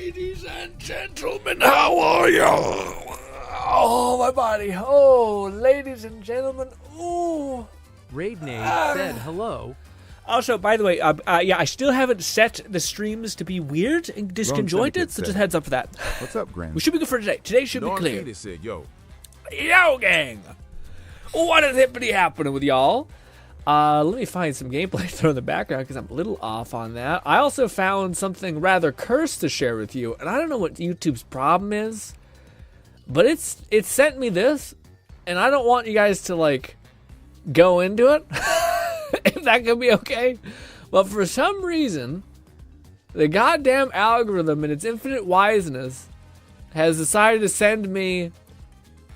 Ladies and gentlemen, how are you? Oh, my body. Oh, ladies and gentlemen. Ooh. Raidnade said hello. Also, by the way, yeah, I still haven't set the streams to be weird and disconjointed, so just heads up for that. What's up, Grin? We should be good for today. Today should be clear. Said, yo, gang. What is hippity happening with y'all? Let me find some gameplay throw in the background because I'm a little off on that. I also found something rather cursed to share with you, and I don't know what YouTube's problem is, but it sent me this, and I don't want you guys to like go into it. If that could be okay. But for some reason, the goddamn algorithm in its infinite wiseness has decided to send me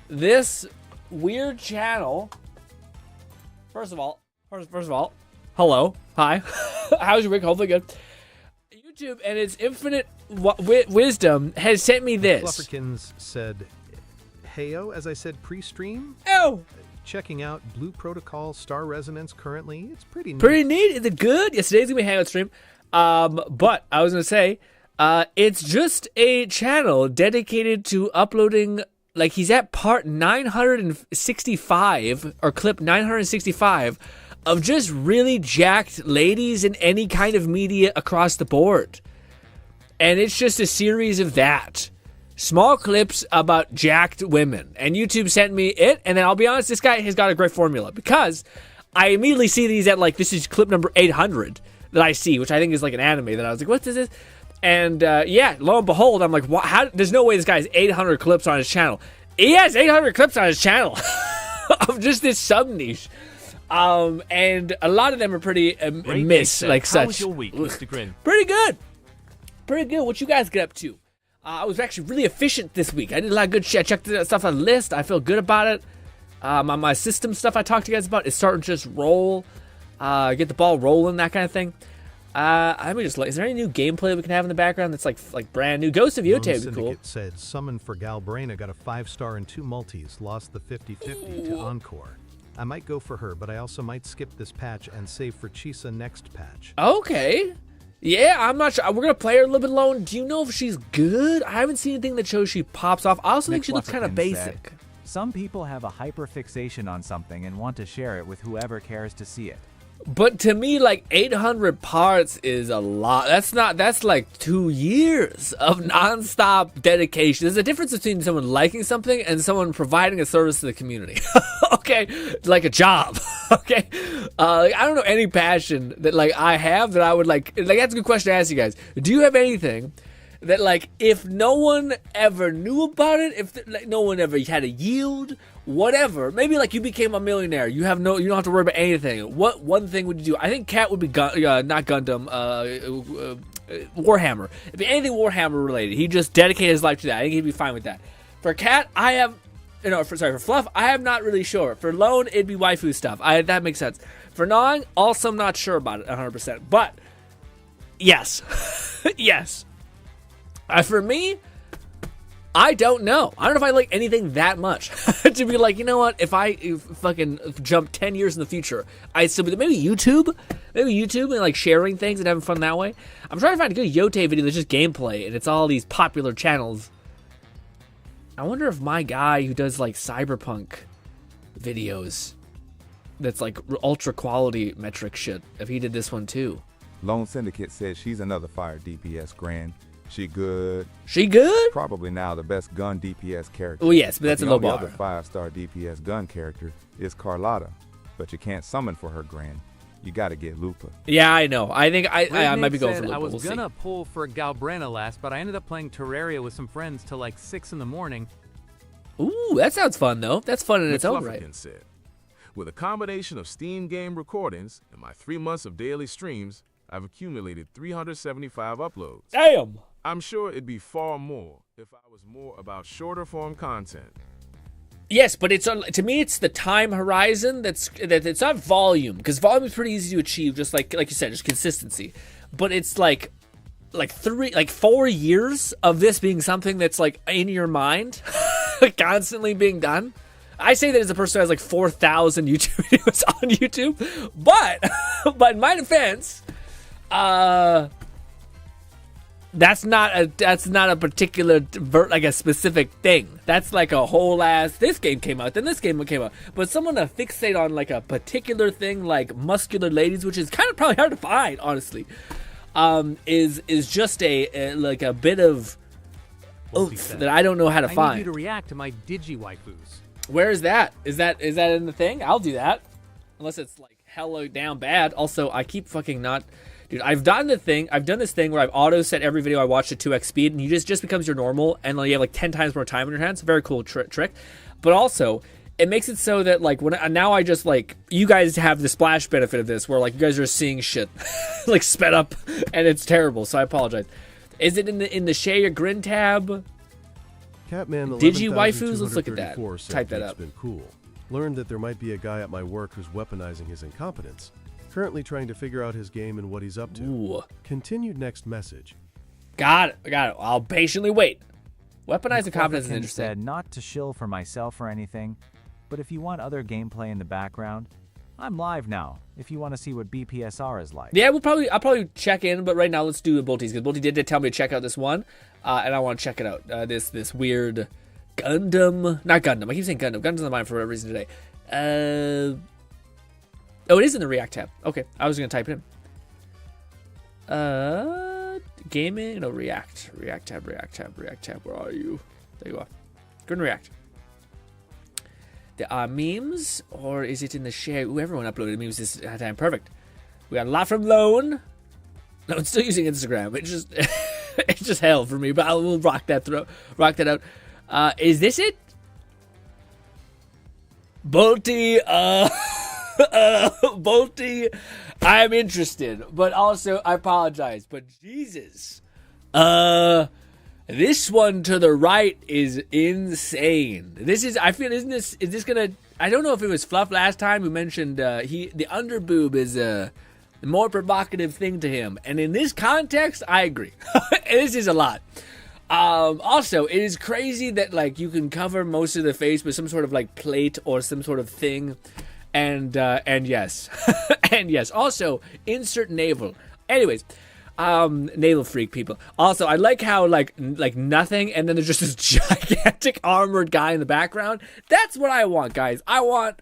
this weird channel. First of all, hello, hi. How's your week? Hopefully good. YouTube and its infinite wisdom has sent me this. Flufferkins said, "Heyo," as I said pre-stream. Oh. Checking out Blue Protocol Star Resonance currently. It's pretty neat. Pretty neat. Is it good? Yes, today's gonna be a hangout stream. But I was gonna say, it's just a channel dedicated to uploading. Like, he's at part 965 or clip 965 of just really jacked ladies in any kind of media across the board, and it's just a series of that. Small clips about jacked women. And YouTube sent me it, and then I'll be honest, this guy has got a great formula, because I immediately see these at, like, this is clip number 800 that I see, which I think is like an anime that I was like, what is this? And yeah, lo and behold, I'm like, how? There's no way this guy has 800 clips on his channel. He has 800 clips on his channel of just this sub niche. And a lot of them are pretty miss, like such. How was your week, Mr. Grin? Pretty good. Pretty good. What you guys get up to? I was actually really efficient this week. I did a lot of good shit. I checked that stuff on the list. I feel good about it. My system stuff I talked to you guys about is starting to just roll. Get the ball rolling, that kind of thing. I mean, just like, is there any new gameplay we can have in the background that's like brand new? Ghost of Yote would be cool. Said, summon for Galbraina, got a 5-star and 2 multis, lost the 50-50 to Encore. I might go for her, but I also might skip this patch and save for Chisa next patch. Okay. Yeah, I'm not sure. We're going to play her a little bit alone. Do you know if she's good? I haven't seen anything that shows she pops off. I also think she looks kind of basic. Some people have a hyperfixation on something and want to share it with whoever cares to see it. But to me, like, 800 parts is a lot. That's like 2 years of nonstop dedication. There's a difference between someone liking something and someone providing a service to the community. Okay? Like a job. Okay? I don't know any passion that, like, I have that I would, like, that's a good question to ask you guys. Do you have anything that, like, if no one ever knew about it, if like, no one ever had a yield, whatever, maybe like you became a millionaire, you don't have to worry about anything, what one thing would you do? I think Cat would be not Gundam, Warhammer. It'd be anything Warhammer related. He'd just dedicate his life to that. I think he'd be fine with that. For Cat, for Fluff, I am not really sure. For Lone, it'd be waifu stuff. That makes sense. For Nong, also I'm not sure about it 100%. But yes, yes. For me, I don't know. I don't know if I like anything that much to be like, you know what? If I fucking jump 10 years in the future, I'd still be maybe YouTube and like sharing things and having fun that way. I'm trying to find a good Yote video that's just gameplay and it's all these popular channels. I wonder if my guy who does like cyberpunk videos, that's like ultra quality metric shit, if he did this one too. Lone Syndicate said she's another fire DPS Grand. She good. She good? Probably now the best gun DPS character. Well, yes, but that's a low bar. The other 5-star DPS gun character is Carlotta, but you can't summon for her Grand. You got to get Lupa. Yeah, I know. I think I might be going for Lupa. I was gonna pull for Galbraina last, but I ended up playing Terraria with some friends till like 6 in the morning. Ooh, that sounds fun though. That's fun in its own right. Said, with a combination of Steam game recordings and my 3 months of daily streams, I've accumulated 375 uploads. Damn! I'm sure it'd be far more if I was more about shorter form content. Yes, but it's to me it's the time horizon that it's not volume, because volume is pretty easy to achieve, just like you said, just consistency. But it's like 4 years of this being something that's like in your mind, constantly being done. I say that as a person who has like 4,000 YouTube videos on YouTube, but in my defense, That's not a particular like a specific thing. That's like a whole ass. This game came out, then this game came out. But someone to fixate on like a particular thing, like muscular ladies, which is kind of probably hard to find, honestly, is just like a bit of oomph that I don't know how to find. I need you to react to my digi-waifus. Where is that? Is that in the thing? I'll do that, unless it's like hella down bad. Also, I keep fucking not. Dude, I've done this thing where I've auto set every video I watch to 2x speed, and you just becomes your normal, and you have like 10 times more time on your hands. Very cool trick. But also, it makes it so that like now I just like, you guys have the splash benefit of this, where like you guys are seeing shit like sped up, and it's terrible. So I apologize. Is it in the share your GRINN tab? Catman Digi waifus? Let's look at that. Type that up. Been cool. Learned that there might be a guy at my work who's weaponizing his incompetence. Currently trying to figure out his game and what he's up to. Ooh. Continued next message. Got it. I'll patiently wait. Weaponizing competence is interesting. Said not to shill for myself or anything, but if you want other gameplay in the background, I'm live now. If you want to see what BPSR is like. Yeah, I'll probably check in, but right now let's do Bolty's, because Bolty did tell me to check out this one, and I want to check it out. This weird Gundam, not Gundam. I keep saying Gundam. Gundam's on my mind for a reason today. Oh, it is in the React tab. Okay, I was gonna type it in. Gaming, no, React tab. Where are you? There you are. GRINN React. There are memes, or is it in the share? Ooh, everyone uploaded memes this time. Perfect. We got a lot from Lone. No, it's still using Instagram. It's just hell for me, but we'll rock that out. Is this it? Bolty, Bolty, I'm interested, but also I apologize. But Jesus, this one to the right is insane. Is this gonna? I don't know if it was fluff last time. We mentioned the underboob is a more provocative thing to him, and in this context, I agree. This is a lot. Also, it is crazy that like you can cover most of the face with some sort of like plate or some sort of thing. And yes. And yes. Also, insert navel. Anyways, navel freak people. Also, I like how like nothing, and then there's just this gigantic armored guy in the background. That's what I want, guys. I want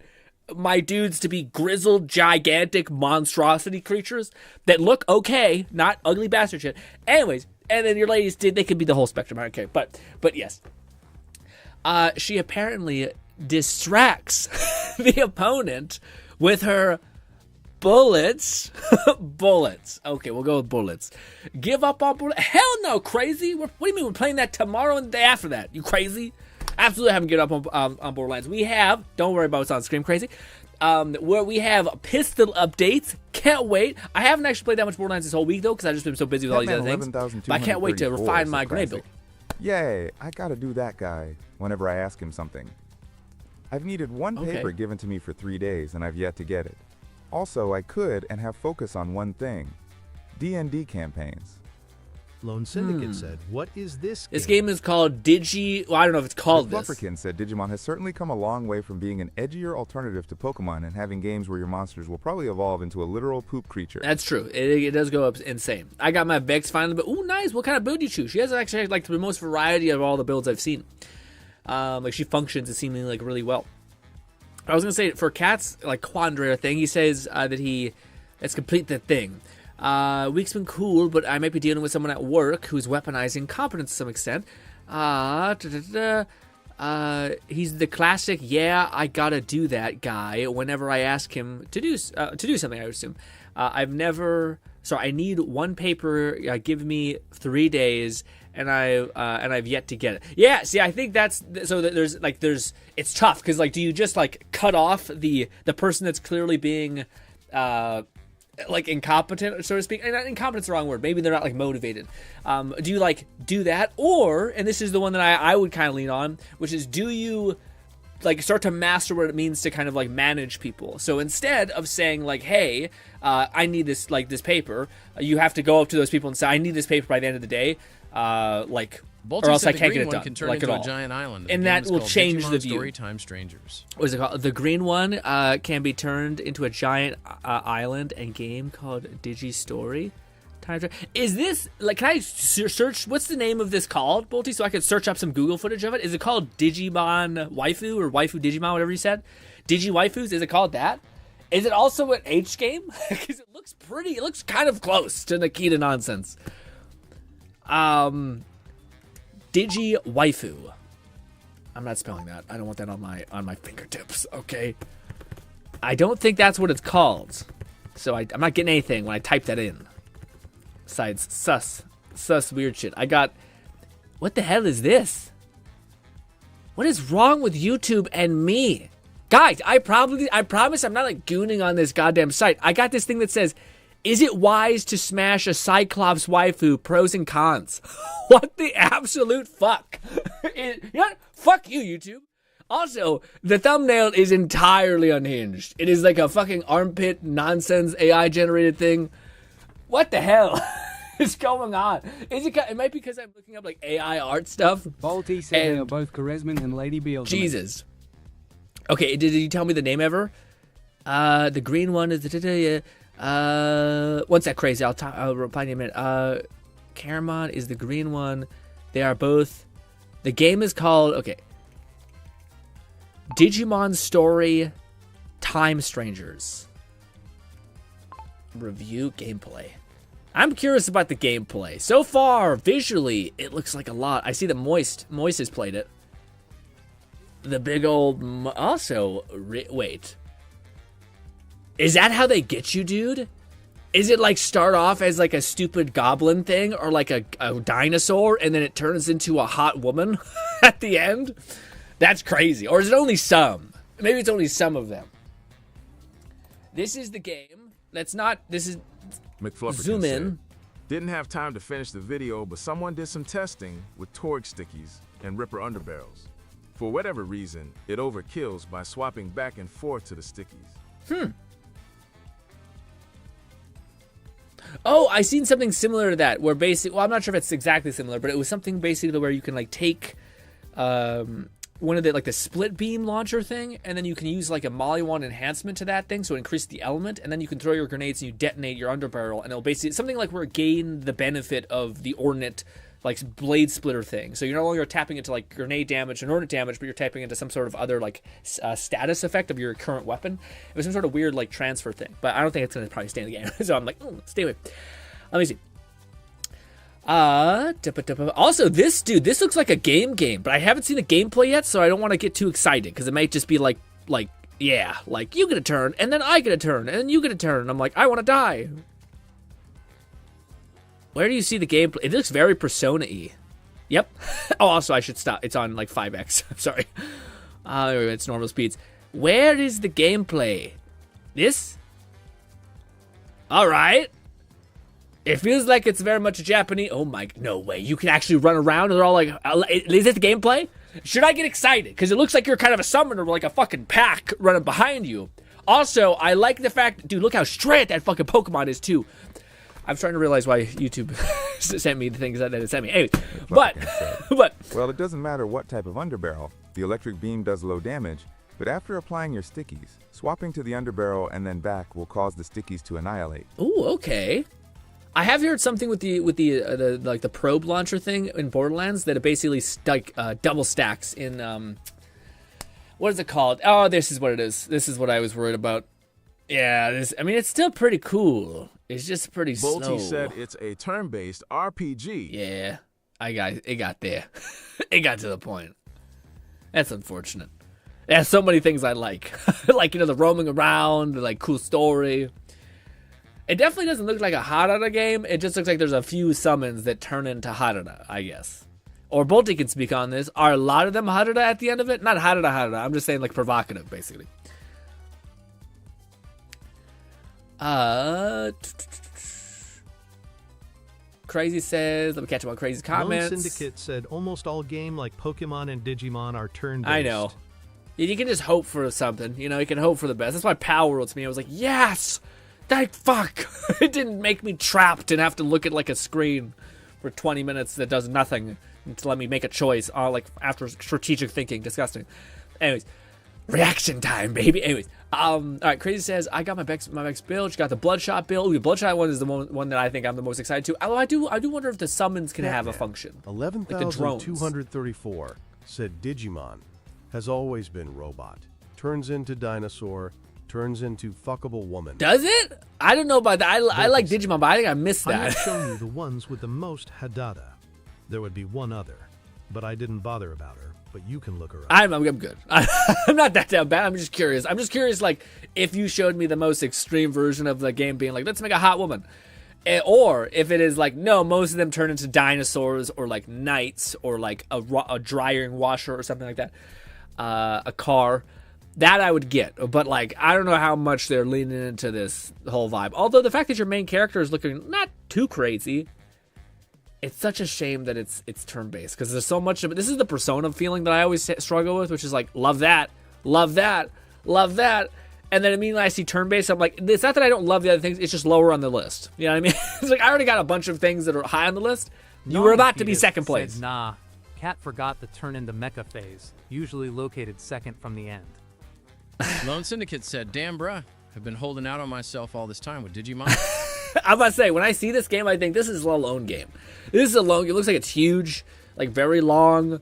my dudes to be grizzled, gigantic monstrosity creatures that look okay, not ugly bastard shit. Anyways, and then your ladies they could be the whole spectrum. I don't care. But yes. She apparently distracts the opponent with her bullets. Bullets. Okay, we'll go with bullets. Give up on bullets? Hell no, crazy. What do you mean we're playing that tomorrow and the day after that? You crazy? Absolutely haven't given up on Borderlands. We have, don't worry about what's on screen, crazy, where we have pistol updates. Can't wait. I haven't actually played that much Borderlands this whole week, though, because I've just been so busy with all these other things. But I can't wait to refine my grenade build. Yay, I gotta do that guy whenever I ask him something. I've needed one paper given to me for 3 days, and I've yet to get it. Also, I could and have focus on one thing. D&D campaigns. Lone Syndicate said, what is this game? This game is called Digi... Well, I don't know if it's called this. Flufferkin said Digimon has certainly come a long way from being an edgier alternative to Pokemon and having games where your monsters will probably evolve into a literal poop creature. That's true. It does go up insane. I got my Vex finally, but ooh, nice. What kind of build do you choose? She has actually like the most variety of all the builds I've seen. Like she functions seemingly like really well. I was gonna say for Cat's like Quandra thing, he says that let's complete the thing. Week's been cool, but I might be dealing with someone at work who's weaponizing competence to some extent. He's the classic, yeah, I gotta do that guy whenever I ask him to do something, I would assume. I need one paper, give me 3 days, and I've yet to get it. Yeah, see, I think that's, so that it's tough, because, like, do you just, like, cut off the person that's clearly being, like incompetent, so to speak? And incompetent's the wrong word. Maybe they're not like motivated. Do you like do that, or, and this is the one that I would kind of lean on, which is, do you like start to master what it means to kind of like manage people? So instead of saying like, hey, I need this paper, you have to go up to those people and say, I need this paper by the end of the day, or else I can't get it done. Can turn like into at all. A giant island, and that will change Digimon the view. Storytime Strangers. What is it called? The green one can be turned into a giant island and game called Digi Story Is this, like, can I search, what's the name of this called, Bolty, so I can search up some Google footage of it? Is it called Digimon Waifu, or Waifu Digimon, whatever you said? Digi Waifus, is it called that? Is it also an H game? Because it looks kind of close to Nikita nonsense. Digi Waifu. I'm not spelling that. I don't want that on my fingertips, okay? I don't think that's what it's called. So I'm not getting anything when I type that in. Besides sus weird shit. I got, what the hell is this? What is wrong with YouTube and me? Guys, I promise I'm not like gooning on this goddamn site. I got this thing that says, is it wise to smash a Cyclops waifu? Pros and cons. What the absolute fuck? You know what? Fuck you, YouTube. Also, the thumbnail is entirely unhinged. It is like a fucking armpit nonsense AI generated thing. What the hell is going on? It might be because I'm looking up like AI art stuff. Bolty said they are both Charisman and Lady Beals. Jesus. Okay, did you tell me the name ever? The green one is what's that crazy? I'll reply in a minute. Caramon is the green one. They are both. The game is called, okay, Digimon Story Time Strangers. Review gameplay. I'm curious about the gameplay. So far, visually, it looks like a lot. I see that Moist has played it. The big old... Also, wait. Is that how they get you, dude? Is it like start off as like a stupid goblin thing or like a dinosaur and then it turns into a hot woman at the end? That's crazy. Or is it only some? Maybe it's only some of them. This is the game. This is... McFlupperkin zoom in. said, didn't have time to finish the video, but someone did some testing with Torg stickies and Ripper underbarrels. For whatever reason, it overkills by swapping back and forth to the stickies. Oh, I seen something similar to that, where basically, well, I'm not sure if it's exactly similar, but it was something basically where you can like take one of the, like the split beam launcher thing, and then you can use like a Mollywand enhancement to that thing, so it increases the element, and then you can throw your grenades and you detonate your underbarrel, and it'll basically, something like where it gain the benefit of the Ordnate like blade splitter thing. So you're no longer tapping into like grenade damage and Ordnate damage, but you're tapping into some sort of other like status effect of your current weapon. It was some sort of weird like transfer thing, but I don't think it's going to probably stay in the game. So I'm like, stay away. Let me see. Also, this looks like a game, but I haven't seen the gameplay yet, so I don't want to get too excited because it might just be like yeah, like you get a turn, and then I get a turn, and then you get a turn, and I'm like, I want to die. Where do you see the gameplay? It looks very Persona-y. Yep. Oh, also, I should stop. It's on like 5x. I'm sorry. It's normal speeds. Where is the gameplay? This? All right. It feels like it's very much Japanese. Oh my, no way. You can actually run around and they're all like, is this the gameplay? Should I get excited? Because it looks like you're kind of a summoner with like a fucking pack running behind you. Also, I like the fact, dude, look how straight that fucking Pokemon is too. I'm starting to realize why YouTube sent me the things that it sent me. Anyway, but well, it doesn't matter what type of underbarrel. The electric beam does low damage, but after applying your stickies, swapping to the underbarrel and then back will cause the stickies to annihilate. Ooh, okay. I have heard something with the probe launcher thing in Borderlands that it basically double stacks in what is it called? Oh, this is what it is. This is what I was worried about. Yeah, I mean, it's still pretty cool. It's just pretty slow. Bolty said it's a turn-based RPG. Yeah, it got there. It got to the point. That's unfortunate. There's so many things I like. Like, the roaming around, the, like, cool story. It definitely doesn't look like a Harada game. It just looks like there's a few summons that turn into Harada, I guess. Or Bolty can speak on this. Are a lot of them Harada at the end of it? Not Harada. I'm just saying, like, provocative, basically. Crazy says, let me catch up on Crazy's comments. Lone Syndicate said almost all game like Pokemon and Digimon are turn-based. I know. You can just hope for something. You can hope for the best. That's why Power World to me, I was like, yes! Thank fuck! It didn't make me trapped and have to look at like a screen for 20 minutes that does nothing to let me make a choice. Like after strategic thinking. Disgusting. Anyways. Reaction time, baby. Anyways, all right. Crazy says I got my next build. She got the Bloodshot build. Ooh, the Bloodshot one is the one that I think I'm the most excited to. Although I do wonder if the summons can have a function. 11,234 said Digimon has always been robot. Turns into dinosaur. Turns into fuckable woman. Does it? I don't know about that. I like Digimon, but I think I missed I that. have shown you the ones with the most Hadada. There would be one other, but I didn't bother about her. But you can look her up. I'm good. I'm not that damn bad. I'm just curious. Like, if you showed me the most extreme version of the game being like, let's make a hot woman. Or if it is like, no, most of them turn into dinosaurs or like knights or like a drying washer or something like that. A car. That I would get. But like, I don't know how much they're leaning into this whole vibe. Although the fact that your main character is looking not too crazy. It's such a shame that it's turn-based because there's so much of it. This is the Persona feeling that I always struggle with, which is like, love that, love that, love that. And then immediately I see turn-based, I'm like, it's not that I don't love the other things, it's just lower on the list. You know what I mean? It's like, I already got a bunch of things that are high on the list. You were about to be second place. Said, nah, Cat forgot the turn into mecha phase, usually located second from the end. Lone Syndicate said, damn, bruh, I've been holding out on myself all this time with Digimon. I'm about to say, when I see this game, I think this is a lone game. This is a lone game. It looks like it's huge, like very long.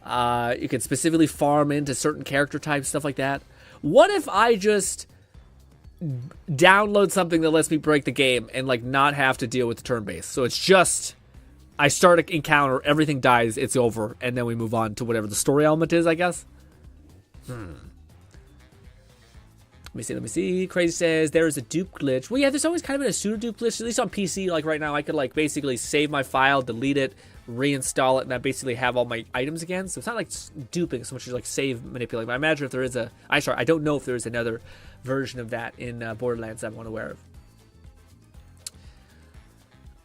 You can specifically farm into certain character types, stuff like that. What if I just download something that lets me break the game and like not have to deal with the turn-based? So it's just, I start an encounter, everything dies, it's over, and then we move on to whatever the story element is, I guess. Let me see. Crazy says there is a dupe glitch. Well, yeah, there's always kind of been a pseudo dupe glitch. At least on PC, like right now, I could like basically save my file, delete it, reinstall it, and I basically have all my items again. So it's not like duping so much as like save manipulating. But I imagine if there is I don't know if there is another version of that in Borderlands that I'm unaware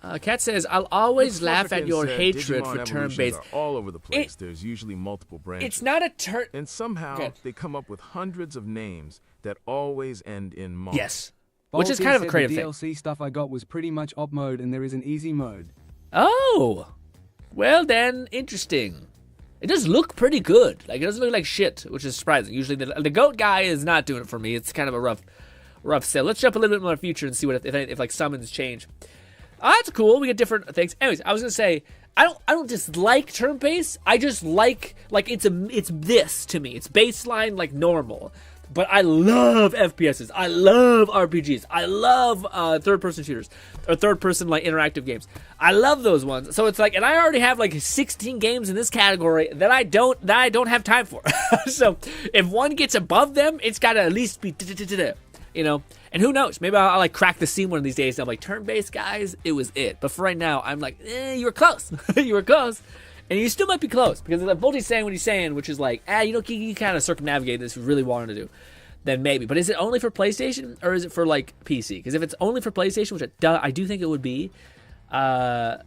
of. Kat says, I'll always laugh at your hatred for turn-based. All over the place. There's usually multiple branches. It's not a turn. And somehow they come up with hundreds of names that always end in Mon. Yes. Which is kind of a creative thing. The DLC stuff I got was pretty much op mode, and there is an easy mode. Oh. Well then, interesting. It does look pretty good. Like, it doesn't look like shit, which is surprising. Usually the goat guy is not doing it for me. It's kind of a rough sale. Let's jump a little bit more in the future and see what if like summons change. Oh, that's cool. We get different things. Anyways, I was gonna say I don't dislike turn-based. I just like it's this to me. It's baseline like normal. But I love FPSs. I love RPGs. I love third-person shooters or third-person like interactive games. I love those ones. So it's like, and I already have like 16 games in this category that I don't have time for. So if one gets above them, it's got to at least be, you know. And who knows? Maybe I'll like crack the scene one of these days. And I'm like, turn-based guys, it was it. But for right now, I'm like, you were close. You were close. And you still might be close, because if Volty's saying what he's saying, which is like, you kind of circumnavigate this if you really wanted to do, then maybe. But is it only for PlayStation, or is it for, like, PC? Because if it's only for PlayStation, which I do think it would be, I'm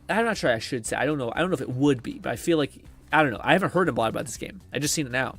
not sure I should say. I don't know if it would be, but I feel like, I don't know. I haven't heard a lot about this game. I just seen it now.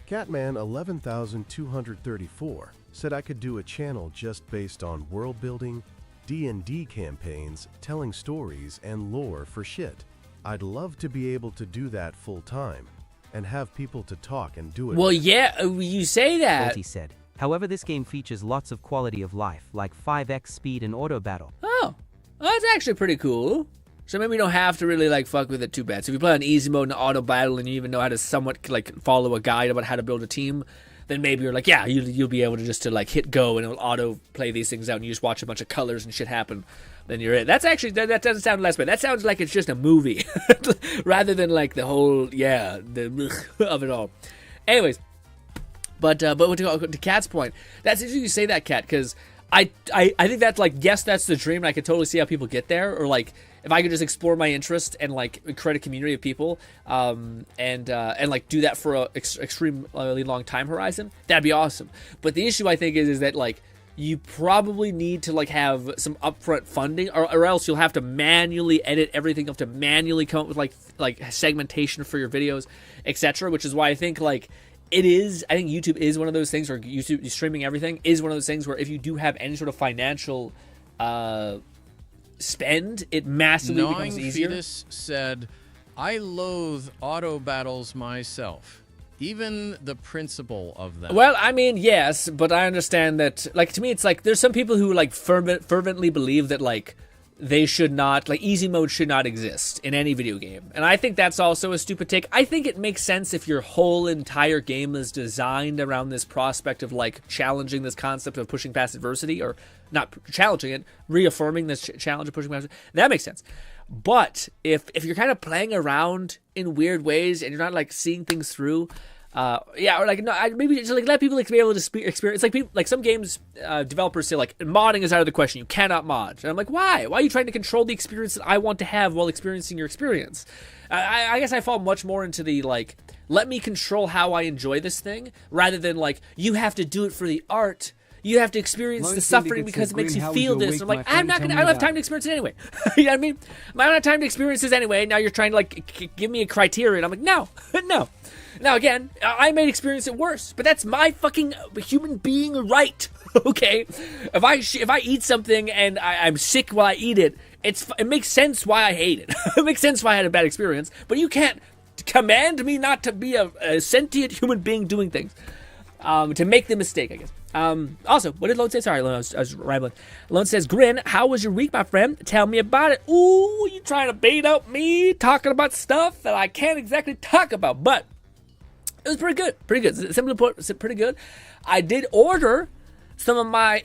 Catman 11,234 said I could do a channel just based on world building, D&D campaigns, telling stories, and lore for shit. I'd love to be able to do that full time and have people to talk and do it. Well, yeah, you say that. He said. However, this game features lots of quality of life, like 5x speed and auto battle. Oh, well, that's actually pretty cool. So maybe you don't have to really like fuck with it too bad. So if you play on easy mode and auto battle, and you even know how to somewhat like follow a guide about how to build a team, then maybe you're like, yeah, you'll be able to just like hit go and it'll auto play these things out, and you just watch a bunch of colors and shit happen. Then you're in. That's actually that doesn't sound less bad. That sounds like it's just a movie rather than like the whole the of it all. Anyways, but to Kat's point, that's interesting you say that, Kat, because I think that's like, yes, that's the dream, and I could totally see how people get there, or like if I could just explore my interest and like create a community of people, and like do that for a extremely long time horizon, that'd be awesome. But the issue I think is that like you probably need to like have some upfront funding, or else you'll have to manually edit everything. You'll have to manually come up with like segmentation for your videos, etc. Which is why I think like I think YouTube is one of those things, or YouTube streaming everything is one of those things where if you do have any sort of financial spend, it massively becomes easier. Fetus said, I loathe auto battles myself. Even the principle of that. Well, I mean, yes, but I understand that, like, to me, it's like, there's some people who, like, fervently believe that, like, they should not, like, easy mode should not exist in any video game. And I think that's also a stupid take. I think it makes sense if your whole entire game is designed around this prospect of, like, challenging this concept of pushing past adversity, or not challenging it, reaffirming this challenge of pushing past it. That makes sense. But if you're kind of playing around in weird ways and you're not, like, seeing things through, or like, no, maybe just like let people, like, be able to experience, like, people, like, some games developers say, like, modding is out of the question, you cannot mod. And I'm like, why are you trying to control the experience that I want to have while experiencing your experience? I guess I fall much more into the, like, let me control how I enjoy this thing, rather than, like, you have to do it for the art. You have to experience the suffering because it makes you feel this. I'm like, I don't have time to experience it anyway. You know what I mean? I don't have time to experience this anyway. Now you're trying to, like, give me a criteria. I'm like, no. Now, again, I may experience it worse, but that's my fucking human being right, okay? If I eat something and I'm sick while I eat it, it makes sense why I hate it. It makes sense why I had a bad experience, but you can't command me not to be a sentient human being doing things, to make the mistake, I guess. Also, what did Lone say? Sorry, Lone, I was rambling. Lone says, Grin, how was your week, my friend? Tell me about it. Ooh, you trying to bait out me talking about stuff that I can't exactly talk about, but it was pretty good. Simply put, pretty good. I did order some of my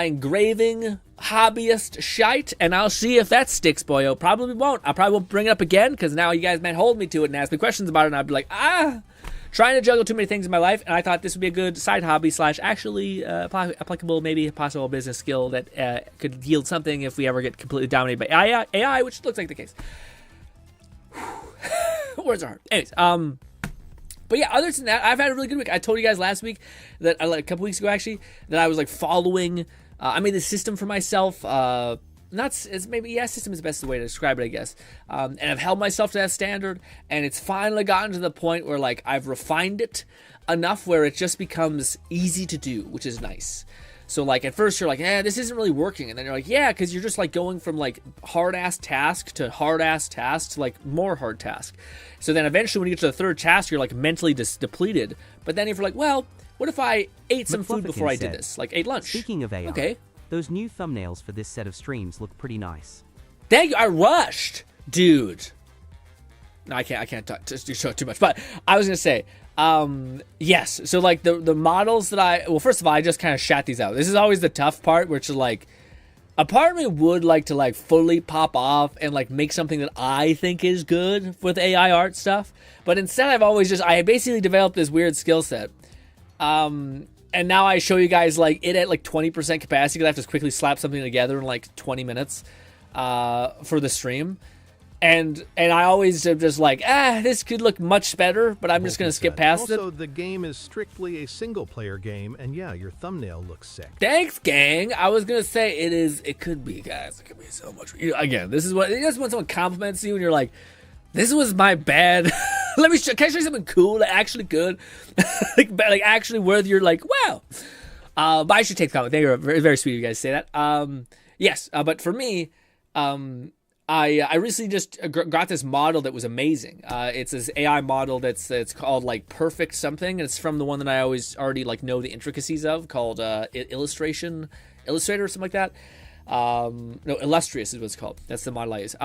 engraving hobbyist shite, and I'll see if that sticks, boyo. Probably won't. I probably won't bring it up again, because now you guys might hold me to it and ask me questions about it, and I'd be like, trying to juggle too many things in my life, and I thought this would be a good side hobby / actually applicable, maybe possible business skill that could yield something if we ever get completely dominated by AI, which looks like the case. Words are hard. Anyways, but yeah, other than that, I've had a really good week. I told you guys last week that, like, a couple weeks ago actually, that I was, like, following. I made a system for myself. System is the best way to describe it, I guess. And I've held myself to that standard, and it's finally gotten to the point where, like, I've refined it enough where it just becomes easy to do, which is nice. So, like, at first you're like, this isn't really working. And then you're like, yeah, because you're just, like, going from, like, hard-ass task to hard-ass task to, like, more hard task. So then eventually when you get to the third task, you're, like, mentally depleted. But then if you're like, well, what if I ate some food before I did this? Like, ate lunch. Speaking of AI, okay, those new thumbnails for this set of streams look pretty nice. Thank you. I rushed, dude. No, I can't talk too much. But I was going to say, yes. So, like, the models that well, first of all, I just kind of shat these out. This is always the tough part, which is, like, a part of me would like to, like, fully pop off and, like, make something that I think is good with AI art stuff. But instead, I basically developed this weird skill set. And now I show you guys, like, it at, like, 20% capacity, because I have to quickly slap something together in, like, 20 minutes for the stream. And I always am just like, this could look much better, but I'm just going to skip past it. Also, the game is strictly a single-player game, and yeah, your thumbnail looks sick. Thanks, gang. I was going to say it could be, guys. It could be so much. Again, this is when someone compliments you and you're like, this was my bad. Can I show you something cool, like, actually good? like actually worthy. You're like, wow. But I should take the comment. They are very, very sweet of you guys to say that. Yes, but for me, I recently just got this model that was amazing. It's this AI model that's called, like, Perfect something, and it's from the one that I already like know the intricacies of, called Illustrator or something like that. No, Illustrious is what it's called. That's the model I use.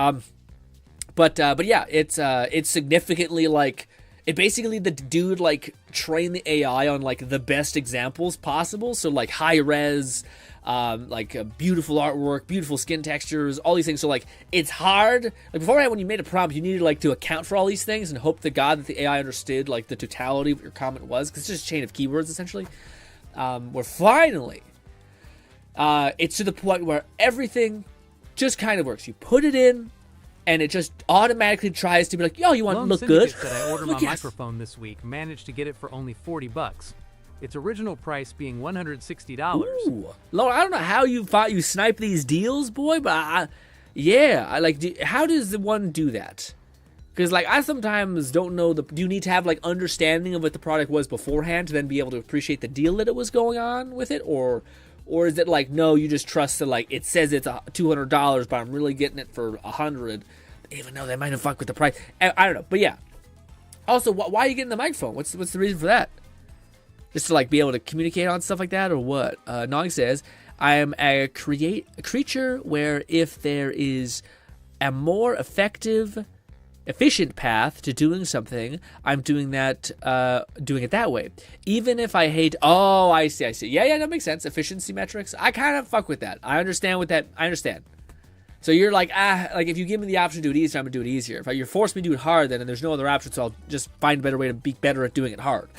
But yeah, it's significantly, like, it basically, the dude, like, trained the AI on, like, the best examples possible. So, like, high res, like, beautiful artwork, beautiful skin textures, all these things. So, like, it's hard. Like, beforehand, when you made a prompt, you needed, like, to account for all these things and hope to God that the AI understood, like, the totality of what your comment was, because it's just a chain of keywords, essentially. Where finally, it's to the point where everything just kind of works. You put it in, and it just automatically tries to be like, yo, you want to look good? Said I ordered my microphone this week, managed to get it for only $40. Its original price being $160. Ooh. Lord, I don't know how you snipe these deals, boy, but how does the one do that? Because, like, I sometimes don't know, do you need to have, like, understanding of what the product was beforehand to then be able to appreciate the deal that it was going on with it? Or is it like, no, you just trust that, like, it says it's $200, but I'm really getting it for $100, even though they might have fucked with the price. I don't know, but yeah. Also, why are you getting the microphone? What's the reason for that? Just to like be able to communicate on stuff like that, or what? Nog says, I am a creature where if there is a more efficient path to doing something, I'm doing it that way. Even if I hate, oh, I see. Yeah, that makes sense. Efficiency metrics. I kind of fuck with that. I understand. So you're like, like if you give me the option to do it easier, I'm gonna do it easier. If you force me to do it hard, then there's no other option, so I'll just find a better way to be better at doing it hard.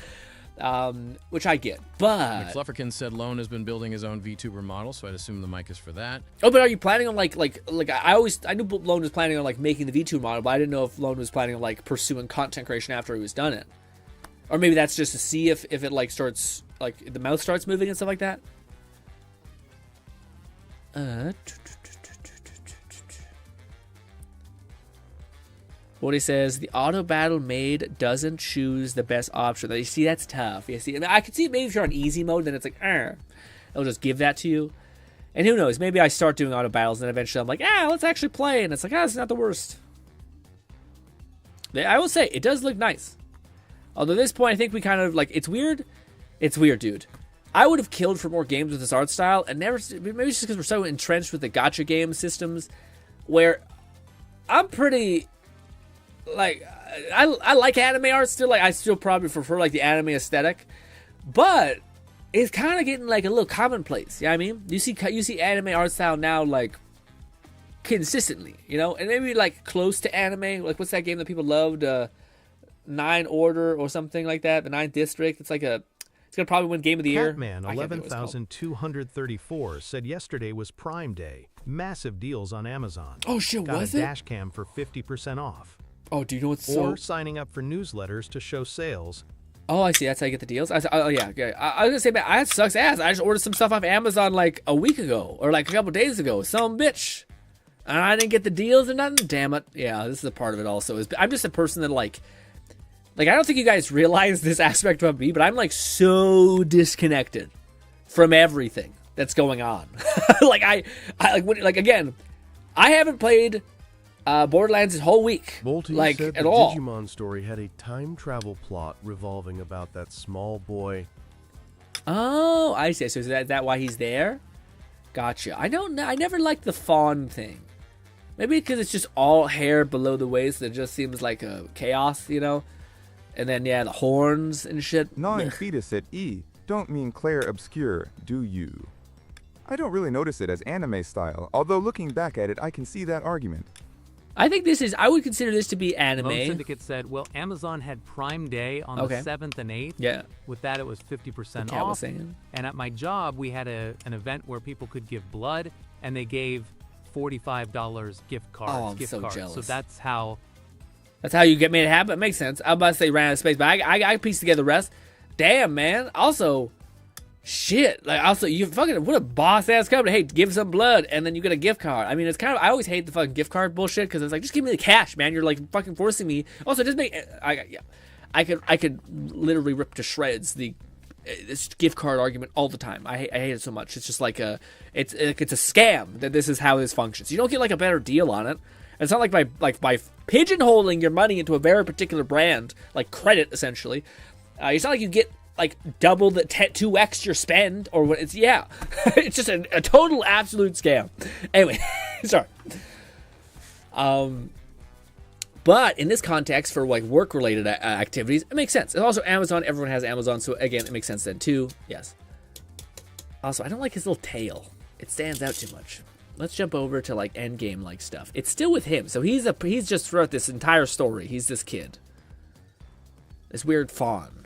Which I get, but McFlufferkin said Lone has been building his own VTuber model, so I'd assume the mic is for that. Oh, but are you planning on like I knew Lone was planning on like making the VTuber model, but I didn't know if Lone was planning on like pursuing content creation after he was done it, or maybe that's just to see if it like starts like the mouth starts moving and stuff like that. What he says, the auto battle made doesn't choose the best option. You see, that's tough. You see, I mean, I could see maybe if you're on easy mode, then it's like, it'll just give that to you. And who knows? Maybe I start doing auto battles, and eventually I'm like, let's actually play. And it's like, it's not the worst. I will say, it does look nice. Although at this point, I think we kind of like, it's weird. It's weird, dude. I would have killed for more games with this art style, and never. Maybe it's just because we're so entrenched with the gacha game systems, where I'm pretty. Like, I like anime art still. Like, I still probably prefer like the anime aesthetic, but it's kind of getting like a little commonplace. You know what I mean? You see anime art style now like consistently, you know, and maybe like close to anime. Like, what's that game that people loved? Nine Order or something like that. The Ninth District. It's gonna probably win Game of the Year. Catman 11,234 said yesterday was Prime Day. Massive deals on Amazon. Oh shit, was it? Got a dash cam for 50% off. Oh, do you know what's Or signing up for newsletters to show sales. Oh, I see. That's how you get the deals. Oh, yeah. I was gonna say, man, that sucks ass. I just ordered some stuff off Amazon like a week ago or like a couple days ago. Some bitch, and I didn't get the deals or nothing. Damn it. Yeah, this is a part of it. Also, I'm just a person that like I don't think you guys realize this aspect of me, but I'm like so disconnected from everything that's going on. Again, I haven't played Borderlands this whole week, Multi like said at the all. Digimon story had a time travel plot revolving about that small boy. Oh, I see. So is that why he's there? Gotcha. I don't know. I never liked the fawn thing. Maybe because it's just all hair below the waist. It just seems like a chaos, you know. And then the horns and shit. Gnawing Fetus at E. Don't mean Claire Obscure, do you? I don't really notice it as anime style, although looking back at it, I can see that argument. I think I would consider this to be anime. Lone Syndicate said, well, Amazon had Prime Day on the 7th and 8th. Yeah. With that, it was 50% Cat off. was saying. And at my job, we had an event where people could give blood, and they gave $45 gift cards. Oh, I'm so jealous. So that's how you get made it happen. It makes sense. I'm about to say ran out of space, but I pieced together the rest. Damn, man. Also, shit. Like, also, you fucking, what a boss ass company. Hey, give some blood, and then you get a gift card. I mean, it's kind of, I always hate the fucking gift card bullshit, because it's like, just give me the cash, man. You're like fucking forcing me. Also, just make, I could literally rip to shreds this gift card argument all the time. I hate it so much. It's just like it's a scam that this is how this functions. You don't get like a better deal on it. It's not like by pigeonholing your money into a very particular brand, like credit essentially. It's not like you get like double the 2x your spend or what. It's it's just a total absolute scam. Anyway, sorry. But in this context, for like work-related activities, it makes sense. And also Amazon, everyone has Amazon, so again, it makes sense then too. Yes. Also, I don't like his little tail. It stands out too much. Let's jump over to like endgame like stuff. It's still with him, so he's just throughout this entire story. He's this kid, this weird fawn.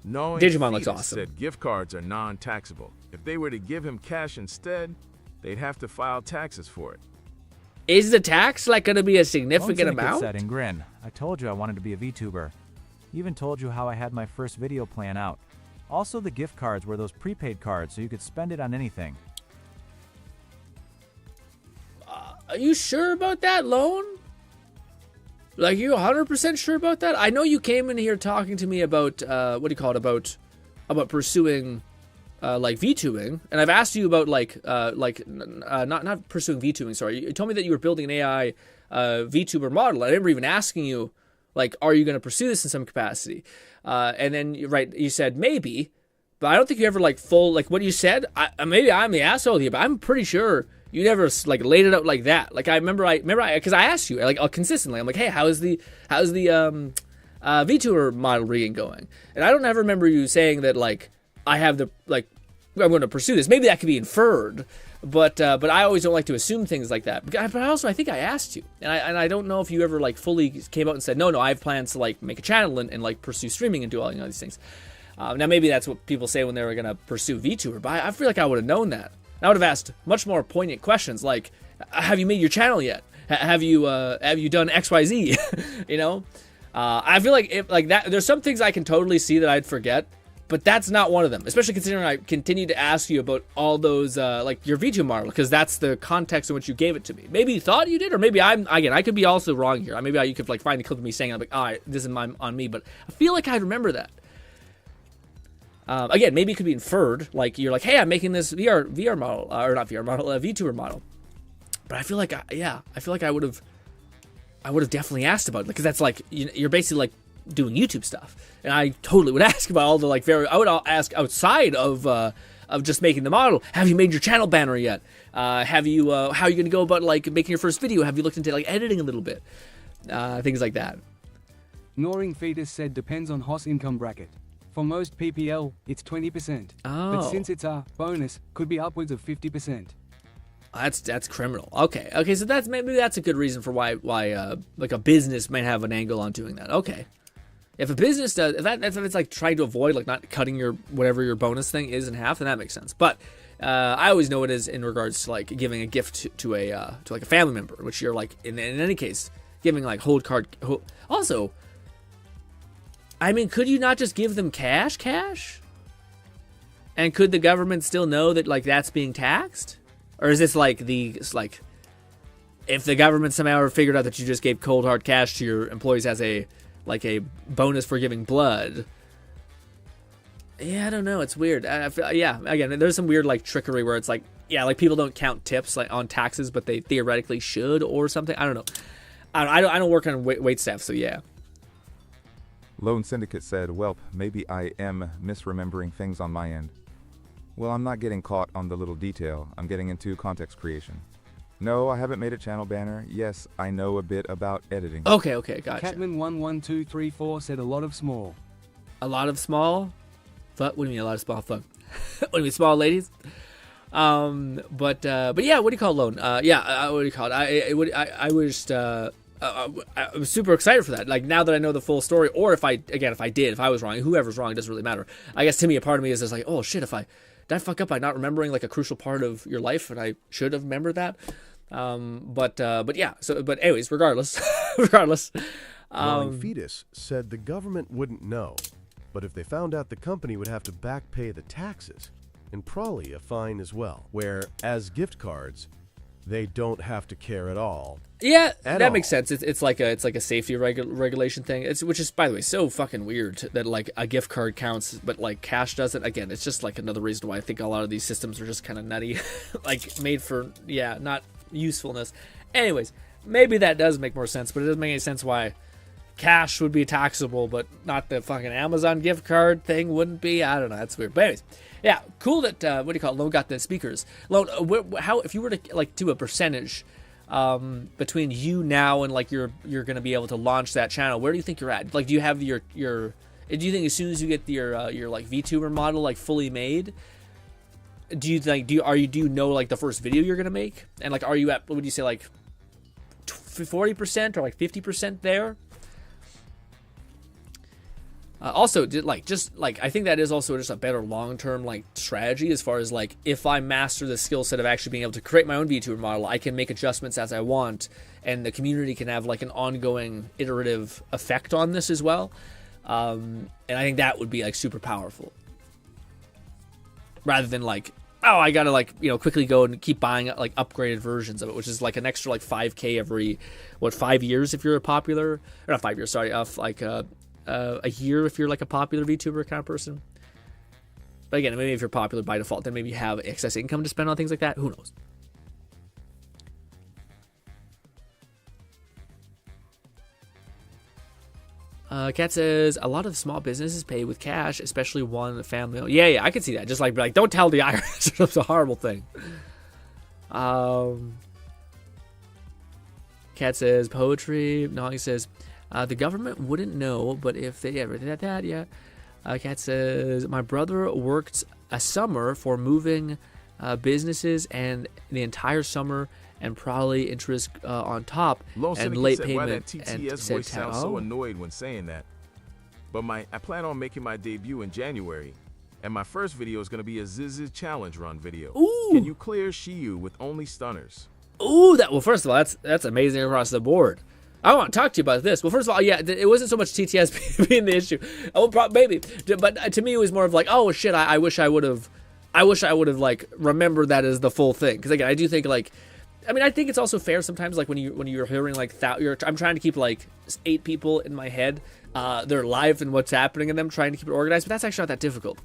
Digimon looks awesome. Said gift cards are non-taxable. If they were to give him cash instead, they'd have to file taxes for it. Is the tax like going to be a significant amount? Said in Grin, I told you I wanted to be a VTuber. Even told you how I had my first video plan out. Also, the gift cards were those prepaid cards, so you could spend it on anything. Are you sure about that, Lone? Like, you 100% sure about that? I know you came in here talking to me about, about pursuing, like, VTubing. And I've asked you about, not pursuing VTubing, sorry. You told me that you were building an AI VTuber model. I remember even asking you Like, are you going to pursue this in some capacity? And then, you said maybe, but I don't think you ever, like, what you said, maybe I'm the asshole here, but I'm pretty sure you never, like, laid it out like that. Like, I remember, because I asked you, like, consistently, I'm like, hey, how's the VTuber model rigging going? And I don't ever remember you saying that, like, I'm going to pursue this. Maybe that could be inferred, but I always don't like to assume things like that. But also, I think I asked you, and I don't know if you ever, like, fully came out and said, no, I have plans to, like, make a channel and like, pursue streaming and do all these things. Now, maybe that's what people say when they were going to pursue VTuber, but I feel like I would have known that. I would have asked much more poignant questions, like, have you made your channel yet? Have you done XYZ? You know? I feel like that, there's some things I can totally see that I'd forget, but that's not one of them, especially considering I continue to ask you about all those, like, your VTuber model, because that's the context in which you gave it to me. Maybe you thought you did, or maybe I could be also wrong here. Maybe you could, like, find a clip of me saying, I'm like, all right, this is on me, but I feel like I'd remember that. Again, maybe it could be inferred, like, you're like, hey, I'm making this VR model, or not VR model, a VTuber model. But I feel like, I would have definitely asked about it, because that's, like, you're basically, like, doing YouTube stuff, and I totally would ask about all the, like, I would ask outside of just making the model. Have you made your channel banner yet? Have you, how are you going to go about, like, making your first video? Have you looked into, like, editing a little bit? Things like that. Gnawing Fetus said depends on Hoss income bracket. For most PPL, it's 20%. Oh. But since it's a bonus, could be upwards of 50%. That's criminal. Okay, so maybe that's a good reason for why like, a business might have an angle on doing that. Okay. If a business does, if it's like trying to avoid, like, not cutting your whatever your bonus thing is in half, then that makes sense. But I always know it is in regards to, like, giving a gift to like a family member, which you're, like, in any case giving, like, also, I mean, could you not just give them cash? And could the government still know that, like, that's being taxed? Or is this like if the government somehow figured out that you just gave cold hard cash to your employees as a bonus for giving blood? Yeah, I don't know. It's weird. I feel, again, there's some weird, like, trickery where it's like, like, people don't count tips, like, on taxes, but they theoretically should or something. I don't know. I don't work on wait staff, so yeah. Lone Syndicate said, "Welp, maybe I am misremembering things on my end. Well, I'm not getting caught on the little detail. I'm getting into context creation. No, I haven't made a channel banner. Yes, I know a bit about editing." Okay, gotcha. Catman 11234 said a lot of small. A lot of small? Fuck? What do you mean a lot of small? Fuck. What do you mean, small ladies? But yeah, what do you call it, Lone? What do you call it? I was just, I was super excited for that. Like, now that I know the full story, or if I was wrong, whoever's wrong, it doesn't really matter. I guess to me, a part of me is just like, oh shit, did I fuck up by not remembering, like, a crucial part of your life, and I should have remembered that. But yeah. So, but anyways, regardless. Fetus said the government wouldn't know, but if they found out, the company would have to back pay the taxes, and probably a fine as well. Where as gift cards, they don't have to care at all. Yeah, that makes sense. It's like a safety regulation thing. Which is, by the way, so fucking weird that, like, a gift card counts, but, like, cash doesn't. Again, it's just, like, another reason why I think a lot of these systems are just kind of nutty, like, made for not usefulness. Anyways, maybe that does make more sense, but it doesn't make any sense why cash would be taxable, but not the fucking Amazon gift card thing wouldn't be. I don't know. That's weird. But anyways, yeah, cool that what do you call it? Lone got the speakers. Lone, how if you were to, like, do a percentage between you now and, like, you're going to be able to launch that channel, where do you think you're at? Like, do you have your do you think as soon as you get your like, VTuber model, like, fully made, do you know, like, the first video you're going to make? And, like, are you at, what would you say, like, 40% or, like, 50% there? Also, I think that is also just a better long-term, like, strategy as far as, like, if I master the skill set of actually being able to create my own VTuber model, I can make adjustments as I want, and the community can have, like, an ongoing iterative effect on this as well. And I think that would be, like, super powerful. Rather than, like, oh, I gotta, like, quickly go and keep buying, like, upgraded versions of it, which is, like, an extra, like, 5K every, 5 years if you're a popular, or not 5 years, sorry, like, a year if you're, like, a popular VTuber kind of person. But again, maybe if you're popular by default, then maybe you have excess income to spend on things like that. Who knows? Kat says, a lot of small businesses pay with cash, especially one family. Yeah, I can see that. Just like, don't tell the IRS. It's a horrible thing. Kat says, poetry. Nolly says, the government wouldn't know, but if they ever did that, yeah. Kat says, my brother worked a summer for moving businesses and the entire summer and probably interest on top Lone and Syndicate late said, payment. why that TTS voice sounds so annoyed when saying that. But I plan on making my debut in January, and my first video is going to be a ZZ Challenge Run video. Ooh. Can you clear Shiyu with only stunners? Ooh, well, first of all, that's amazing across the board. I want to talk to you about this. Well, first of all, yeah, it wasn't so much TTS being the issue. Oh, maybe, but to me, it was more of like, oh shit, I wish I would have like remembered that as the full thing. Because again, I do think like, I mean, I think it's also fair sometimes, like when you're hearing like I'm trying to keep like 8 people in my head, their life and what's happening in them, trying to keep it organized. But that's actually not that difficult.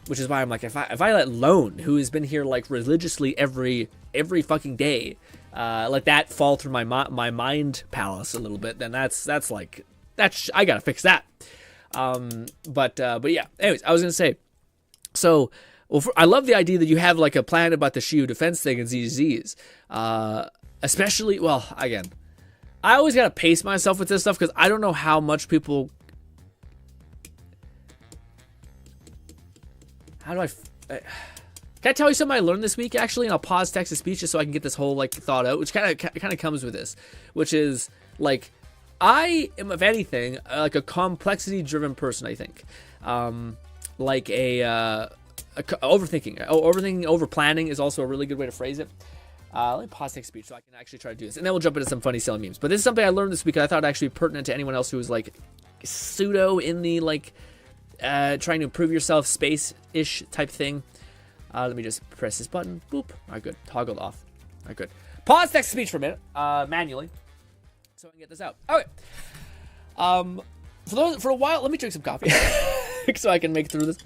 Which is why I'm like, if I let Lone, who has been here like religiously every fucking day, let that fall through my mind palace a little bit, then that's I gotta fix that. But yeah. Anyways, I was gonna say, so. Well, I love the idea that you have like a plan about the Shiyu defense thing and ZZs. Especially, well, again, I always got to pace myself with this stuff because I don't know how much people... How do I... Can I tell you something I learned this week, actually? And I'll pause text-to-speech just so I can get this whole like thought out, which kind of comes with this, which is like, I am, if anything, like a complexity-driven person, I think. Like overthinking, over planning is also a really good way to phrase it. Let me pause text speech so I can actually try to do this, and then we'll jump into some funny silly memes. But this is something I learned this week, and I thought actually pertinent to anyone else who was like pseudo in the like trying to improve yourself space-ish type thing. Let me just press this button. Boop. All right, good. Toggled off. All right, good. Pause text speech for a minute, manually, so I can get this out. Okay. For a while, let me drink some coffee so I can make it through this.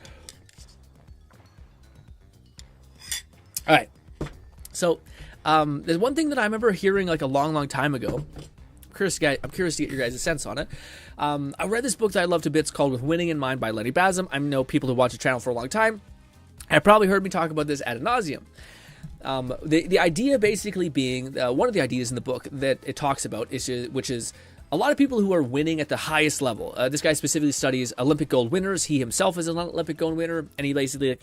All right, so there's one thing that I remember hearing like a long time ago. I'm curious to get your guys' sense on it. I read this book that I love to bits called With Winning in Mind by Lenny Basum. I know people who watch the channel for a long time have probably heard me talk about this ad nauseum. The idea basically being, one of the ideas in the book that it talks about, which is a lot of people who are winning at the highest level. This guy specifically studies Olympic gold winners. He himself is an Olympic gold winner, and he basically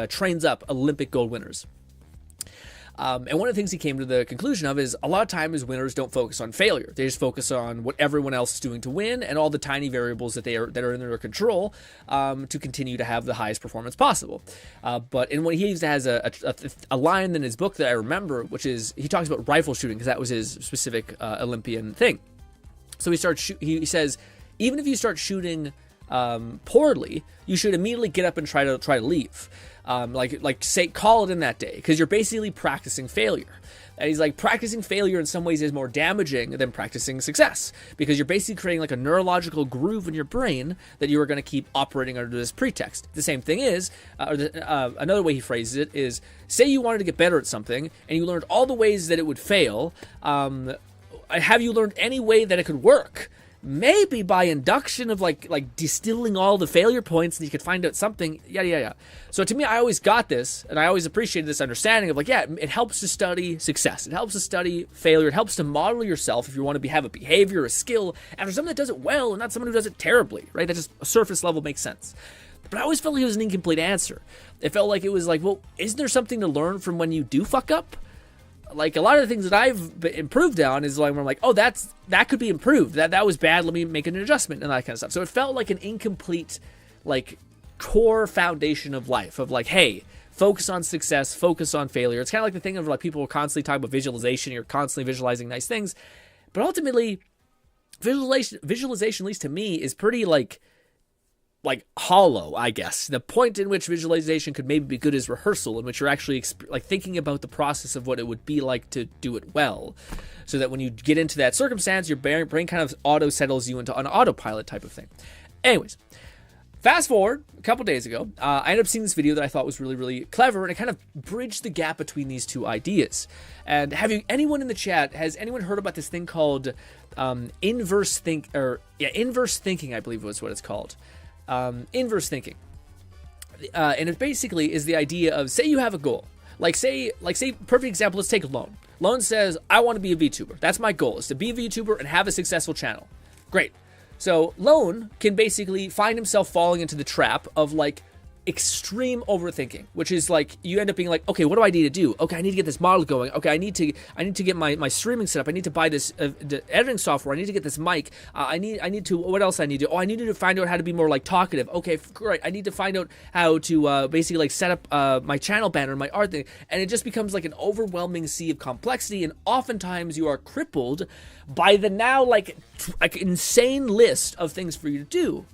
trains up Olympic gold winners. And one of the things he came to the conclusion of is a lot of times winners don't focus on failure. They just focus on what everyone else is doing to win and all the tiny variables that are in their control to continue to have the highest performance possible. But in what he has a line in his book that I remember, which is he talks about rifle shooting because that was his specific Olympian thing. So he says, even if you start shooting poorly, you should immediately get up and try to leave. Say call it in that day, because you're basically practicing failure. And he's like, practicing failure in some ways is more damaging than practicing success, because you're basically creating like a neurological groove in your brain that you are going to keep operating under this pretext. The same thing is, another way he phrases it is, say you wanted to get better at something and you learned all the ways that it would fail. Have you learned any way that it could work? Maybe by induction of like distilling all the failure points and you could find out something, yada. So to me, I always got this, and I always appreciated this understanding of like, yeah, it helps to study success. It helps to study failure. It helps to model yourself if you want to have a behavior, a skill, after someone that does it well and not someone who does it terribly, right? That just a surface level makes sense. But I always felt like it was an incomplete answer. It felt like it was like, well, isn't there something to learn from when you do fuck up? Like a lot of the things that I've improved on is like where I'm like, oh, that could be improved. That was bad. Let me make an adjustment and that kind of stuff. So it felt like an incomplete, like core foundation of life of like, hey, focus on success, focus on failure. It's kind of like the thing of like people are constantly talking about visualization. You're constantly visualizing nice things, but ultimately, visualization, at least to me, is pretty like hollow, I guess. The point in which visualization could maybe be good is rehearsal, in which you're actually thinking about the process of what it would be like to do it well, so that when you get into that circumstance, your brain kind of auto settles you into an autopilot type of thing. Anyways, fast forward a couple days ago, I ended up seeing this video that I thought was really, really clever, and it kind of bridged the gap between these two ideas. And anyone in the chat, has anyone heard about this thing called inverse thinking, I believe was what it's called. Inverse thinking. And it basically is the idea of, say you have a goal. Like say, perfect example, let's take Lone. Lone says, I want to be a VTuber. That's my goal, is to be a VTuber and have a successful channel. Great. So Lone can basically find himself falling into the trap of like extreme overthinking, which is like you end up being like, okay, what do I need to do? Okay, I need to get this model going. Okay, I need to get my streaming set up. I need to buy this the editing software. I need to get this mic. I need to, what else I need to? Oh, I need to find out how to be more like talkative. Okay, great. I need to find out how to basically like set up my channel banner, my art thing, and it just becomes like an overwhelming sea of complexity. And oftentimes you are crippled by the now like insane list of things for you to do.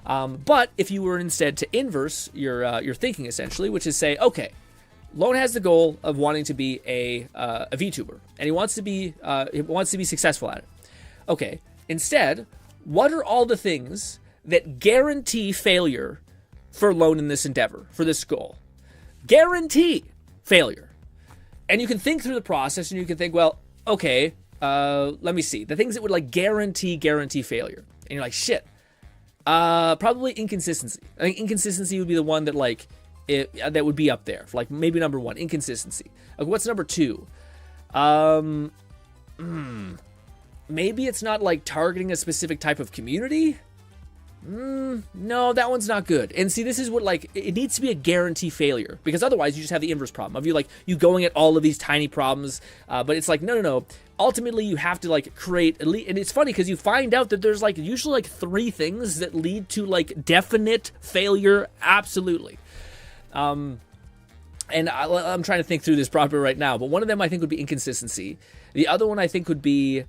But if you were instead to inverse your thinking, essentially, which is say, okay, Lone has the goal of wanting to be a VTuber, and he wants to be successful at it. Okay, instead, what are all the things that guarantee failure for Lone in this endeavor, for this goal? Guarantee failure. And you can think through the process, and you can think, well, okay, let me see. The things that would like guarantee failure. And you're like, shit. Probably inconsistency. I think inconsistency would be the one that like that would be up there. For like maybe number one, inconsistency. Like what's number two? Maybe it's not like targeting a specific type of community. No, that one's not good. And see, this is what like it needs to be a guarantee failure, because otherwise you just have the inverse problem of you going at all of these tiny problems. But it's like no. Ultimately, you have to like create, and it's funny because you find out that there's like usually like 3 things that lead to like definite failure. Absolutely. And I'm trying to think through this properly right now, but one of them I think would be inconsistency. The other one I think would be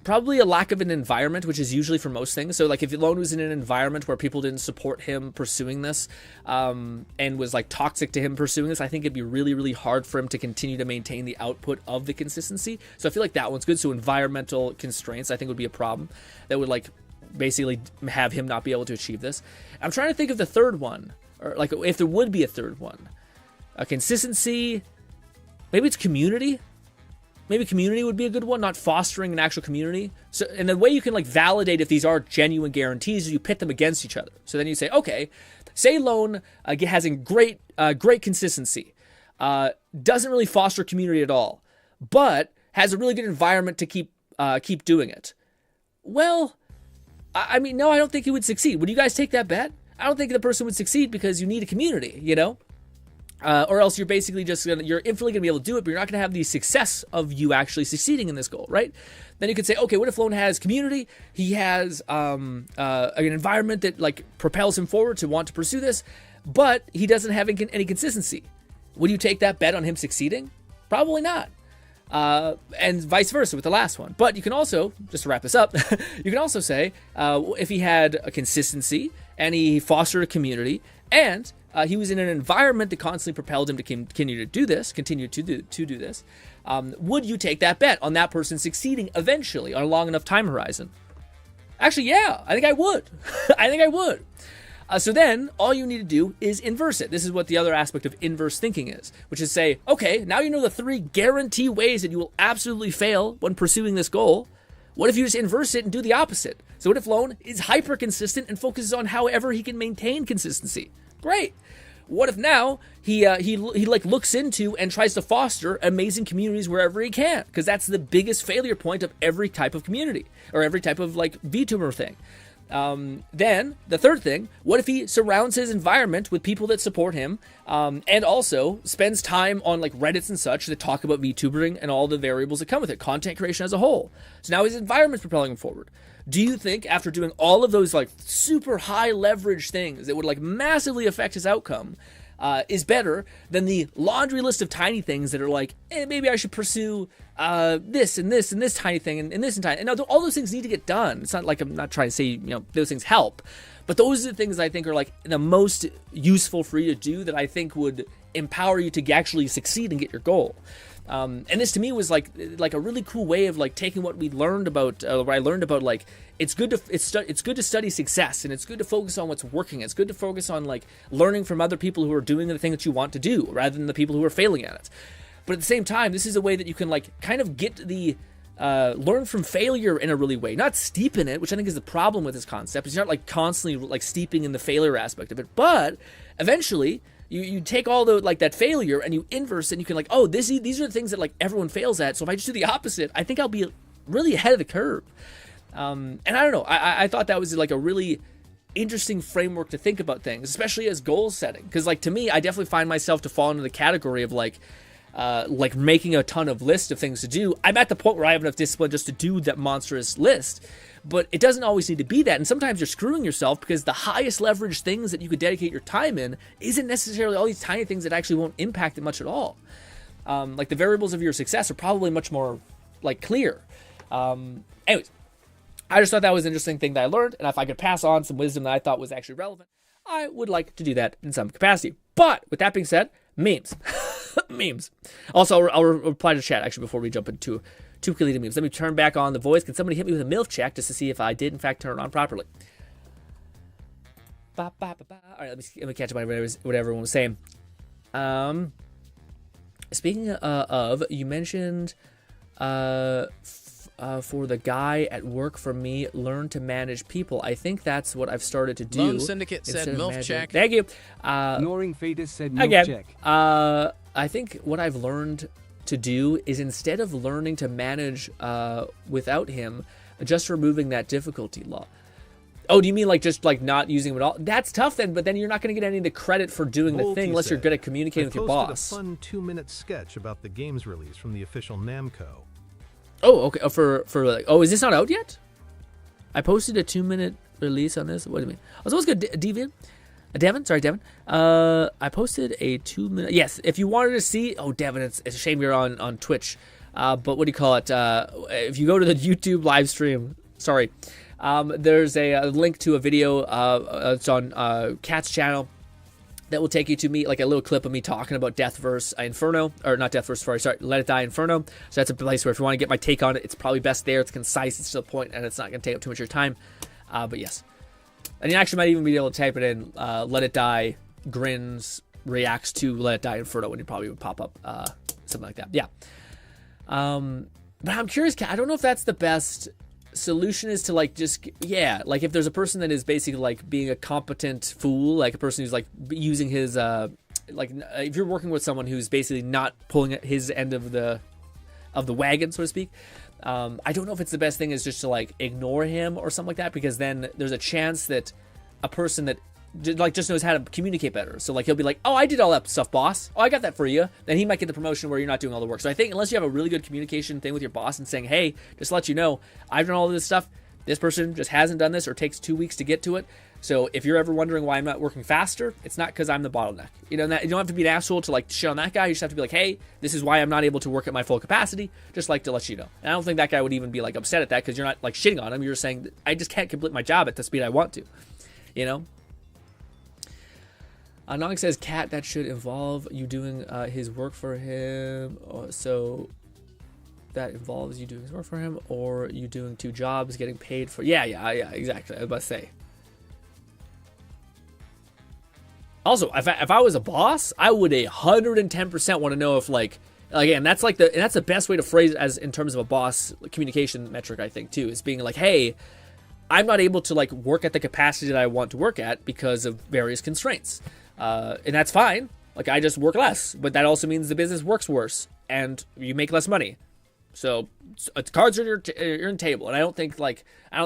probably a lack of an environment, which is usually for most things. So like if Lone was in an environment where people didn't support him pursuing this, and was like toxic to him pursuing this, I think it'd be really, really hard for him to continue to maintain the output of the consistency. So I feel like that one's good. So environmental constraints, I think, would be a problem that would like basically have him not be able to achieve this. I'm trying to think of the third one, or like if there would be a third one. A consistency, maybe it's community. Maybe community would be a good one, not fostering an actual community. So, and the way you can like validate if these are genuine guarantees is you pit them against each other. So then you say, okay, say Lone has a great consistency, doesn't really foster community at all, but has a really good environment to keep doing it. Well, I mean, no, I don't think he would succeed. Would you guys take that bet? I don't think the person would succeed because you need a community, you know? Or else you're basically you're infinitely gonna be able to do it, but you're not gonna have the success of you actually succeeding in this goal, right? Then you could say, okay, what if Lone has community? He has an environment that like propels him forward to want to pursue this, but he doesn't have any consistency. Would you take that bet on him succeeding? Probably not. And vice versa with the last one. But you can also, just to wrap this up, you can also say if he had a consistency and he fostered a community and he was in an environment that constantly propelled him to continue to do this, would you take that bet on that person succeeding eventually on a long enough time horizon? Actually, yeah, I think I would. I think I would. So then all you need to do is inverse it. This is what the other aspect of inverse thinking is, which is say, okay, now you know the 3 guarantee ways that you will absolutely fail when pursuing this goal. What if you just inverse it and do the opposite? So what if Lone is hyper consistent and focuses on however he can maintain consistency? Great. What if now he like looks into and tries to foster amazing communities wherever he can? Because that's the biggest failure point of every type of community or every type of like VTuber thing. Then the third thing, what if he surrounds his environment with people that support him, and also spends time on like Reddits and such that talk about VTubering and all the variables that come with it, content creation as a whole. So now his environment's propelling him forward. Do you think after doing all of those like super high leverage things that would like massively affect his outcome, is better than the laundry list of tiny things that are like, maybe I should pursue this and this and this tiny thing and this and tiny. And now all those things need to get done. It's not like I'm not trying to say, those things help, but those are the things I think are like the most useful for you to do that I think would empower you to actually succeed and get your goal. And this to me was like a really cool way of like taking what we learned about, what I learned about, like it's good to study success, and it's good to focus on what's working. It's good to focus on like learning from other people who are doing the thing that you want to do rather than the people who are failing at it. But at the same time, this is a way that you can like kind of get the learn from failure in a really way, not steep in it, which I think is the problem with this concept. Is you're not like constantly like steeping in the failure aspect of it, but eventually you take all the like that failure and you inverse it, and you can like, oh, these are the things that like everyone fails at. So if I just do the opposite, I think I'll be really ahead of the curve. And I don't know, I thought that was like a really interesting framework to think about things, especially as goal setting. Because like to me, I definitely find myself to fall into the category of like making a ton of lists of things to do. I'm at the point where I have enough discipline just to do that monstrous list, but it doesn't always need to be that. And sometimes you're screwing yourself because the highest leverage things that you could dedicate your time in isn't necessarily all these tiny things that actually won't impact it much at all. Like the variables of your success are probably much more like clear. Anyways, I just thought that was an interesting thing that I learned, and if I could pass on some wisdom that I thought was actually relevant, I would like to do that in some capacity. But with that being said, memes. Memes. Also, I'll reply to chat actually before we jump into two Kalita memes. Let me turn back on the voice. Can somebody hit me with a MILF check just to see if I did in fact turn it on properly? All right, let me catch up on what everyone was saying. Speaking of, you mentioned for the guy at work for me, learn to manage people. I think that's what I've started to do. Lone Syndicate said MILF check. Thank you. Ignoring Fetus said MILF check. I think what I've learned to do is, instead of learning to manage without him, just removing that difficulty law. Oh, do you mean like just like not using him at all? That's tough then, but then you're not going to get any of the credit for doing the thing unless you're good at communicating with your boss. I posted a fun 2-minute sketch about the game's release from the official Namco. Oh, okay. Is this not out yet? I posted a 2-minute release on this. What do you mean? I was always good. Devin. Sorry, Devin. I posted a 2-minute. Yes, if you wanted to see. Oh, Devin, it's a shame you're on Twitch. But what do you call it? If you go to the YouTube live stream, sorry, there's a link to a video. It's on Cat's channel. That will take you to me, like a little clip of me talking about Deathverse Inferno, or not Deathverse, sorry, Let It Die Inferno. So that's a place where if you want to get my take on it, it's probably best there. It's concise, it's to the point, and it's not going to take up too much of your time. But yes. And you actually might even be able to type it in, Let It Die, Grins reacts to Let It Die Inferno, and it probably would pop up, something like that. Yeah. But I'm curious, I don't know if that's the best solution, is to like just like if there's a person that is basically like being a competent fool, like a person who's like using his if you're working with someone who's basically not pulling his end of the wagon, so to speak, I don't know if it's the best thing is just to like ignore him or something like that, because then there's a chance that a person that just knows how to communicate better. So like he'll be like, oh, I did all that stuff, boss. Oh, I got that for you. Then he might get the promotion where you're not doing all the work. So I think unless you have a really good communication thing with your boss and saying, hey, just to let you know, I've done all of this stuff. This person just hasn't done this or takes 2 weeks to get to it. So if you're ever wondering why I'm not working faster, it's not because I'm the bottleneck. You know, you don't have to be an asshole to like shit on that guy. You just have to be like, hey, this is why I'm not able to work at my full capacity. Just like to let you know. And I don't think that guy would even be like upset at that, because you're not like shitting on him. You're saying, I just can't complete my job at the speed I want to. You know? Nog says, Cat, that should involve you doing his work for him. So that involves you doing his work for him, or you doing 2 jobs, getting paid for. Yeah, exactly. I was about to say. Also, if I was a boss, I would 110% want to know if like again, that's the best way to phrase it as in terms of a boss communication metric, I think too, is being like, hey, I'm not able to like work at the capacity that I want to work at because of various constraints. And that's fine. Like, I just work less, but that also means the business works worse and you make less money. So cards are your table. And I don't think I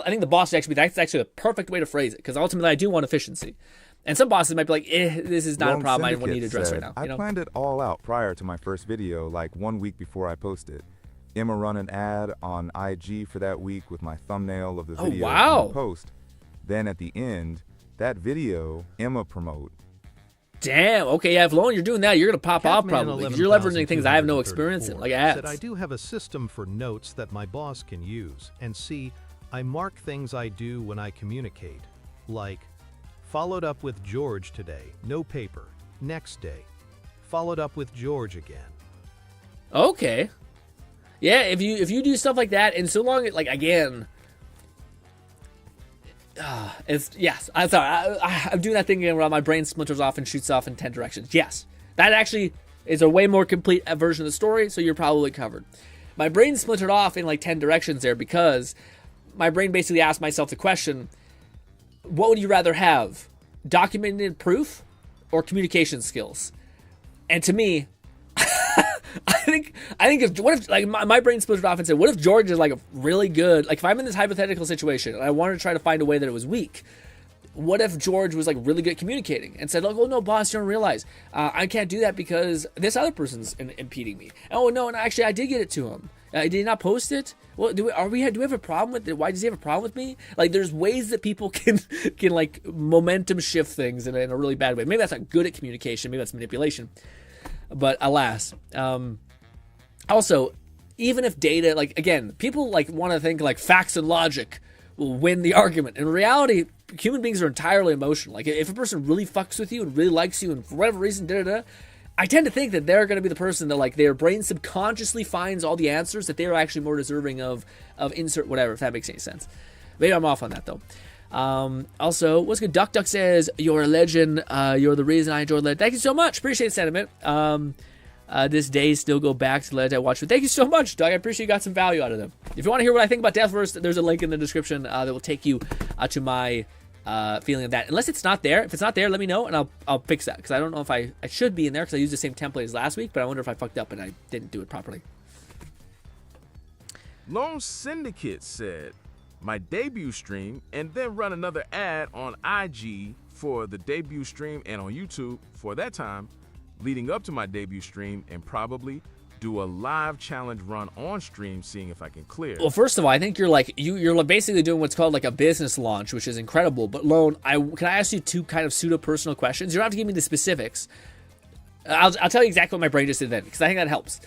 think the boss that's actually the perfect way to phrase it, because ultimately I do want efficiency. And some bosses might be like, this is not a problem I need to address right now. I planned it all out prior to my first video, like 1 week before I posted. Emma run an ad on IG for that week with my thumbnail of the video on the post. Then at the end, that video, Emma promote. Damn. Okay, yeah, if Lone, you're doing that, you're going to pop off probably. Because you're leveraging things I have no experience in, like ads. Said, I do have a system for notes that my boss can use. And see, I mark things I do when I communicate. Like, followed up with George today, no paper. Next day. followed up with George again. Okay. Yeah, if you do stuff like that, and so long, like, again, I'm sorry, I'm doing that thing again where my brain splinters off and shoots off in 10 directions. Yes, that actually is a way more complete version of the story, so you're probably covered. My brain splintered off in like 10 directions there because my brain basically asked myself the question, what would you rather have, documented proof or communication skills? And to me, I think if, what if, like, my brain split off and said, what if George is like a really good, like, if I'm in this hypothetical situation and I wanted to try to find a way that it was weak, what if George was like really good at communicating and said, like, oh no, boss, you don't realize I can't do that because this other person's impeding me. Oh no, and actually I did get it to him. Did he not post it? Well, do we have a problem with it? Why does he have a problem with me? Like, there's ways that people can like momentum shift things in a really bad way. Maybe that's not good at communication. Maybe that's manipulation. But alas, also, even if data, like, again, people like want to think like facts and logic will win the argument. In reality, human beings are entirely emotional. Like, if a person really fucks with you and really likes you and for whatever reason, I tend to think that they're going to be the person that, like, their brain subconsciously finds all the answers, that they're actually more deserving of insert whatever, if that makes any sense. Maybe I'm off on that, though. Also, what's good? Duck says, you're a legend. You're the reason I enjoyed Legend. Thank you so much. Appreciate the sentiment. This day still go back to Legend I watched. Thank you so much, Doug. I appreciate you got some value out of them. If you want to hear what I think about Deathverse, there's a link in the description that will take you to my feeling of that. Unless it's not there. If it's not there, let me know, and I'll fix that. Because I don't know if I should be in there, because I used the same template as last week, but I wonder if I fucked up and I didn't do it properly. Lone Syndicate said, my debut stream, and then run another ad on IG for the debut stream and on YouTube for that time, leading up to my debut stream, and probably do a live challenge run on stream, seeing if I can clear. Well, first of all, I think you're like you're basically doing what's called like a business launch, which is incredible. But Lone, can I ask you two kind of pseudo personal questions? You don't have to give me the specifics. I'll tell you exactly what my brain just did then, because I think that helps.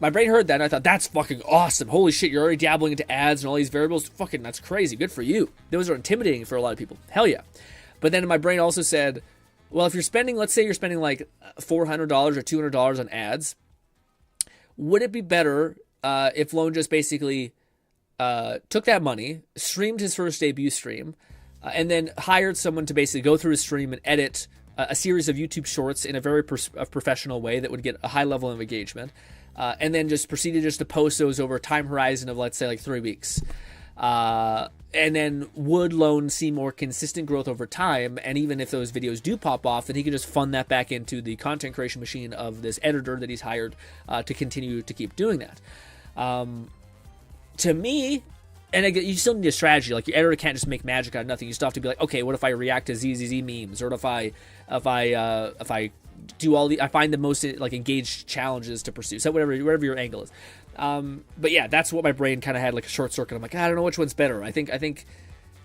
My brain heard that and I thought, that's fucking awesome. Holy shit, you're already dabbling into ads and all these variables. Fucking, that's crazy. Good for you. Those are intimidating for a lot of people. Hell yeah. But then my brain also said, well, if you're spending, let's say you're spending like $400 or $200 on ads, would it be better if Lone just basically took that money, streamed his first debut stream, and then hired someone to basically go through his stream and edit a series of YouTube shorts in a very professional way that would get a high level of engagement, and then just proceeded just to post those over a time horizon of, let's say, like 3 weeks. And then would Lone see more consistent growth over time, and even if those videos do pop off, then he can just fund that back into the content creation machine of this editor that he's hired to continue to keep doing that. To me, and again, you still need a strategy. Like, your editor can't just make magic out of nothing. You still have to be like, okay, what if I react to ZZZ memes, or if I do all I find the most like engaged challenges to pursue. So whatever your angle is. But yeah, that's what my brain kind of had, like a short circuit. I'm like, I don't know which one's better. I think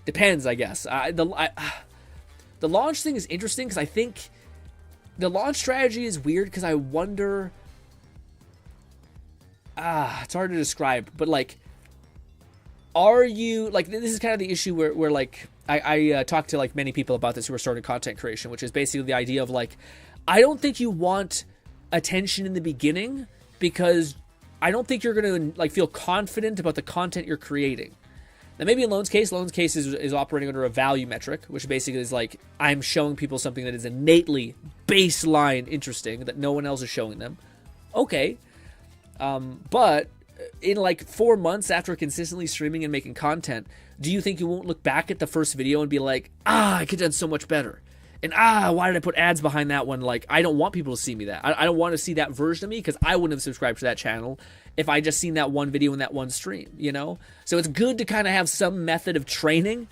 depends, I guess. The launch thing is interesting because I think the launch strategy is weird because I wonder. It's hard to describe, but like, are you like, this is kind of the issue where like I talk to like many people about this who are starting content creation, which is basically the idea of like, I don't think you want attention in the beginning because I don't think you're going to like feel confident about the content you're creating. Now, maybe in Lone's case is operating under a value metric, which basically is like, I'm showing people something that is innately baseline interesting that no one else is showing them. Okay. But in like 4 months after consistently streaming and making content, do you think you won't look back at the first video and be like, I could have done so much better? And why did I put ads behind that one? Like, I don't want people to see me that. I don't want to see that version of me because I wouldn't have subscribed to that channel if I just seen that one video in that one stream, you know? So it's good to kind of have some method of training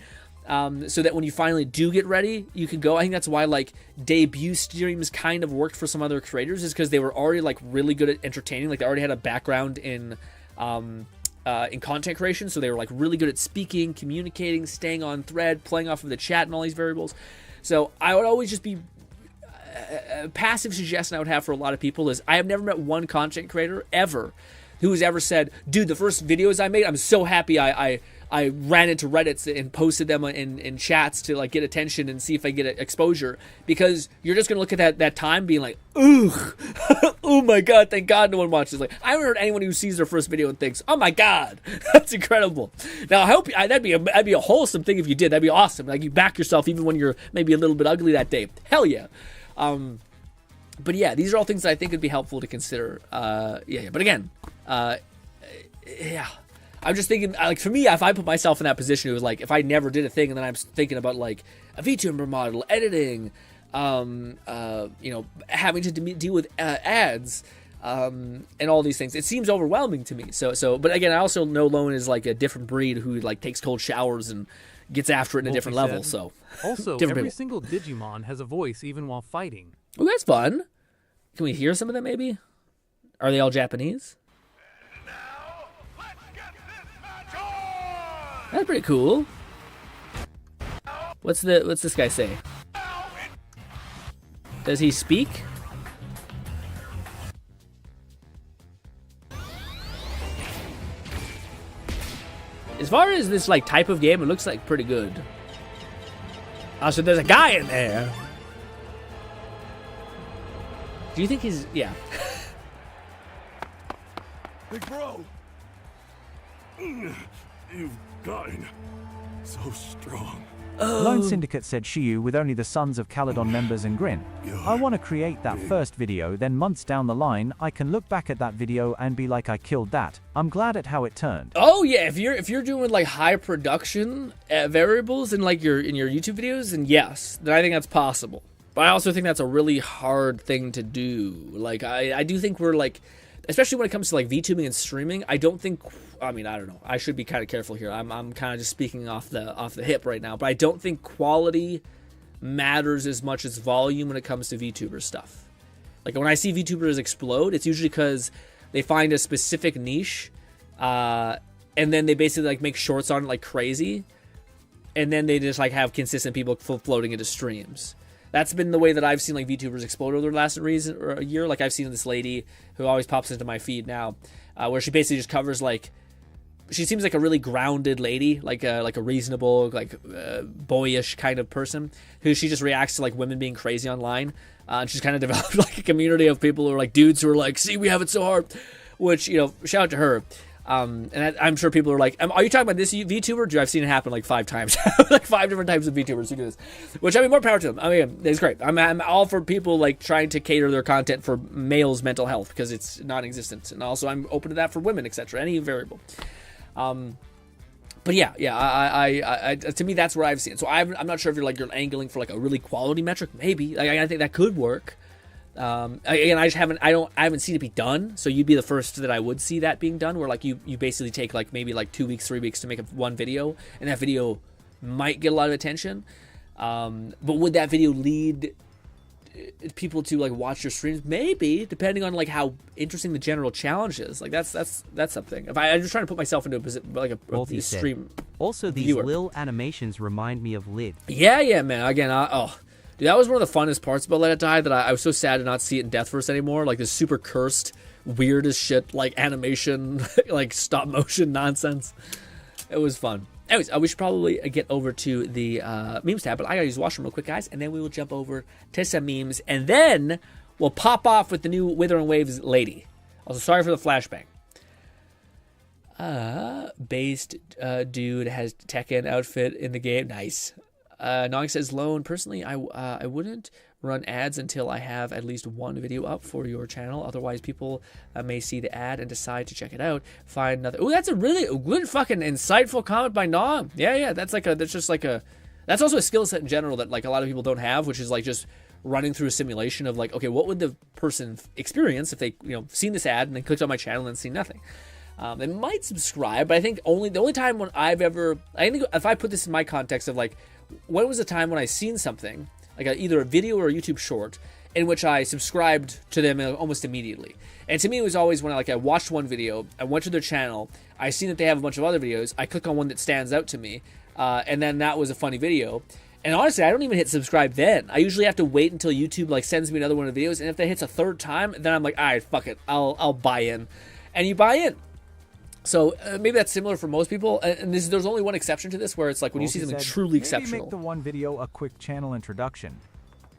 so that when you finally do get ready, you can go. I think that's why, like, debut streams kind of worked for some other creators, is because they were already, like, really good at entertaining. Like, they already had a background in content creation, so they were, like, really good at speaking, communicating, staying on thread, playing off of the chat and all these variables. So I would always just be a passive suggestion I would have for a lot of people is, I have never met one content creator ever who has ever said, dude, the first videos I made, I'm so happy I I ran into Reddits and posted them in chats to like get attention and see if I get exposure, because you're just gonna look at that time being like, ugh, oh my god, thank God no one watches. Like, I haven't heard anyone who sees their first video and thinks, oh my god, that's incredible. Now I hope that'd be a wholesome thing if you did. That'd be awesome. Like, you back yourself even when you're maybe a little bit ugly that day. Hell yeah. But yeah, these are all things that I think would be helpful to consider. Yeah. But again, yeah. I'm just thinking, like, for me, if I put myself in that position, it was like, if I never did a thing, and then I'm thinking about, like, a VTuber model, editing, you know, having to deal with ads, and all these things. It seems overwhelming to me. So, but again, I also know Lone is, like, a different breed who, like, takes cold showers and gets after it in a different level, so. Also, every single Digimon has a voice even while fighting. Oh, that's fun. Can we hear some of them, maybe? Are they all Japanese? That's pretty cool. What's this guy say? Does he speak? As far as this like type of game, it looks like pretty good. Oh, so there's a guy in there. Do you think he's... Yeah. Big bro! You've gotten so strong. Lone Syndicate said Shiyu with only the Sons of Caledon members and GRINN. I want to create that first video, then months down the line, I can look back at that video and be like, I killed that. I'm glad at how it turned. Oh yeah, if you're doing like high production variables in like your YouTube videos, then yes, then I think that's possible. But I also think that's a really hard thing to do. Like I do think we're like, especially when it comes to like VTubing and streaming, I don't think, I mean, I don't know. I should be kind of careful here. I'm kind of just speaking off the hip right now, but I don't think quality matters as much as volume when it comes to VTuber stuff. Like when I see VTubers explode, it's usually because they find a specific niche, and then they basically like make shorts on it like crazy, and then they just like have consistent people floating into streams. That's been the way that I've seen like VTubers explode over the last a year. Like I've seen this lady who always pops into my feed now, where she basically just covers like, she seems like a really grounded lady, like a reasonable, like boyish kind of person, who she just reacts to like women being crazy online. And she's kind of developed like a community of people who are like dudes who are like, see, we have it so hard, which, you know, shout out to her. And I'm sure people are like, are you talking about this VTuber? I've seen it happen like 5 times, like 5 different types of VTubers who do this, which I mean, more power to them. I mean, it's great. I'm all for people like trying to cater their content for males' mental health because it's non-existent, and also I'm open to that for women, etc. Any variable. But yeah, I to me that's where I've seen it. So I'm not sure if you're angling for like a really quality metric. Maybe like, I think that could work. Again, I haven't seen it be done, so you'd be the first that I would see that being done, where like you basically take like maybe like 2 weeks, 3 weeks to make one video, and that video might get a lot of attention. But would that video lead people to like watch your streams? Maybe, depending on like how interesting the general challenge is. Like that's something. If I'm just trying to put myself into a position like a stream. Also, these viewer. Lil animations remind me of Lid. Yeah, man. Again, dude, that was one of the funnest parts about Let It Die, that I was so sad to not see it in Deathverse anymore. Like this super cursed, weird as shit, like animation, like stop motion nonsense. It was fun. Anyways, we should probably get over to the memes tab, but I gotta use the washroom real quick, guys, and then we will jump over to some memes, and then we'll pop off with the new Withering Waves lady. Also, sorry for the flashbang. Based dude has Tekken outfit in the game. Nice. Nog says, Lone, personally, I wouldn't run ads until I have at least one video up for your channel. Otherwise, people may see the ad and decide to check it out. Find another. Oh, that's a really good fucking insightful comment by Nog. Yeah. That's also a skill set in general that like a lot of people don't have, which is like just running through a simulation of like, okay, what would the person experience if they, seen this ad and then clicked on my channel and seen nothing. They might subscribe, but I think the only time when I think if I put this in my context of like, when was the time when I seen something, like either a video or a YouTube short, in which I subscribed to them almost immediately? And to me, it was always when I watched one video, I went to their channel, I seen that they have a bunch of other videos, I click on one that stands out to me, and then that was a funny video. And honestly, I don't even hit subscribe then. I usually have to wait until YouTube sends me another one of the videos, and if that hits a third time, then I'm like, all right, fuck it, I'll buy in. And you buy in. So maybe that's similar for most people. And there's only one exception to this, where it's like when you see something truly exceptional. Maybe make the one video a quick channel introduction.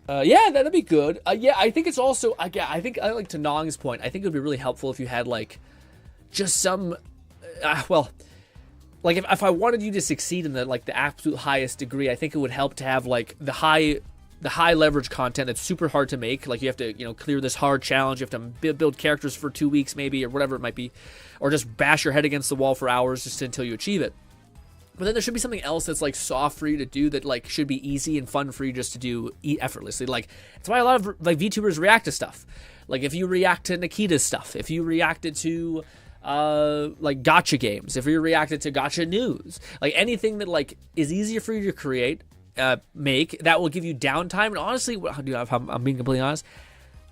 Yeah, that'd be good. Yeah, I think it's also, I think, like to Nong's point, I think it would be really helpful if you had like just some, like if I wanted you to succeed in the absolute highest degree, I think it would help to have like the high leverage content that's super hard to make. Like you have to, clear this hard challenge. You have to build characters for 2 weeks maybe, or whatever it might be, or just bash your head against the wall for hours just until you achieve it. But then there should be something else that's like soft for you to do that like should be easy and fun for you just to do effortlessly. Like that's why a lot of like VTubers react to stuff. Like if you react to Nikita's stuff, if you reacted to like gacha games, if you reacted to gacha news, like anything that like is easier for you to create, make, that will give you downtime. And honestly, if I'm being completely honest,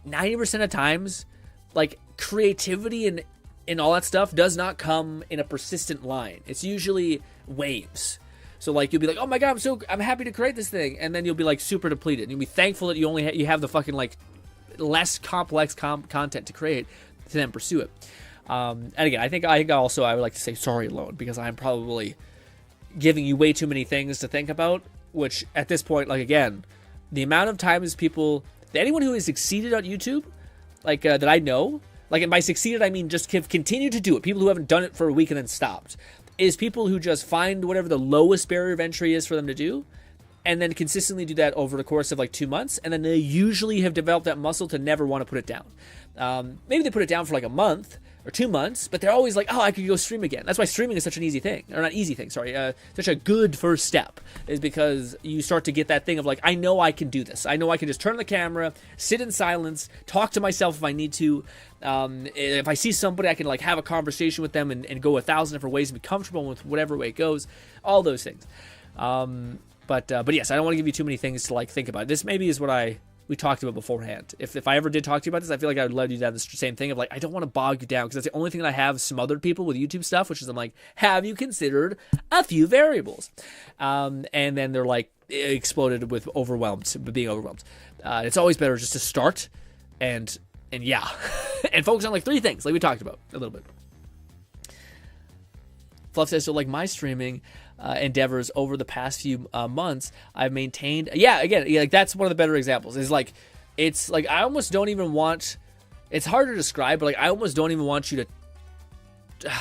90% of times, like creativity and all that stuff does not come in a persistent line. It's usually waves. So like you'll be like, oh my god, I'm happy to create this thing, and then you'll be like super depleted. And you'll be thankful that you have the fucking like less complex content to create to then pursue it. And again, I think also I would like to say sorry, Lone, because I'm probably giving you way too many things to think about. Which at this point, like again, the amount of times anyone who has succeeded on YouTube, like that I know, like and by succeeded I mean just continue to do it. People who haven't done it for a week and then stopped, is people who just find whatever the lowest barrier of entry is for them to do, and then consistently do that over the course of like 2 months, and then they usually have developed that muscle to never want to put it down. Maybe they put it down for like a month or 2 months, but they're always like, oh, I could go stream again. That's why streaming is such an easy thing, or not easy thing, sorry, such a good first step, is because you start to get that thing of like, I know I can do this. I know I can just turn on the camera, sit in silence, talk to myself if I need to. If I see somebody, I can like have a conversation with them and go 1,000 different ways and be comfortable with whatever way it goes. All those things. But yes, I don't want to give you too many things to like think about. This maybe is what we talked about beforehand. If I ever did talk to you about this, I feel like I would let you down the same thing of like, I don't want to bog you down, because that's the only thing that I have smothered people with YouTube stuff, which is I'm like, have you considered a few variables? And then they're like exploded with being overwhelmed. It's always better just to start and yeah, and focus on like 3 things like we talked about a little bit. Fluff says, so like my streaming endeavors over the past few months, I've maintained. Yeah, again, like that's one of the better examples. Is like, it's like I almost don't even want. It's hard to describe, but like I almost don't even want you to.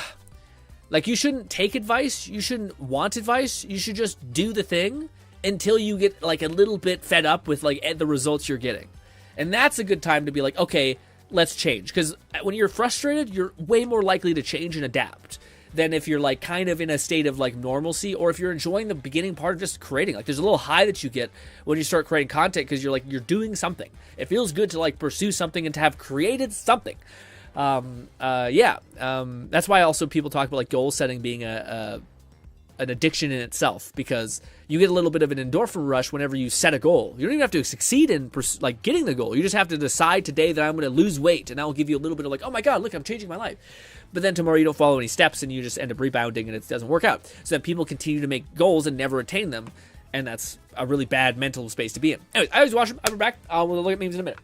Like you shouldn't take advice. You shouldn't want advice. You should just do the thing until you get like a little bit fed up with like the results you're getting, and that's a good time to be like, okay, let's change. Because when you're frustrated, you're way more likely to change and adapt than if you're like kind of in a state of like normalcy, or if you're enjoying the beginning part of just creating. Like there's a little high that you get when you start creating content, because you're doing something. It feels good to like pursue something and to have created something. That's why also people talk about like goal setting being an addiction in itself, because you get a little bit of an endorphin rush whenever you set a goal. You don't even have to succeed in like getting the goal. You just have to decide today that I'm going to lose weight, and that will give you a little bit of like, oh my god, look, I'm changing my life. But then tomorrow you don't follow any steps and you just end up rebounding and it doesn't work out. So then people continue to make goals and never attain them, and that's a really bad mental space to be in. Anyways, I was watching. I'll be back. We'll look at memes in a minute.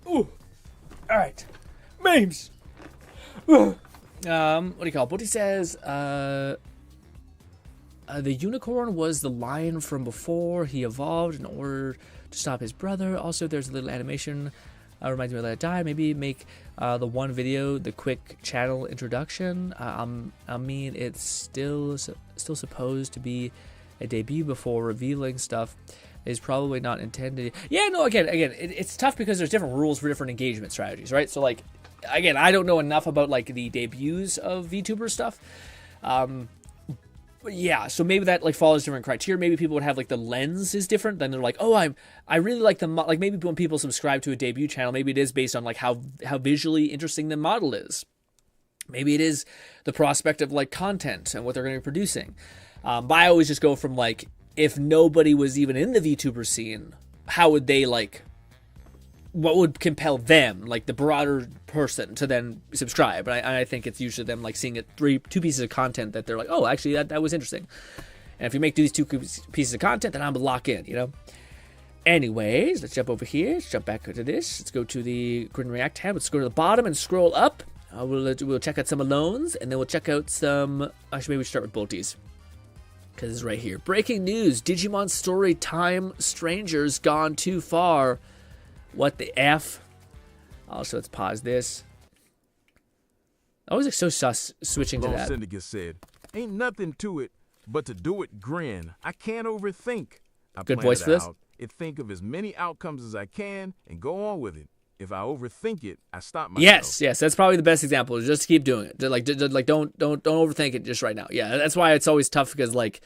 Ooh. All right. Memes. What do you call it? Booty says, the unicorn was the lion from before. He evolved in order to stop his brother. Also, there's a little animation Reminds me of Let It Die. Maybe make the one video the quick channel introduction. I mean, it's still supposed to be a debut before revealing stuff. Is probably not intended. Yeah, no. Again, it's tough because there's different rules for different engagement strategies, right? So like, again, I don't know enough about like the debuts of VTuber stuff. But yeah, so maybe that like follows different criteria. Maybe people would have like the lens is different. Then they're like, oh, I really like the like maybe when people subscribe to a debut channel, maybe it is based on like how visually interesting the model is. Maybe it is the prospect of like content and what they're going to be producing. But I always just go from like, if nobody was even in the VTuber scene, how would they like, what would compel them, like the broader person, to then subscribe? And I think it's usually them like seeing two pieces of content that they're like, oh, actually that was interesting. And if you make these two pieces of content, then I'm gonna lock in, you know? Anyways, let's jump over here. Let's jump back to this. Let's go to the GRINN React tab. Let's go to the bottom and scroll up. We'll check out some Alones, and then we'll check out some, actually maybe we start with Bolties, because it's right here. Breaking news, Digimon story time strangers gone too far. What the F? Also, let's pause this. I always like so sus switching to that. Syndicate said, ain't nothing to it but to do it grin. I can't overthink. I Good voice for this. Think of as many outcomes as I can and go on with it. If I overthink it, I stop myself. Yes, that's probably the best example. Is just keep doing it. Like don't overthink it just right now. Yeah, that's why it's always tough because like,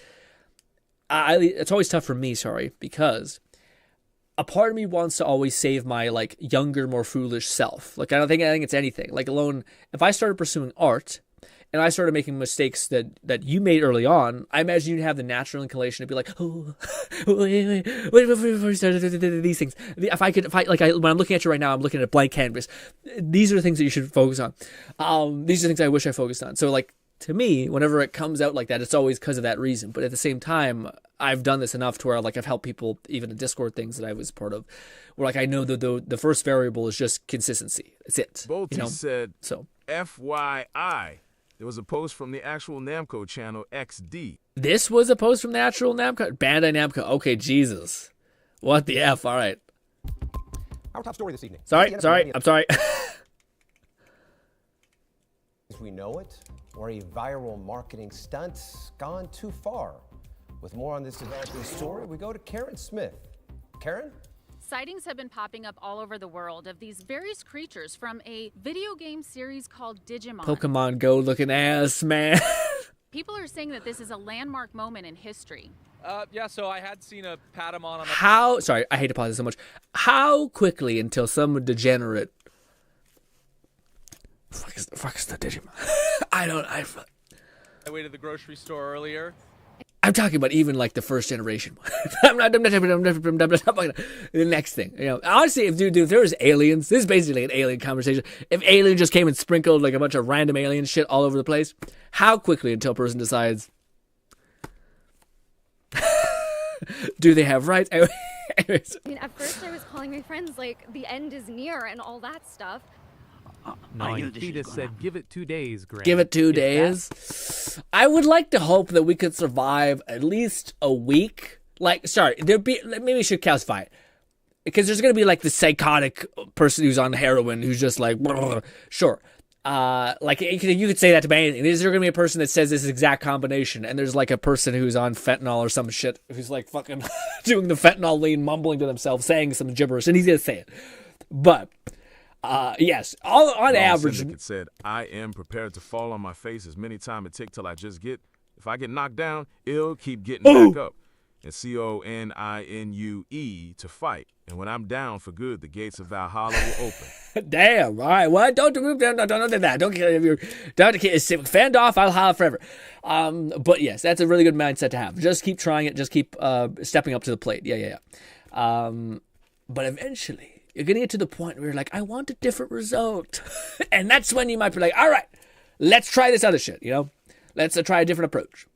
it's always tough for me. Sorry, because a part of me wants to always save my like younger, more foolish self. Like I think it's anything. Like alone, if I started pursuing art and I started making mistakes that you made early on, I imagine you'd have the natural inclination to be like, oh, wait, before we started these things. When I'm looking at you right now, I'm looking at a blank canvas. These are the things that you should focus on. These are the things I wish I focused on. So like, to me, whenever it comes out like that, it's always because of that reason. But at the same time, I've done this enough to where like I've helped people, even in Discord things that I was part of, where like I know the first variable is just consistency. It's it. Bolty said, so FYI, there was a post from the actual Namco channel XD. This was a post from the actual Namco? Bandai Namco. Okay, Jesus. What the F? All right. Our top story this evening. Sorry. I'm sorry. As we know it, or a viral marketing stunt gone too far. With more on this developing story, we go to Karen Smith. Karen? Sightings have been popping up all over the world of these various creatures from a video game series called Digimon. Pokemon Go looking ass, man. People are saying that this is a landmark moment in history. Yeah, so I had seen a Patamon on the... Sorry, I hate to pause this so much. How quickly until some degenerate... Fuck is the Digimon? I waited at the grocery store earlier. I'm talking about even like the first generation. I'm not talking about the next thing. You know, honestly, if there was aliens, this is basically an alien conversation. If alien just came and sprinkled like a bunch of random alien shit all over the place, how quickly until a person decides, do they have rights? Anyways. I mean, at first I was calling my friends like the end is near and all that stuff. Gnawing Fetus said, give it 2 days, Grant. Give it 2 days. I would like to hope that we could survive at least a week. Like, sorry, maybe we should calcify it. Because there's going to be like the psychotic person who's on heroin who's just like, sure. Like, you could say that to anything. Is there going to be a person that says this exact combination? And there's like a person who's on fentanyl or some shit who's like fucking doing the fentanyl lean, mumbling to themselves, saying some gibberish, and he's going to say it. But... yes, on average. Syndicate said, I am prepared to fall on my face as many times it takes till I just get. If I get knocked down, it'll keep getting back up. And CONINUE to fight. And when I'm down for good, the gates of Valhalla will open. Damn. All right. What? Don't do that. Don't kill if you're fend off. I'll holler forever. But yes, that's a really good mindset to have. Just keep trying it. Just keep stepping up to the plate. Yeah. But eventually, you're going to get to the point where you're like, I want a different result. And that's when you might be like, all right, let's try this other shit, you know? Let's try a different approach.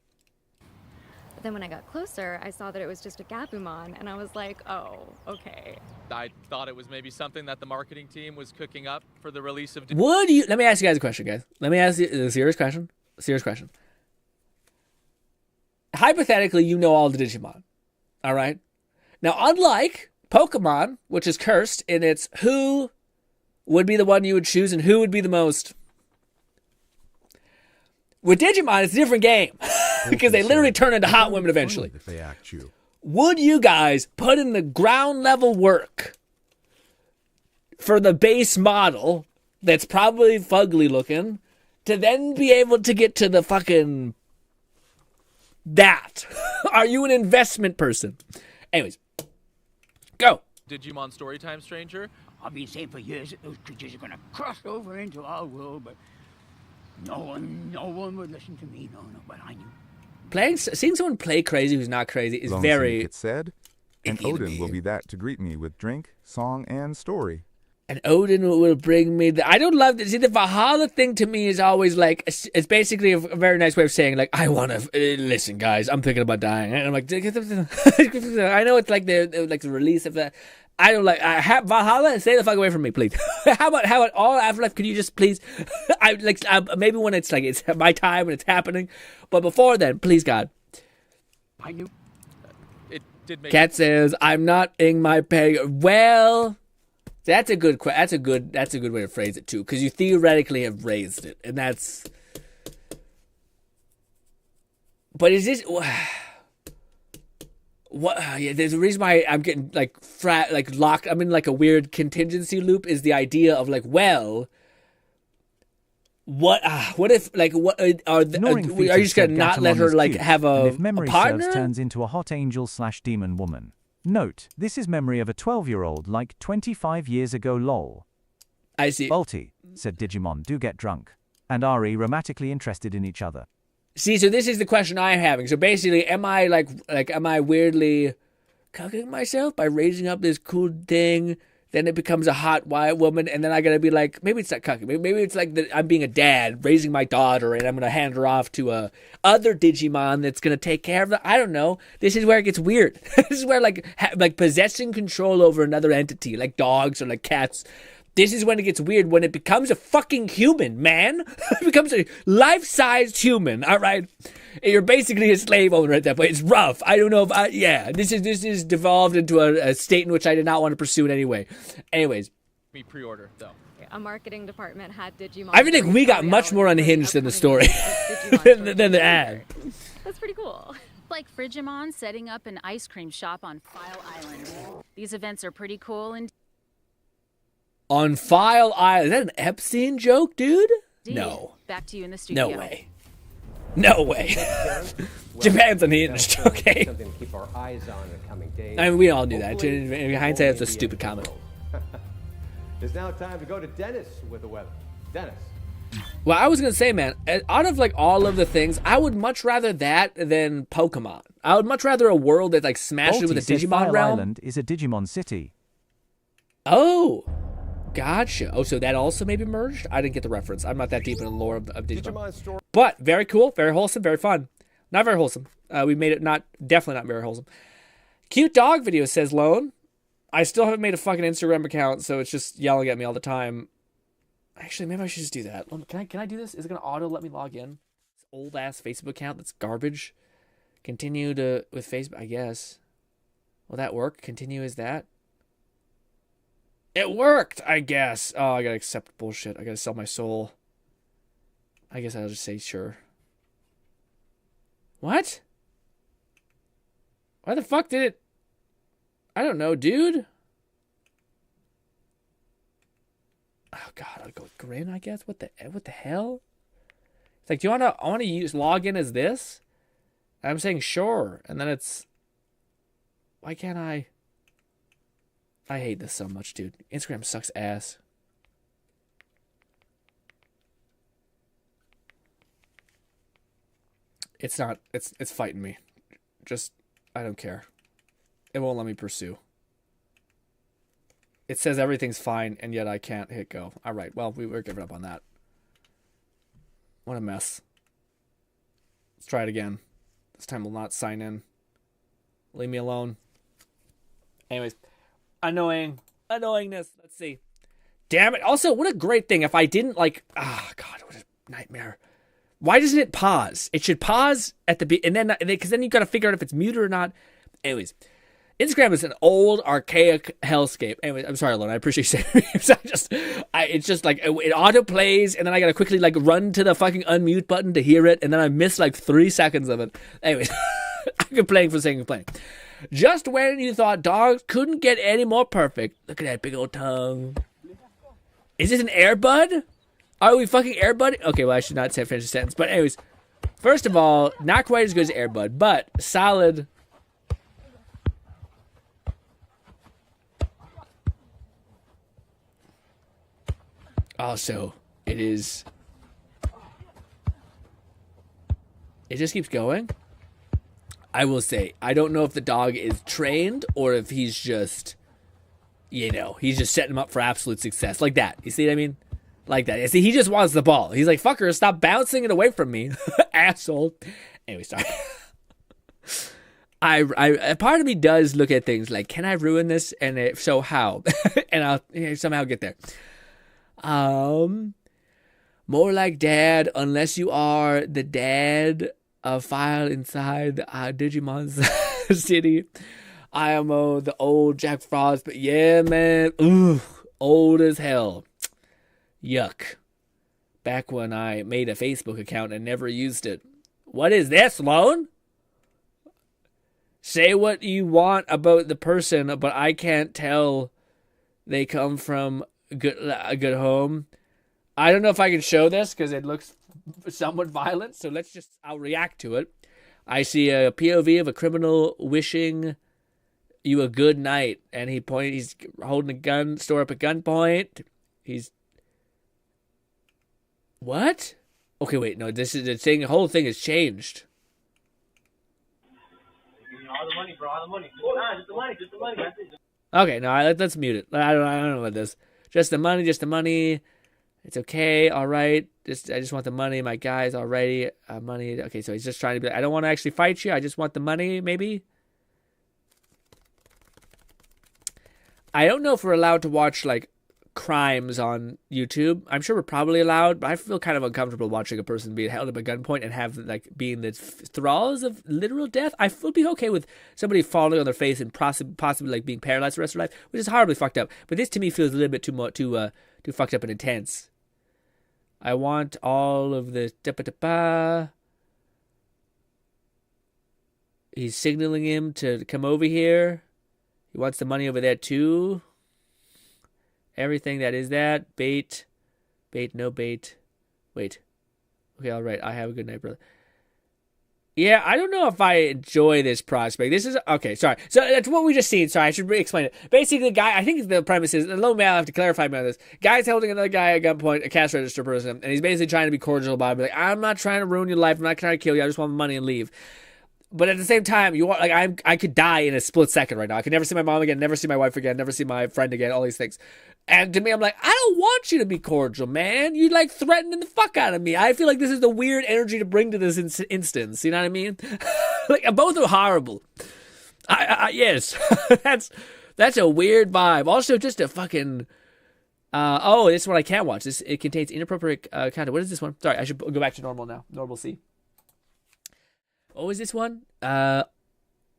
But then when I got closer, I saw that it was just a Gabumon, and I was like, oh, okay. I thought it was maybe something that the marketing team was cooking up for the release of... Let me ask you guys a question, guys. Let me ask you a serious question. Hypothetically, you know all the Digimon, all right? Now, unlike Pokemon, which is cursed in its who would be the one you would choose, and who would be the most? With Digimon, it's a different game because they literally turn into hot women eventually. If they act you. Would you guys put in the ground level work for the base model that's probably fugly looking to then be able to get to the fucking that? Are you an investment person? Anyways, go. Digimon Storytime, Stranger. I've been saying for years that those creatures are going to cross over into our world, but no one would listen to me. No, but I knew. Seeing someone play crazy who's not crazy is Lone very... Syndicate said, and Odin will be that to greet me with drink, song, and story. And Odin will bring me I don't love this. See, the Valhalla thing to me is always like, it's basically a very nice way of saying, like, I want to, listen, guys, I'm thinking about dying. And I'm like, I know it's like the release of that. I don't like, Valhalla, stay the fuck away from me, please. How about all Afterlife, could you just please, maybe when it's like, it's my time and it's happening, but before then, please, God. I knew. It did make Kat says, I'm not in my peg. Well... That's a good way to phrase it too, because you theoretically have raised it, and that's. But is this what? Yeah, there's a reason why I'm getting locked. I'm in like a weird contingency loop. Is the idea of like, well, what if are you just gonna not let her like have a if memory partner? Serves turns into a hot angel/demon woman. Note, this is memory of a 12-year-old like 25 years ago lol. I see. Balti, said Digimon, do get drunk. And Ari romantically interested in each other. See, so this is the question I'm having. So basically, am I am I weirdly cucking myself by raising up this cool thing? Then it becomes a hot white woman, and then I gotta be like, maybe it's not cucking. Maybe it's like I'm being a dad, raising my daughter, and I'm gonna hand her off to a other Digimon that's gonna take care of her. I don't know. This is where it gets weird. This is where like possessing control over another entity, like dogs or like cats. This is when it gets weird, when it becomes a fucking human, man. It becomes a life-sized human, all right? You're basically a slave owner at that point. It's rough. I don't know if this is devolved into a state in which I did not want to pursue it anyway. Anyways. Me pre-order, though. A marketing department had Digimon. I think we got much more unhinged than the story, than the ad. That's pretty cool. Like Frigimon setting up an ice cream shop on File Island. These events are pretty cool and... On File Island. Is that an Epstein joke, dude? No. Back to you in the studio. No way. No way. Japan's unhinged, okay? Something to keep our eyes on in the coming days. I mean, we all do that. In hindsight, it's a stupid comment. It's now time to go to Dennis with the weather. Dennis. Well, I was going to say, man, out of like all of the things, I would much rather that than Pokemon. I would much rather a world that like smashes with a Digimon File realm. Island is a Digimon city. Oh. Gotcha. Oh, so that also maybe merged? I didn't get the reference. I'm not that deep in the lore of Digimon. But very cool, very wholesome, very fun. Not very wholesome. We made it definitely not very wholesome. Cute dog video, says Lone. I still haven't made a fucking Instagram account, so it's just yelling at me all the time. Actually, maybe I should just do that. Can I do this? Is it going to auto let me log in? This old ass Facebook account that's garbage. Continue with Facebook, I guess. Will that work? Continue as that? It worked, I guess. Oh, I gotta accept bullshit. I gotta sell my soul. I guess I'll just say sure. What? Why the fuck did it... I don't know, dude. Oh god, I'll go with GRINN, I guess. What the hell? It's like, do you wanna log in as this? And I'm saying sure, and then it's... Why can't I... I hate this so much, dude. Instagram sucks ass. It's not. It's fighting me. Just, I don't care. It won't let me pursue. It says everything's fine, and yet I can't hit go. All right, well, we're giving up on that. What a mess. Let's try it again. This time we'll not sign in. Leave me alone. Anyways. Annoyingness. Let's see. Damn it. Also, what a great thing. If I didn't like... Ah, God, what a nightmare. Why doesn't it pause? It should pause at the... And then... Because then you got to figure out if it's muted or not. Anyways. Instagram is an old, archaic hellscape. Anyway, I'm sorry, Lorne. I appreciate you saying it's just like it auto plays, and then I gotta quickly like run to the fucking unmute button to hear it, and then I miss like 3 seconds of it. Anyways, I'm complaining for saying complaining. Just when you thought dogs couldn't get any more perfect, look at that big old tongue. Is this an Airbud? Are we fucking Airbud? Okay, well I should not say finish the sentence. But anyways, first of all, not quite as good as Airbud, but solid. Also, it just keeps going. I will say, I don't know if the dog is trained or if he's just, he's just setting him up for absolute success. Like that. You see what I mean? Like that. You see, he just wants the ball. He's like, fucker, stop bouncing it away from me. Asshole. Anyway, sorry. A part of me does look at things like, can I ruin this? And if so, how? And I'll somehow get there. More like dad, unless you are the dad file inside Digimon's city. IMO, the old Jack Frost, but yeah, man, old as hell. Yuck. Back when I made a Facebook account and never used it. What is this, Lone? Say what you want about the person, but I can't tell they come from a good home. I don't know if I can show this because it looks somewhat violent, so I'll react to it. I see a POV of a criminal wishing you a good night, and he's holding a gun, store up a gunpoint. What? Okay, wait, no, this is the thing. The whole thing has changed. All the money, bro. All the money. Just the money. Okay, no, let's mute it. I don't know about this. Just the money. It's okay, all right. I just want the money. My guy's already money. Okay, so he's just trying to be like, I don't want to actually fight you. I just want the money, maybe. I don't know if we're allowed to watch like crimes on YouTube. I'm sure we're probably allowed, but I feel kind of uncomfortable watching a person being held up at gunpoint and have like being the thralls of literal death. I would be okay with somebody falling on their face and possibly like being paralyzed the rest of their life, which is horribly fucked up. But this to me feels a little bit too fucked up and intense. I want all of the He's signaling him to come over here. He wants the money over there too. Everything that is that. Bait, no bait. Wait. Okay, all right. I have a good night, brother. Yeah, I don't know if I enjoy this prospect. This is... Okay, sorry. So that's what we just seen. Sorry, I should explain it. Basically, the guy... I think the premise is... The low man, I'll have to clarify me on this. Guy's holding another guy at gunpoint, a cash register person, and he's basically trying to be cordial about it. Like, I'm not trying to ruin your life. I'm not trying to kill you. I just want money and leave. But at the same time, you want... Like, I could die in a split second right now. I could never see my mom again, never see my wife again, never see my friend again, all these things. And to me, I'm like, I don't want you to be cordial, man. You like threatening the fuck out of me. I feel like this is the weird energy to bring to this instance. You know what I mean? Like, both are horrible. Yes, that's a weird vibe. Also, just a fucking. This is one I can't watch. It contains inappropriate content. What is this one? Sorry, I should go back to normal now. Normal C. What was this one?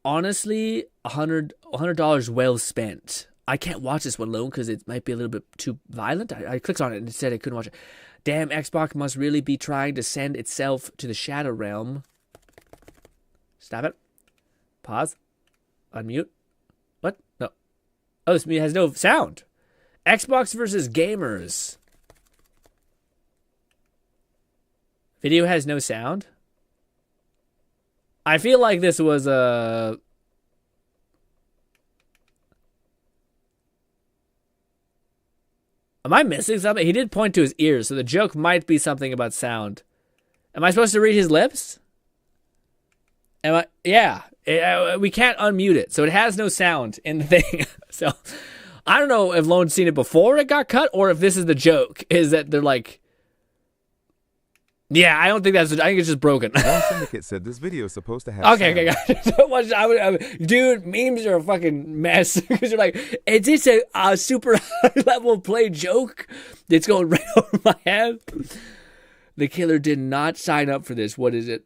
Honestly, $100 well spent. I can't watch this one alone because it might be a little bit too violent. I clicked on it and it said I couldn't watch it. Damn, Xbox must really be trying to send itself to the Shadow Realm. Stop it. Pause. Unmute. What? No. Oh, this has no sound. Xbox versus gamers. Video has no sound. I feel like this was a... Am I missing something? He did point to his ears, so the joke might be something about sound. Am I supposed to read his lips? Am I? Yeah. We can't unmute it, so it has no sound in the thing. So I don't know if Lone's seen it before it got cut, or if this is the joke, is that they're like... Yeah, I don't think that's... I think it's just broken. One syndicate said this video is supposed to have Okay, dude, memes are a fucking mess. Because you're like, is this a super high-level play joke that's going right over my head? The killer did not sign up for this. What is it?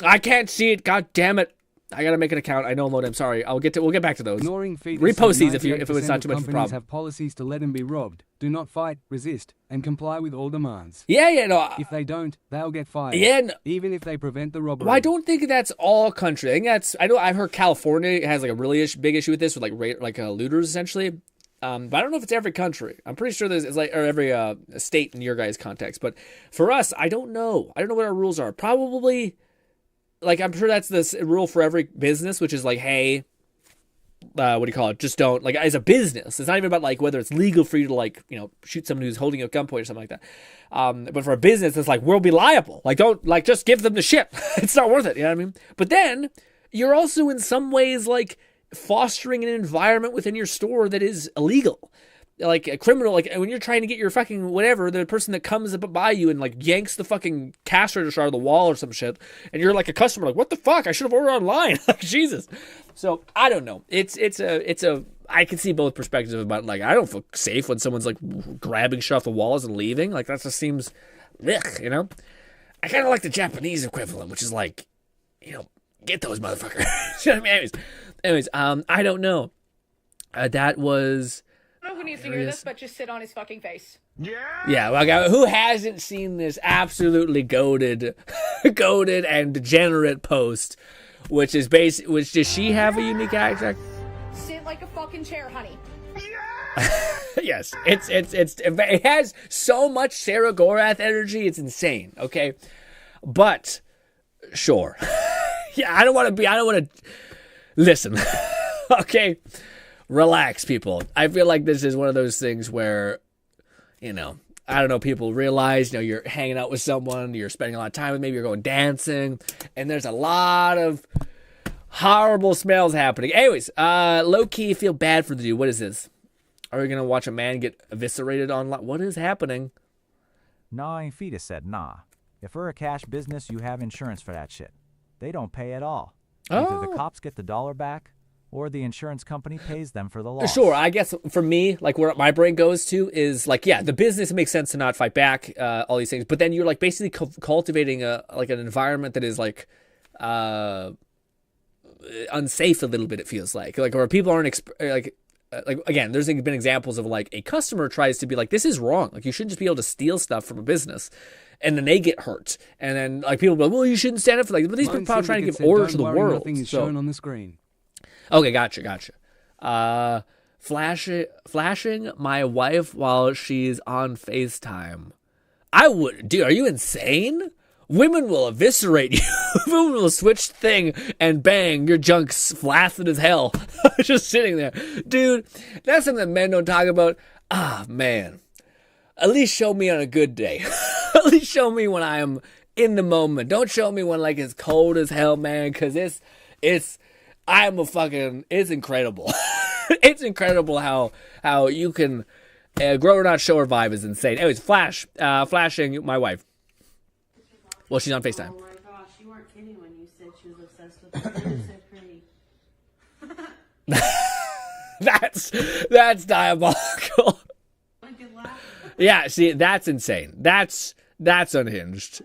I can't see it. God damn it. I gotta make an account. I know, I'm sorry. We'll get back to those. Ignoring fetus Repost said these if it was 98% not too much of a companies problem. have policies to let them be robbed. Do not fight, resist, and comply with all demands. No. If they don't, they'll get fired. Even if they prevent the robbery. Well, I don't think that's all country. I know I've heard California has like a really big issue with this with like looters essentially. But I don't know if it's every country. I'm pretty sure it's like or every state in your guys' context. But for us, I don't know. I don't know what our rules are. Probably, like I'm sure that's the rule for every business, which is like, hey, what do you call it? Just don't like as a business. It's not even about like whether it's legal for you to like shoot someone who's holding you at gunpoint or something like that. But for a business, it's like we'll be liable. Like don't like just give them the shit. It's not worth it. You know what I mean? But then you're also in some ways like fostering an environment within your store that is illegal, like a criminal. Like when you're trying to get your fucking whatever, the person that comes up by you and like yanks the fucking cash register out of the wall or some shit, and you're like a customer, like what the fuck? I should have ordered online. Like Jesus. So I don't know. It's a. I can see both perspectives about like I don't feel safe when someone's like grabbing shit off the walls and leaving. Like that just seems, ugh, I kind of like the Japanese equivalent, which is like, get those motherfuckers. You know what I mean? Anyways, I don't know. That was. I don't know who needs to hear this, but just sit on his fucking face. Yeah, well, who hasn't seen this absolutely goated and degenerate post, which does she have a unique accent? Sit like a fucking chair, honey. Yes, it has so much Sarah Gorath energy, it's insane. Okay, but sure. Yeah, I don't want to listen. Okay, relax, people. I feel like this is one of those things where, I don't know, people realize, you're hanging out with someone, you're spending a lot of time with, maybe you're going dancing, and there's a lot of horrible smells happening. Anyways, low-key feel bad for the dude. What is this? Are we going to watch a man get eviscerated online? What is happening? Gnawing Fetus said, nah. If we're a cash business, you have insurance for that shit. They don't pay at all. Either the cops get the dollar back, or the insurance company pays them for the loss. Sure, I guess for me, like where my brain goes to is like, yeah, the business makes sense to not fight back, all these things. But then you're like basically cultivating an environment that is like unsafe a little bit. It feels like where people aren't like again, there's been examples of like a customer tries to be like, this is wrong. Like you shouldn't just be able to steal stuff from a business. And then they get hurt. And then like people be like, well, you shouldn't stand up for like, but these people are trying to give orders to the world. Nothing is shown on the screen. Okay, gotcha. Flashing my wife while she's on FaceTime. Dude, are you insane? Women will eviscerate you. Women will switch thing and bang, your junk's flaccid as hell. Just sitting there. Dude, that's something that men don't talk about. Ah, man. At least show me on a good day. At least show me when I am in the moment. Don't show me when like it's cold as hell, man, because it's incredible. It's incredible how you can grow or not show her vibe is insane. Anyways, flashing my wife. Well, she's on FaceTime. Oh my gosh, you weren't kidding when you said she was obsessed with her. You said pretty. That's diabolical. Yeah, see, that's insane. That's unhinged.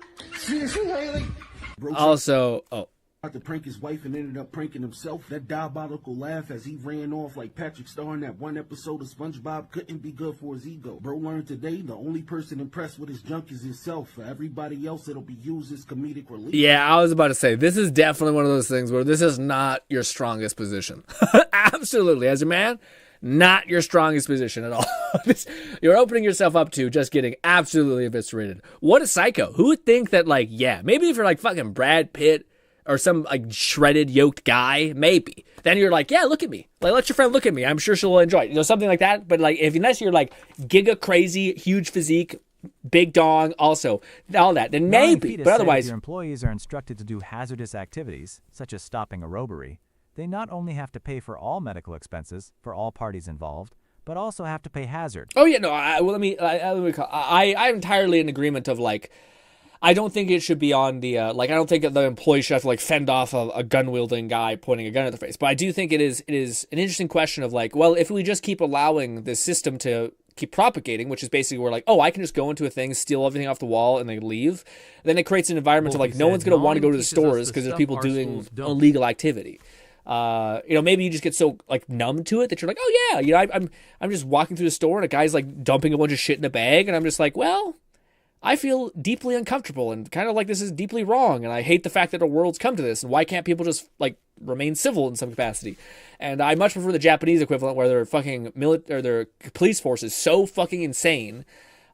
Also, to prank his wife and ended up pranking himself. That diabolical laugh as he ran off like Patrick Star in that one episode of SpongeBob couldn't be good for his ego. Bro learned today the only person impressed with his junk is himself. For everybody else, it'll be used as comedic relief. Yeah, I was about to say, this is definitely one of those things where this is not your strongest position. Absolutely. As a man, not your strongest position at all. You're opening yourself up to just getting absolutely eviscerated. What a psycho. Who would think that, like, yeah, maybe if you're like fucking Brad Pitt or some like shredded, yoked guy, maybe. Then you're like, yeah, look at me. Like, let your friend look at me. I'm sure she'll enjoy it. Something like that. But like, unless you're like giga crazy, huge physique, big dong, also all that, then maybe. But otherwise, if your employees are instructed to do hazardous activities, such as stopping a robbery, they not only have to pay for all medical expenses for all parties involved, but also have to pay hazard. Oh yeah, no. I'm entirely in agreement of like, I don't think it should be on the I don't think that the employee should have to like fend off a gun wielding guy pointing a gun at the face. But I do think it is an interesting question of like, well, if we just keep allowing the system to keep propagating, which is basically where like, oh, I can just go into a thing, steal everything off the wall, and then leave. Then it creates an environment of like no one's going to want to go to the stores because there's people doing illegal activity. Maybe you just get so like numb to it that you're like, oh yeah, I'm just walking through the store and a guy's like dumping a bunch of shit in a bag, and I'm just like, well, I feel deeply uncomfortable and kind of like this is deeply wrong, and I hate the fact that the world's come to this, and why can't people just like remain civil in some capacity? And I much prefer the Japanese equivalent where their fucking their police force is so fucking insane,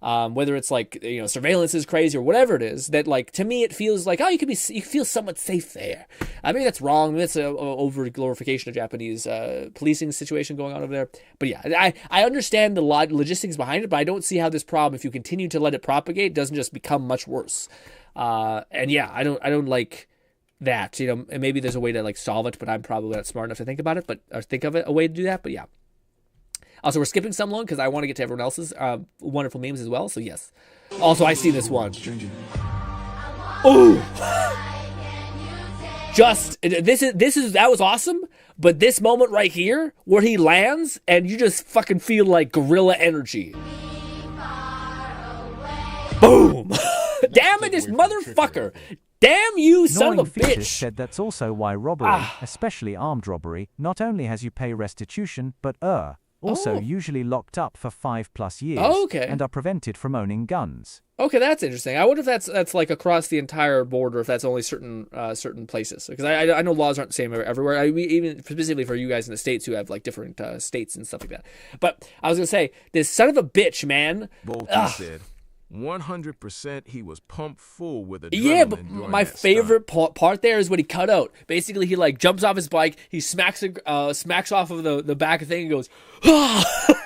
whether it's like surveillance is crazy or whatever it is, that like to me it feels like, oh, you feel somewhat safe there. Maybe that's wrong. Maybe that's a over glorification of Japanese policing situation going on over there. But yeah, I understand the logistics behind it, but I don't see how this problem, if you continue to let it propagate, doesn't just become much worse. And yeah, I don't like that. And maybe there's a way to like solve it, but I'm probably not smart enough to think about it, or think of it a way to do that. But yeah. Also, we're skipping some long because I want to get to everyone else's wonderful memes as well. So yes. Also, I see this one. Ooh. That was awesome. But this moment right here, where he lands, and you just fucking feel like gorilla energy. Boom! Damn it, this motherfucker! Damn you, son of a bitch! Said that's also why robbery, especially armed robbery, not only has you pay restitution, but also usually locked up for 5+ years. Oh, okay. And are prevented from owning guns. Okay, that's interesting. I wonder if that's like across the entire border, if that's only certain places. Because I know laws aren't the same everywhere. Even specifically for you guys in the States who have like different states and stuff like that. But I was gonna say, this son of a bitch, man. Bolton said 100% he was pumped full with adrenaline. Yeah, but my favorite part there is when he cut out. Basically, he like jumps off his bike, he smacks off of the back of the thing and goes,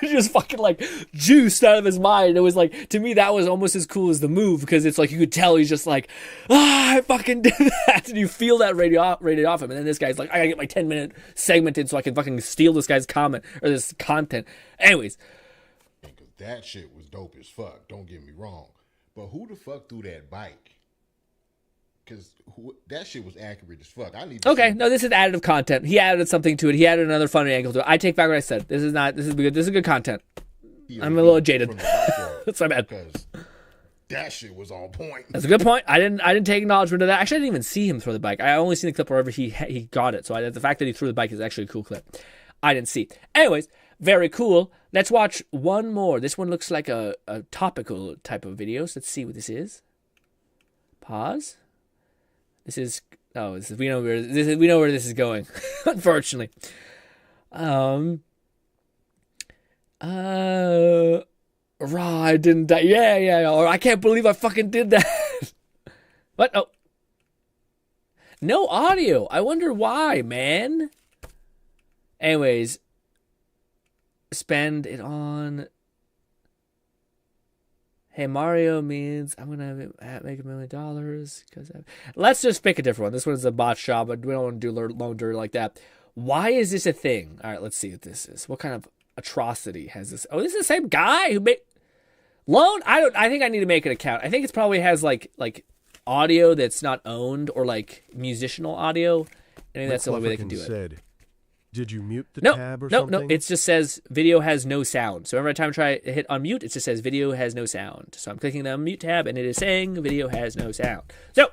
just fucking like juiced out of his mind. It was like, to me, that was almost as cool as the move, because it's like you could tell he's just like, I fucking did that, and you feel that rated off him. And then this guy's like, I gotta get my 10-minute segment in so I can fucking steal this guy's comment or this content. Anyways. That shit was dope as fuck, don't get me wrong. But who the fuck threw that bike? Because that shit was accurate as fuck. No, this is additive content. He added something to it. He added another funny angle to it. I take back what I said. This is good. This is good content. I'm a little jaded. That's my bad. Because that shit was on point. That's a good point. I didn't take acknowledgement of that. Actually, I didn't even see him throw the bike. I only seen the clip wherever he got it. So the fact that he threw the bike is actually a cool clip. I didn't see. Anyways, very cool. Let's watch one more. This one looks like a topical type of video. So let's see what this is. Pause. We know where this is going. Unfortunately. I didn't die. Yeah. Or I can't believe I fucking did that. What? Oh. No audio. I wonder why, man. Anyways. Spend it on. Hey, Mario means I'm gonna make $1 million because. Let's just pick a different one. This one's a bot shop, but we don't want to do Lone Dirty like that. Why is this a thing? All right, let's see what this is. What kind of atrocity has this? Oh, this is the same guy who made Lone. I think I need to make an account. I think it probably has like audio that's not owned, or like musicianal audio. I think that's the only way they can do it. Did you mute the tab or something? No. It just says video has no sound. So every time I try to hit unmute, it just says video has no sound. So I'm clicking the unmute tab, and it is saying video has no sound. So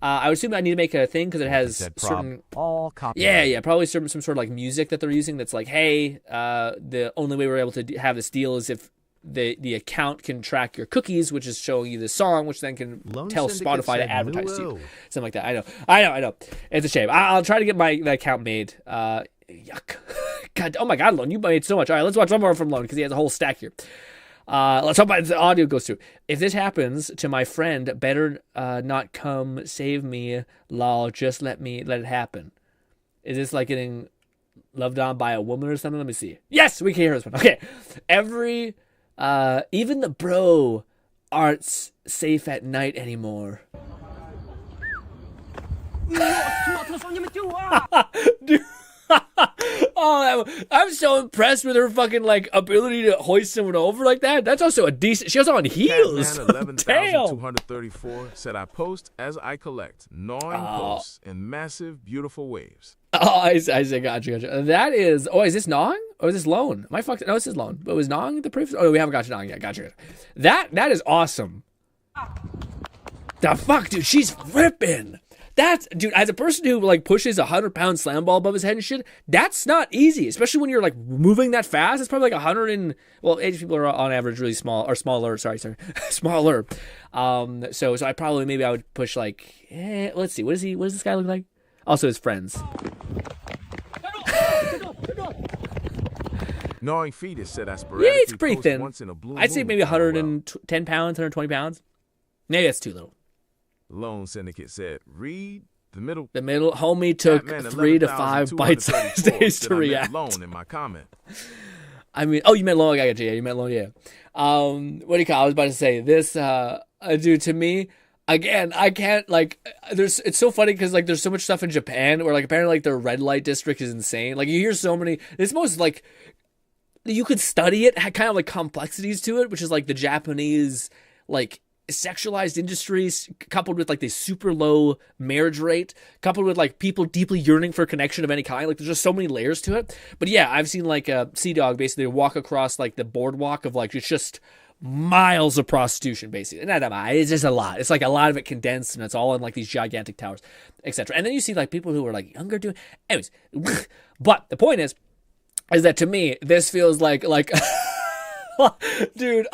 I would assume I need to make a thing because it has certain all copyright. Yeah, probably some sort of like music that they're using that's like, hey, the only way we're able to have this deal is if the account can track your cookies, which is showing you the song, which then can tell Spotify to advertise to you. Something like that. I know. It's a shame. I'll try to get the account made. Yuck. God, oh my God, Lone, you made so much. All right, let's watch one more from Lone because he has a whole stack here. Let's hope the audio goes through. If this happens to my friend, better not come save me, lol. Just let it happen. Is this like getting loved on by a woman or something? Let me see. Yes, we can hear this one. Okay. Even the bro aren't safe at night anymore. Dude. Oh, I'm so impressed with her fucking like ability to hoist someone over like that. That's also a decent. She was on heels. Catman 11,234 said, I post as I collect, gnawing posts in massive, beautiful waves. Oh, I see. Gotcha. That is. Oh, is this gnawing or is this loan? Am I fucked? No, this is loan. But was gnawing the previous? Oh, we haven't got to gnawing yet. Gotcha. That is awesome. The fuck, dude? She's ripping. That's, dude, as a person who like pushes 100-pound slam ball above his head and shit, that's not easy, especially when you're like moving that fast. It's probably like 100 and, well, Asian people are on average really small, or smaller, sorry, smaller. So I probably, maybe I would push like, let's see, what does this guy look like? Also his friends. Gnawing fetus said, I Yeah, it's pretty thin. once in a blue I'd say moon maybe as well. 110 pounds, 120 pounds. Maybe that's too little. Loan Syndicate said, read the middle. The middle homie took Catman 3 to 5 bite-sized days to react. Loan in my comment. I mean, oh, you meant loan. I got you. Yeah, you meant loan. Yeah. What do you call? I was about to say this. Dude, to me, again, I can't like. It's so funny because like there's so much stuff in Japan where like apparently like their red light district is insane. Like you hear so many. It's most like you could study it, had kind of like complexities to it, which is like the Japanese like sexualized industries coupled with like this super low marriage rate, coupled with like people deeply yearning for connection of any kind. Like there's just so many layers to it. But yeah, I've seen like a Sea Dog basically walk across like the boardwalk of like it's just miles of prostitution basically. Not that much, it's just a lot. It's like a lot of it condensed and it's all in like these gigantic towers, etc. And then you see like people who are like younger doing anyways. But the point is that to me this feels like dude,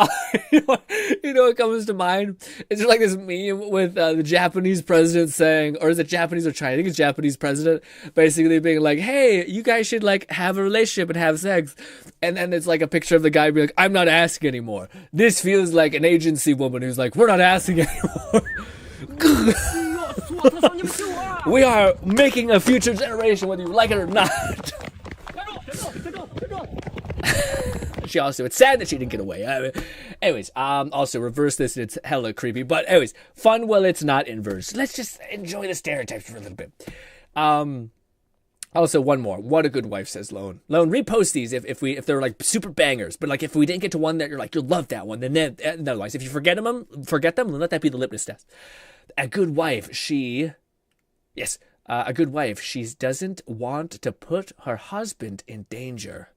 you know what comes to mind? It's just like this meme with the Japanese president saying, or is it Japanese or Chinese? I think it's Japanese president basically being like, hey, you guys should like have a relationship and have sex. And then it's like a picture of the guy being like, I'm not asking anymore. This feels like an agency woman who's like, we're not asking anymore. We are making a future generation whether you like it or not. It's sad that she didn't get away. Anyways, also reverse this and it's hella creepy. But anyways, fun while it's not inverse. Let's just enjoy the stereotypes for a little bit. Also, one more. What a good wife, says Lone. Lone, repost these if they're like super bangers. But like if we didn't get to one that you're like, you'll love that one, then otherwise, if you forget them, then let that be the litmus test. A good wife, a good wife, she doesn't want to put her husband in danger.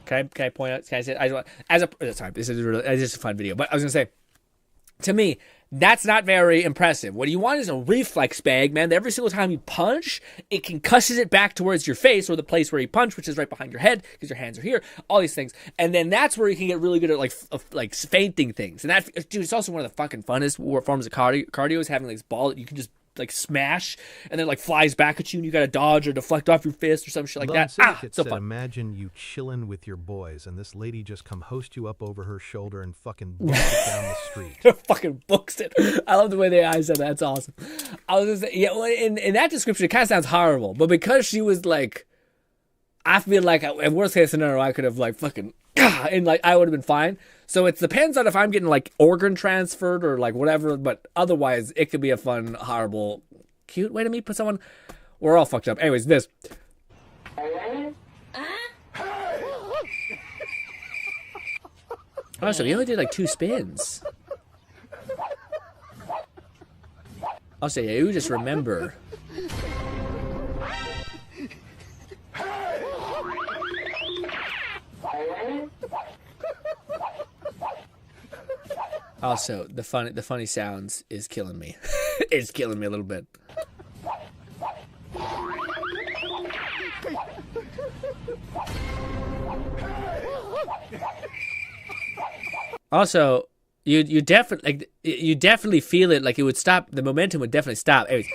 Can I point out? Can I say this is just a fun video, but I was gonna say, to me, that's not very impressive. What you want is a reflex bag, man. That every single time you punch, it concusses it back towards your face or the place where you punch, which is right behind your head because your hands are here. All these things, and then that's where you can get really good at like feinting things. And that, dude, it's also one of the fucking funnest forms of cardio is having like this ball that you can just like smash and then like flies back at you and you gotta dodge or deflect off your fist or some shit like that. So said, fun. Imagine you chilling with your boys and this lady just come host you up over her shoulder and fucking books it down the street. Fucking books it. I love the way the eyes said that. That's awesome. I was gonna say, yeah, well, in that description it kind of sounds horrible, but because she was like, I feel like in worst case scenario I could have like fucking and like I would have been fine. So it depends on if I'm getting like organ transferred or like whatever, but otherwise it could be a fun, horrible, cute way to meet someone. We're all fucked up. Anyways, this. Oh, so he only did like 2 spins. I'll say, yeah, you just remember. Also, the funny sounds is killing me. It's killing me a little bit. Also, you definitely feel it. Like it would stop. The momentum would definitely stop. Anyways.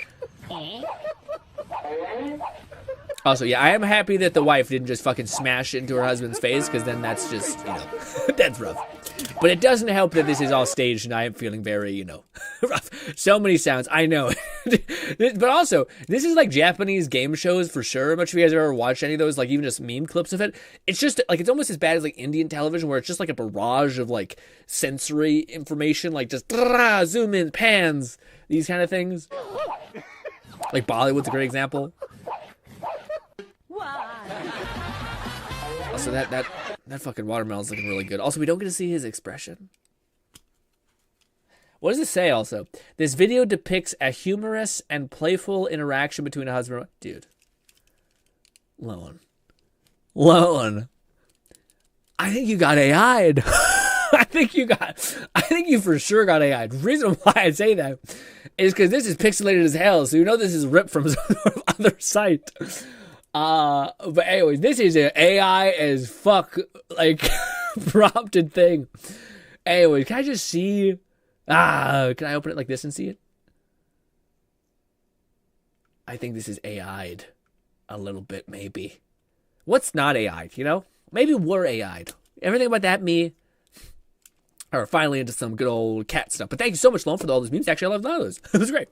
Also, yeah, I am happy that the wife didn't just fucking smash into her husband's face, because then that's just, that's rough. But it doesn't help that this is all staged and I am feeling very, rough. So many sounds. I know. But also, this is like Japanese game shows for sure. I'm not sure if you guys have ever watched any of those, like even just meme clips of it. It's just like, it's almost as bad as like Indian television, where it's just like a barrage of like sensory information, like just zoom in, pans, these kind of things. Like Bollywood's a great example. Also, that fucking watermelon's looking really good. Also, we don't get to see his expression. What does it say also? This video depicts a humorous and playful interaction between a husband and wife. Dude. Lone. I think you got AI'd. I think you for sure got AI'd. The reason why I say that is because this is pixelated as hell, so you know this is ripped from some sort of other site. But anyways, this is an AI as fuck, like, prompted thing. Anyways, can I just see... can I open it like this and see it? I think this is AI'd. A little bit, maybe. What's not AI'd, you know? Maybe we're AI'd. Everything about that, me... Or finally into some good old cat stuff. But thank you so much, Lone, for all those memes. Actually, I love none of those. It was great.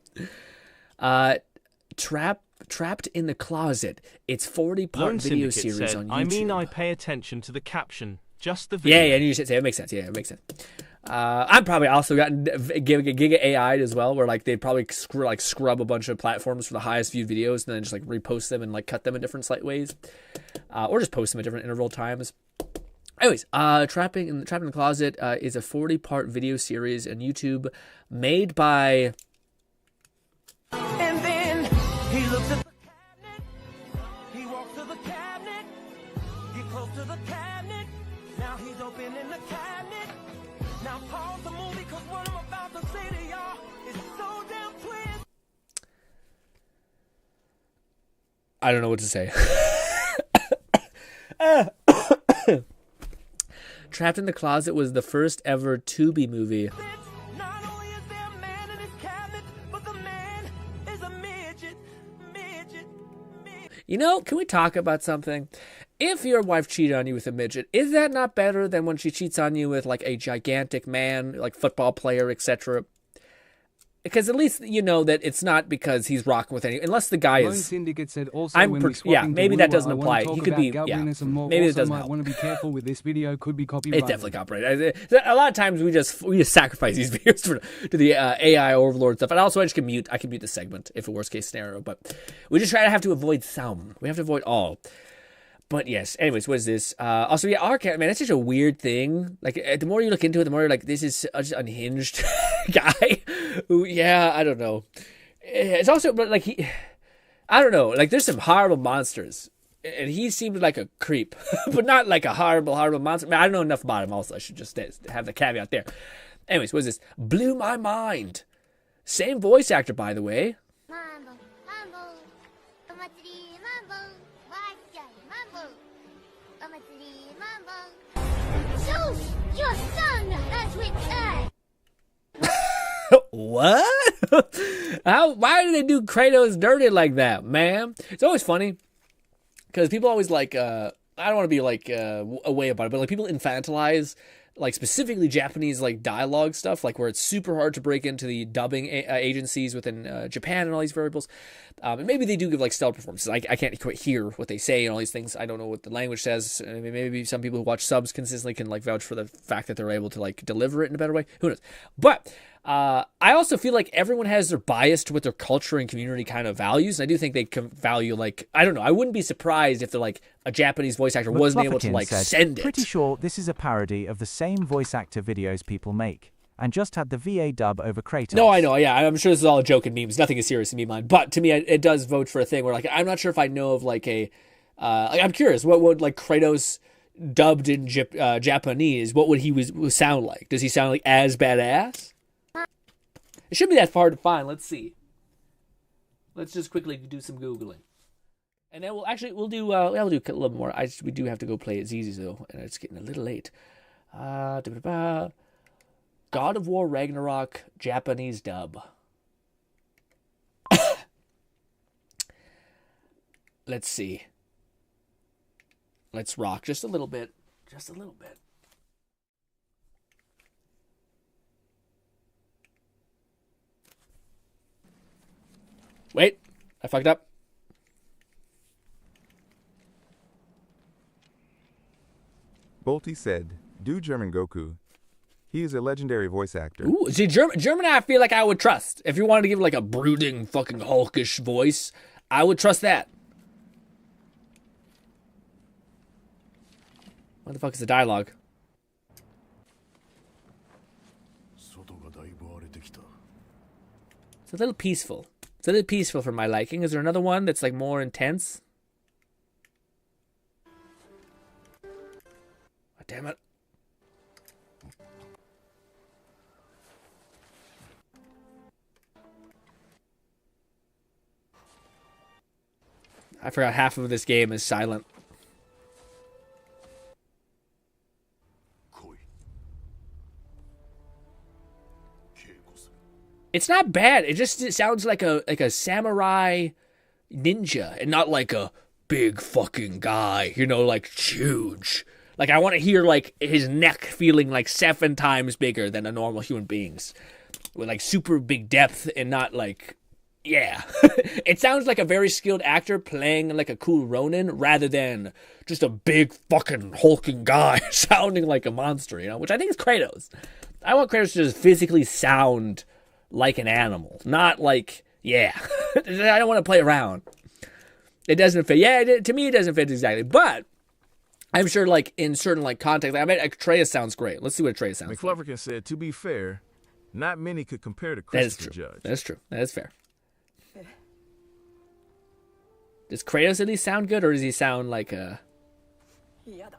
Trapped in the Closet. It's 40-part video series on YouTube. I mean, I pay attention to the caption, just the video. Yeah, you should say it makes sense. Yeah, it makes sense. I'm probably also gotten Giga AI'd as well, where like they'd probably scrub a bunch of platforms for the highest viewed videos and then just like repost them and like cut them in different slight ways, or just post them at different interval times. Anyways, Trapped in the Closet is a 40-part video series on YouTube made by... And then he looks at the cabinet, he walks to the cabinet, get close to the cabinet, now he's opening the cabinet. Now pause the movie, cause what I'm about to say to y'all is so damn twist. I don't know what to say. Trapped in the Closet was the first ever Tubi movie. Not only is there a man in his cabinet, but the man is a midget. You know, can we talk about something? If your wife cheated on you with a midget, is that not better than when she cheats on you with like a gigantic man, like football player, etc.? Because at least you know that it's not because he's rocking with any, unless the guy Lone is. Syndicate said also when we swap into maybe that WUWA, doesn't I wanna apply. talk He could about be, godliness and more. maybe it Also doesn't might help. want to be careful with this video. Could be copyrighted. It's definitely copyrighted. A lot of times we just sacrifice these videos to the AI overlord stuff. And also I can mute the segment if a worst case scenario. But we just try to have to avoid some. We have to avoid all. But yes, anyways, what is this? Also, yeah, Arcade, man, that's such a weird thing. Like, the more you look into it, the more you're like, this is such an unhinged guy who, yeah, I don't know. It's also, but like, I don't know, like, there's some horrible monsters. And he seemed like a creep, but not like a horrible monster. I mean, I don't know enough about him also. I should just have the caveat there. Anyways, what is this? Blew my mind. Same voice actor, by the way. What? Why do they do Kratos dirty like that, man? It's always funny because people always like, I don't want to be like away about it, but like people infantilize like specifically Japanese like dialogue stuff, like where it's super hard to break into the dubbing agencies within Japan and all these variables. And maybe they do give like stellar performances. I can't quite hear what they say and all these things. I don't know what the language says. I mean, maybe some people who watch subs consistently can like vouch for the fact that they're able to like deliver it in a better way. Who knows? But I also feel like everyone has their bias to what their culture and community kind of values. And I do think they can value like, I don't know. I wouldn't be surprised if they're like a Japanese voice actor wasn't able to like send it. Pretty sure this is a parody of the same voice actor videos people make, and just had the VA dub over Kratos. No, I know, yeah. I'm sure this is all a joke and memes. Nothing is serious in me mind. But to me, it does vote for a thing where like I'm not sure if I know of like a, like, I'm curious, what would like Kratos dubbed in Japanese? What would he sound like? Does he sound like as badass? It shouldn't be that hard to find. Let's see. Let's just quickly do some Googling. And then we'll do a little more. We do have to go play at ZZ's though, and it's getting a little late. God of War Ragnarok Japanese dub. Let's see. Let's rock just a little bit. Just a little bit. Wait, I fucked up. Bolty said, do German Goku. He is a legendary voice actor. Ooh, see, German I feel like I would trust. If you wanted to give like a brooding, fucking hulkish voice, I would trust that. What the fuck is the dialogue? It's a little peaceful. It's a little peaceful for my liking. Is there another one that's like more intense? Oh, damn it. I forgot half of this game is silent. It's not bad. It sounds like a samurai ninja and not like a big fucking guy, you know, like huge. Like I want to hear like his neck feeling like 7 times bigger than a normal human being's. With like super big depth and not like, yeah. It sounds like a very skilled actor playing like a cool Ronin rather than just a big fucking hulking guy sounding like a monster, you know, which I think is Kratos. I want Kratos to just physically sound like an animal, not like, yeah. I don't want to play around. It doesn't fit. Yeah, to me it doesn't fit exactly, but I'm sure like in certain like context, I mean, Atreus sounds great. Let's see what Atreus sounds like. McFlufferkin said, to be fair, not many could compare to Christopher Judge. That is true. That is fair. Does Kratos at least sound good, or does he sound like a... Yeah, I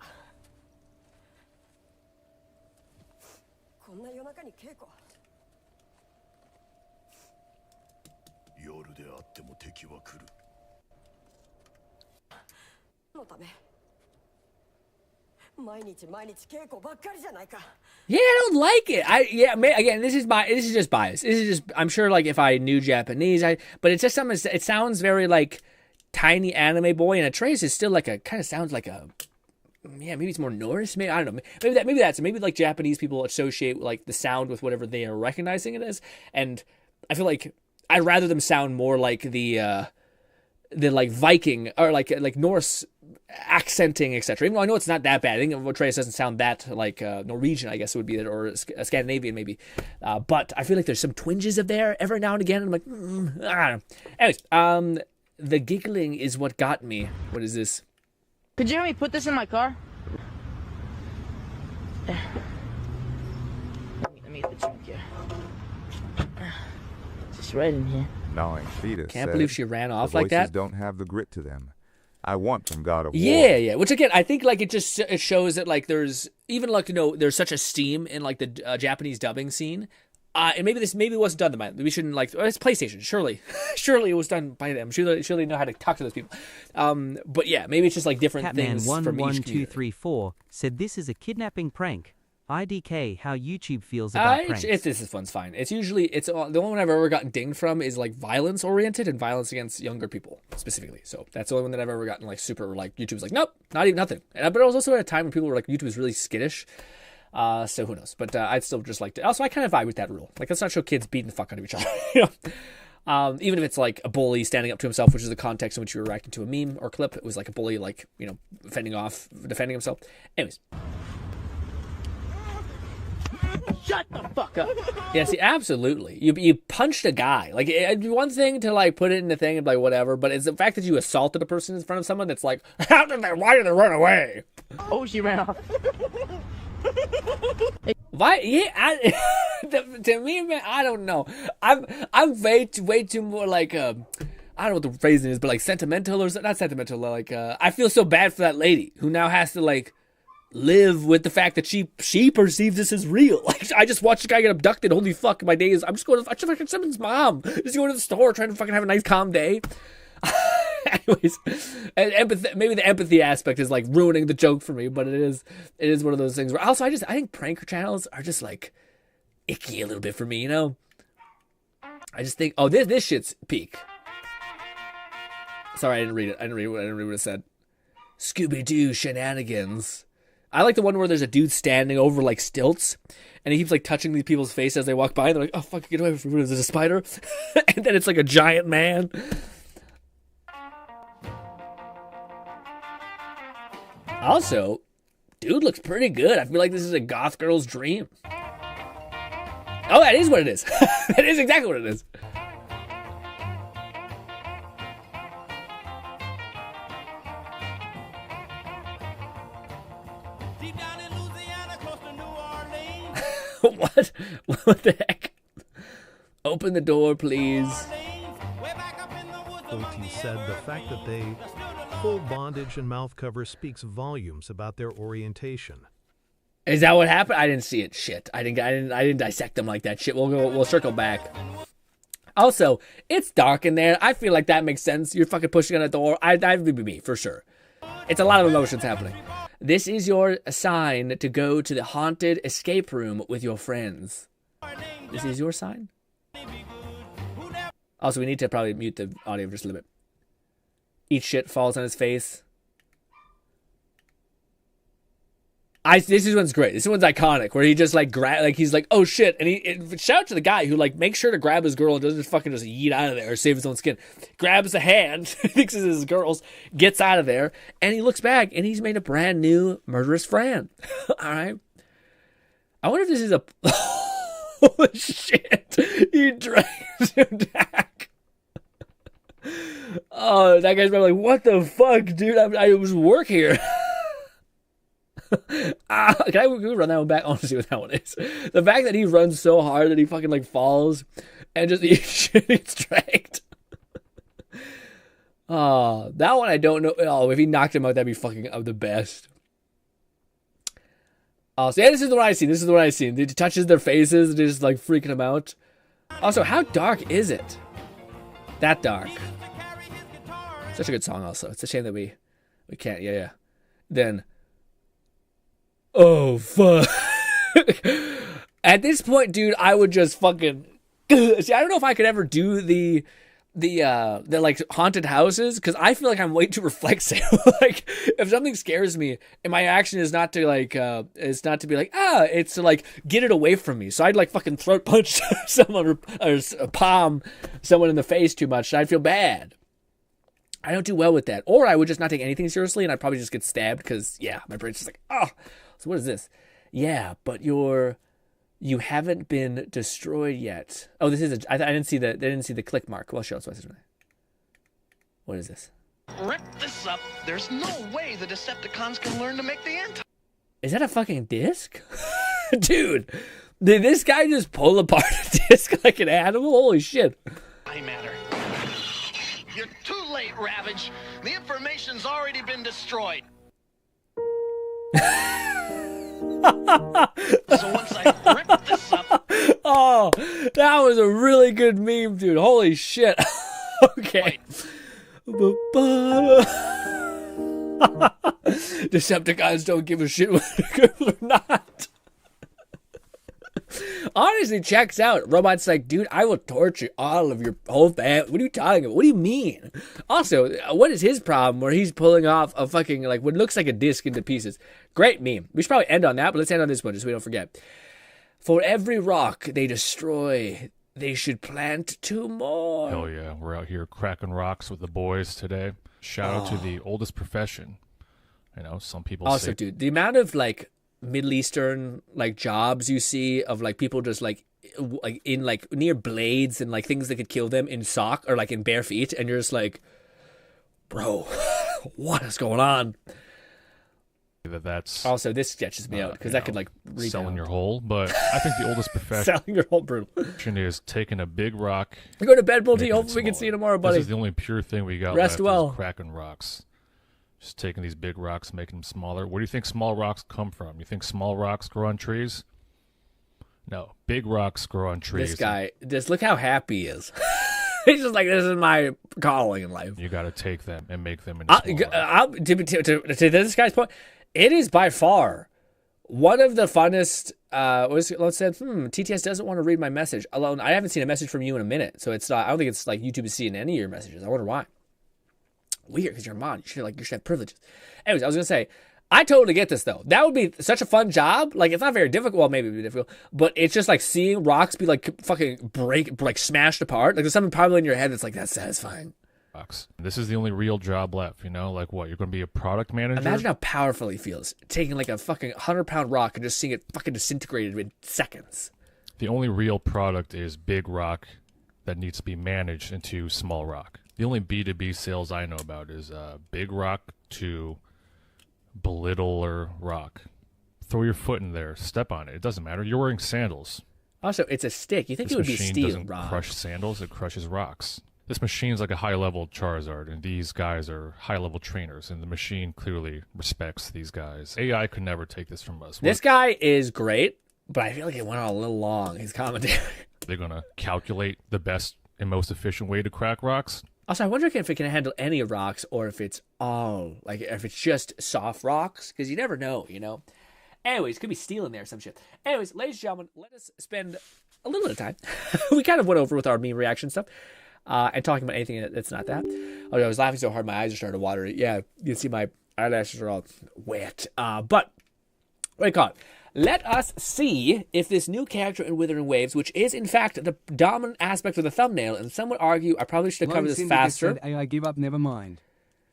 don't like it. Again, this is just bias. This is just, I'm sure like if I knew Japanese, but it's just something. It sounds very like tiny anime boy, and Atreus is still like a kind of sounds like a, yeah, maybe it's more Norse. Maybe I don't know. Maybe like Japanese people associate like the sound with whatever they are recognizing it as, and I feel like I'd rather them sound more like the like Viking or like Norse accenting, etc. Even though I know it's not that bad. I think Atreus doesn't sound that like Norwegian, I guess it would be, or Scandinavian maybe. But I feel like there's some twinges of there every now and again. And I'm like, I don't know. Anyways, the giggling is what got me. What is this? Could you help me put this in my car? Let me get the trunk here. Just right in here. Gnawing fetus. Can't believe she ran off the like that. voices don't have the grit to them. I want from God of War. Yeah. Which again, I think like it shows that like there's even like, you know, there's such esteem in like the Japanese dubbing scene. And maybe it wasn't done by them. We shouldn't like, it's PlayStation. Surely it was done by them. Surely they know how to talk to those people. But yeah, maybe it's just like different things from each community. Catman11234 said this is a kidnapping prank. IDK, how YouTube feels about pranks. This one's fine. It's usually, the only one I've ever gotten dinged from is like violence oriented and violence against younger people specifically. So that's the only one that I've ever gotten like super like YouTube's like, nope, not even nothing. But it was also at a time when people were like, YouTube is really skittish. So who knows? But I'd still just like to. Also, I kind of vibe with that rule. Like, let's not show kids beating the fuck out of each other. You know? Even if it's like a bully standing up to himself, which is the context in which you were reacting to a meme or clip. It was like a bully, like, you know, defending himself. Anyways. Shut the fuck up. Yeah, see, absolutely. You punched a guy. Like, it'd be one thing to, like, put it in the thing and be like, whatever, but it's the fact that you assaulted a person in front of someone that's like, why did they run away? Oh, she ran off. Why? Yeah, to me, man, I don't know. I'm way too more like, I don't know what the phrasing is, but like sentimental or not sentimental, like, I feel so bad for that lady who now has to, like, live with the fact that she perceives this as real. Like, I just watched a guy get abducted. Holy fuck, my day is, I'm just going to fucking someone's mom. Just going to the store trying to fucking have a nice calm day. Anyways, maybe the empathy aspect is like ruining the joke for me, but it is one of those things where also I think prank channels are just like icky a little bit for me, you know? I just think, oh, this shit's peak. Sorry, I didn't read it. I didn't read what it said. Scooby-Doo shenanigans. I like the one where there's a dude standing over like stilts, and he keeps like touching these people's face as they walk by. And they're like, "Oh fuck, get away from me! There's a spider," and then it's like a giant man. Also, dude looks pretty good. I feel like this is a goth girl's dream. Oh, that is what it is. That is exactly what it is. What? What the heck? Open the door, please. OT said the fact that they full bondage and mouth cover speaks volumes about their orientation. Is that what happened? I didn't see it. Shit. I didn't dissect them like that. Shit. We'll circle back. Also, it's dark in there. I feel like that makes sense. You're fucking pushing on a door. That would be me for sure. It's a lot of emotions happening. This is your sign to go to the haunted escape room with your friends. This is your sign? Also, we need to probably mute the audio just a little bit. Eat shit falls on his face. This one's great. This one's iconic, where he just like he's like, oh shit, and shout out to the guy who like makes sure to grab his girl and doesn't fucking just yeet out of there or save his own skin. Grabs the hand, thinks it's his girl's, gets out of there, and he looks back and he's made a brand new murderous friend. All right. I wonder if this is a. Holy shit! He drags him back. Oh, that guy's probably like, what the fuck, dude? I was work here. Can we run that one back? I want to see what that one is. The fact that he runs so hard that he fucking like falls and just gets dragged. Oh, that one I don't know. Oh, if he knocked him out, that'd be fucking the best. Oh, so yeah, this is the one I seen. This is the one I seen. He touches their faces and just like freaking them out. Also, how dark is it? That dark. Such a good song. Also, it's a shame that we can't. Yeah. Then. Oh fuck! At this point, dude, I would just fucking see. I don't know if I could ever do the like haunted houses, because I feel like I'm way too reflexive. Like if something scares me, and my action is not to like it's not to be like it's to like get it away from me. So I'd like fucking throat punch someone or palm someone in the face too much. I'd feel bad. I don't do well with that. Or I would just not take anything seriously, and I'd probably just get stabbed because yeah, my brain's just like oh. So what is this? Yeah, but you haven't been destroyed yet. Oh, this is I didn't see the click mark. Well, show us what is this? Rip this up. There's no way the Decepticons can learn to make the anti. Is that a fucking disc? Dude, did this guy just pull apart a disc like an animal? Holy shit. Matter. You're too late, Ravage. The information's already been destroyed. So once I rip this up. Oh, that was a really good meme, dude. Holy shit. Okay. Decepticons don't give a shit whether they're good or not. Honestly, checks out. Robot's like, dude, I will torture all of your whole family. What are you talking about? What do you mean? Also, what is his problem where he's pulling off a fucking, like, what looks like a disc into pieces? Great meme. We should probably end on that, but let's end on this one just so we don't forget. For every rock they destroy, they should plant 2 more. Hell yeah. We're out here cracking rocks with the boys today. Shout out to the oldest profession. You know, some people also, dude, the amount of, like, Middle Eastern like jobs you see of like people just like in like near blades and like things that could kill them in sock or like in bare feet, and you're just like, bro, what is going on? That's also, this sketches me out because that could like selling your hole, but I think the oldest profession selling your hole brutal is taking a big rock. You go to bed, Multi. Hopefully we can see you tomorrow, buddy. This is the only pure thing we got Rest left well. Is cracking rocks. Just taking these big rocks, making them smaller. Where do you think small rocks come from? You think small rocks grow on trees? No, big rocks grow on trees. This guy, just look how happy he is. He's just like, this is my calling in life. You got to take them and make them into small rocks. To this guy's point, it is by far one of the funnest. Let's say, TTS doesn't want to read my message. Alone, I haven't seen a message from you in a minute, so it's not. I don't think it's like YouTube is seeing any of your messages. I wonder why. Weird, because you're a mod. You should have privileges. Anyways, I was gonna say, I totally get this though. That would be such a fun job. Like it's not very difficult. Well, maybe it'd be difficult, but it's just like seeing rocks be like fucking like smashed apart. Like there's something probably in your head that's like that's satisfying. This is the only real job left, you know? Like what? You're going to be a product manager? Imagine how powerful he feels taking like a fucking 100-pound rock and just seeing it fucking disintegrated in seconds. The only real product is big rock that needs to be managed into small rock. The only B2B sales I know about is big rock to belittler rock. Throw your foot in there, step on it. It doesn't matter. You're wearing sandals. Also, it's a stick. You think this it would be machine steel, doesn't Rob? Crush sandals. It crushes rocks. This machine's like a high-level Charizard, and these guys are high-level trainers, and the machine clearly respects these guys. AI could never take this from us. This guy is great, but I feel like it went on a little long, his commentary. They're going to calculate the best and most efficient way to crack rocks? Also, I wonder if it can handle any rocks or if it's all, like, if it's just soft rocks, because you never know, you know? Anyways, could be steel in there or some shit. Anyways, ladies and gentlemen, let us spend a little bit of time. We kind of went over with our meme reaction stuff. And talking about anything that's not that. Oh, I was laughing so hard my eyes are starting to water. Yeah, you can see my eyelashes are all wet. But, what do you call it? Let us see if this new character in Wuthering Waves, which is in fact the dominant aspect of the thumbnail, and some would argue I probably should have covered this faster. I give up, never mind.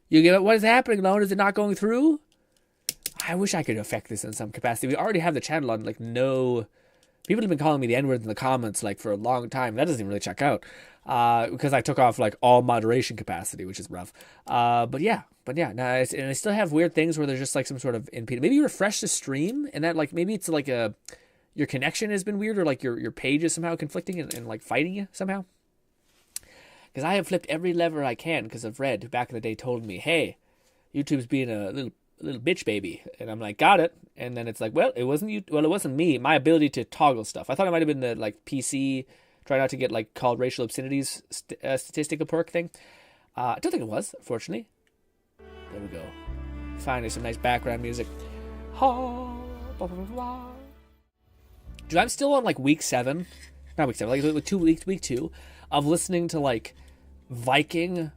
You give up? What is happening, Lone? Is it not going through? I wish I could affect this in some capacity. We already have the channel on, like, no... People have been calling me the N-word in the comments, like, for a long time. That doesn't even really check out. Because I took off, like, all moderation capacity, which is rough. But yeah. And I still have weird things where there's just, like, some sort of impedance. Maybe you refresh the stream, and that, like, maybe it's, like, your connection has been weird, or, like, your page is somehow conflicting and like, fighting you somehow. Because I have flipped every lever I can, because of Red, who back in the day told me, hey, YouTube's being a little bitch baby, and I'm like, got it. And then it's like, well, it wasn't me. My ability to toggle stuff. I thought it might have been the like PC try not to get like called racial obscenities statistical perk thing. I don't think it was, fortunately. There we go. Finally, some nice background music. Dude, I'm still on like week 7, not week 7, like week 2 of listening to like Viking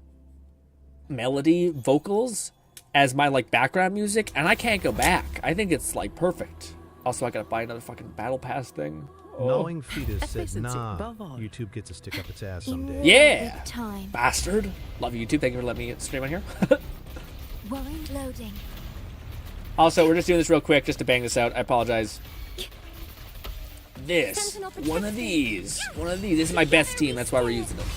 melody vocals as my like background music, and I can't go back. I think it's like perfect. Also, I gotta buy another fucking battle pass thing. Gnawing Fetus said, nah, YouTube gets to stick up its ass someday. Yeah, bastard. Love you, YouTube. Thank you for letting me stream on here. Loading. Also, we're just doing this real quick just to bang this out. I apologize. One of these. This is my best team. That's why we're using them.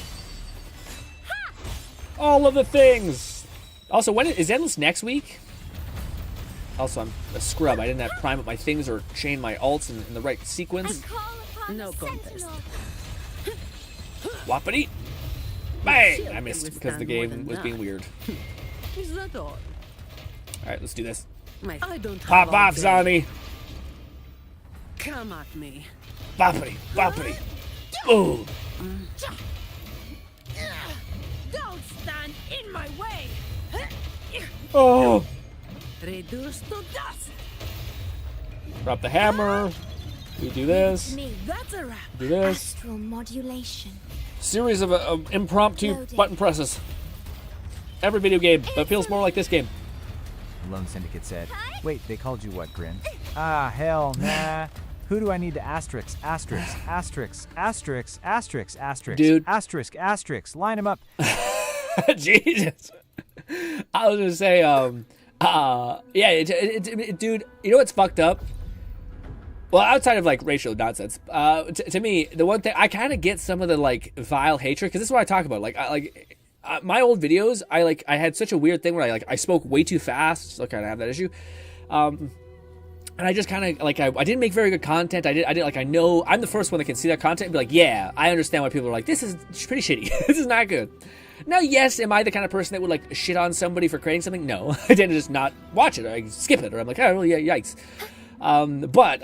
All of the things. Also, when is Endless next week? Also, I'm a scrub. I didn't have prime up my things or chain my alts in the right sequence. No contest. Whoppity. Bang! I missed because the game was being weird. Is that all? Alright, let's do this. I don't Pop off, Zani. Come at me. Boppity. Ooh. Don't stand in my way. Oh. Reduced to dust. Drop the hammer. We do this. That's a wrap. Do this. Astral modulation. Series of impromptu button presses. Every video game, but feels more like this game. Lone Syndicate said, wait, they called you what, Grin? Ah, hell, nah. Who do I need to asterisk? Dude. Asterisk. Line them up. Jesus. I was gonna say, dude, you know what's fucked up? Well, outside of like racial nonsense, to me, the one thing I kind of get some of the like vile hatred, because this is what I talk about. Like, my old videos, I had such a weird thing where I spoke way too fast. Still kind of have that issue. And I just kind of like I didn't make very good content. I did like I know I'm the first one that can see that content and be like, yeah, I understand why people are like, this is pretty shitty. This is not good. Now, yes, am I the kind of person that would like shit on somebody for creating something? No, I tend to just not watch it. Or I skip it, or I'm like, oh, yeah, yikes. But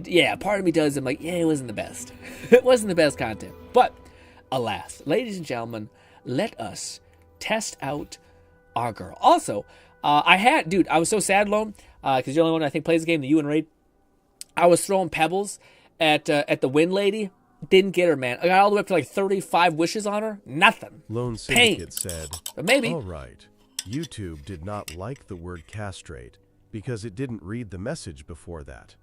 yeah, part of me does. I'm like, yeah, it wasn't the best. It wasn't the best content. But alas, ladies and gentlemen, let us test out our girl. Also, I was so sad, Lone, because you're the only one I think plays the game, the you and Raid. I was throwing pebbles at the Wind Lady. Didn't get her, man. I got all the way up to like 35 wishes on her. Nothing. Lone Syndicate said, but maybe. All right. YouTube did not like the word castrate, because it didn't read the message before that.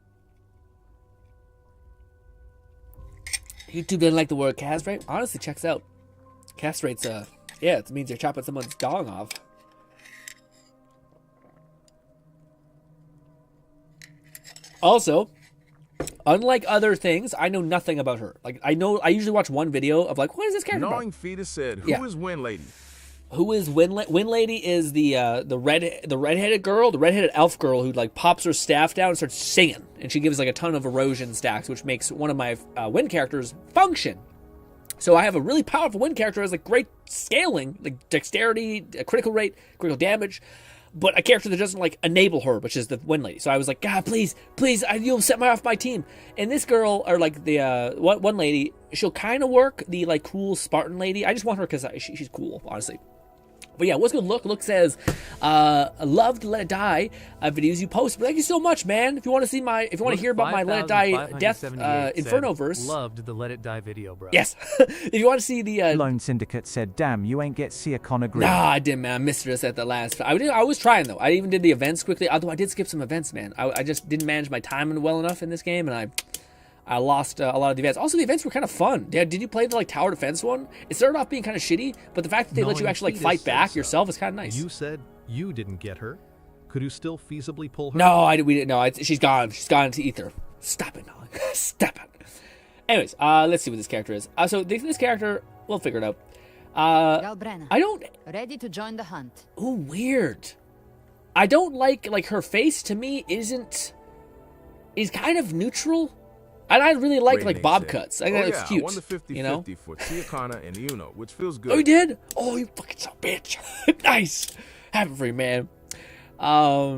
YouTube doesn't like the word castrate. Honestly, checks out. Castrate's, yeah, it means you're chopping someone's dong off. Also, unlike other things, I know nothing about her. Like, I usually watch one video of like, what is this character Gnawing about? Fetus said, "Who is Win Lady?" Who is Win Lady? Is the redheaded girl, the redheaded elf girl who like pops her staff down and starts singing, and she gives like a ton of erosion stacks, which makes one of my Win characters function. So I have a really powerful Win character that has like great scaling, like dexterity, critical rate, critical damage, but a character that doesn't like enable her, which is the Win Lady. So I was like, God, please, you'll set me off my team. And this girl, or like the one lady, she'll kind of work. The like cool Spartan lady, I just want her because she's cool, honestly. But yeah, what's good? Look says, love to Let It Die videos you post. But thank you so much, man. If you want to see if you want to hear about my Let It Die death Inferno verse, loved the Let It Die video, bro. Yes. If you want to see the Lone Syndicate said, "Damn, you ain't get see a Connor Green." Nah, I didn't, man. I missed this at the last. I was trying though. I even did the events quickly. Although I did skip some events, man. I just didn't manage my timing well enough in this game, and I lost a lot of the events. Also, the events were kind of fun. Did you play the like tower defense one? It started off being kind of shitty, but the fact that they let you actually like fight back yourself is kind of nice. You said you didn't get her. Could you still feasibly pull her? No, we didn't. No, she's gone. She's gone into ether. Stop it, Nolan. Stop it. Anyways, let's see what this character is. So this character, we'll figure it out. I don't. Ready to join the hunt. Oh, weird. I don't like her face. To me, is kind of neutral. And I really like bob cuts. I think it's cute. I won the 50-50 for Tia Kana and Uno, which feels good. Oh, you did? Oh, you fucking son of a bitch. Nice. Happy for you, man. Yeah,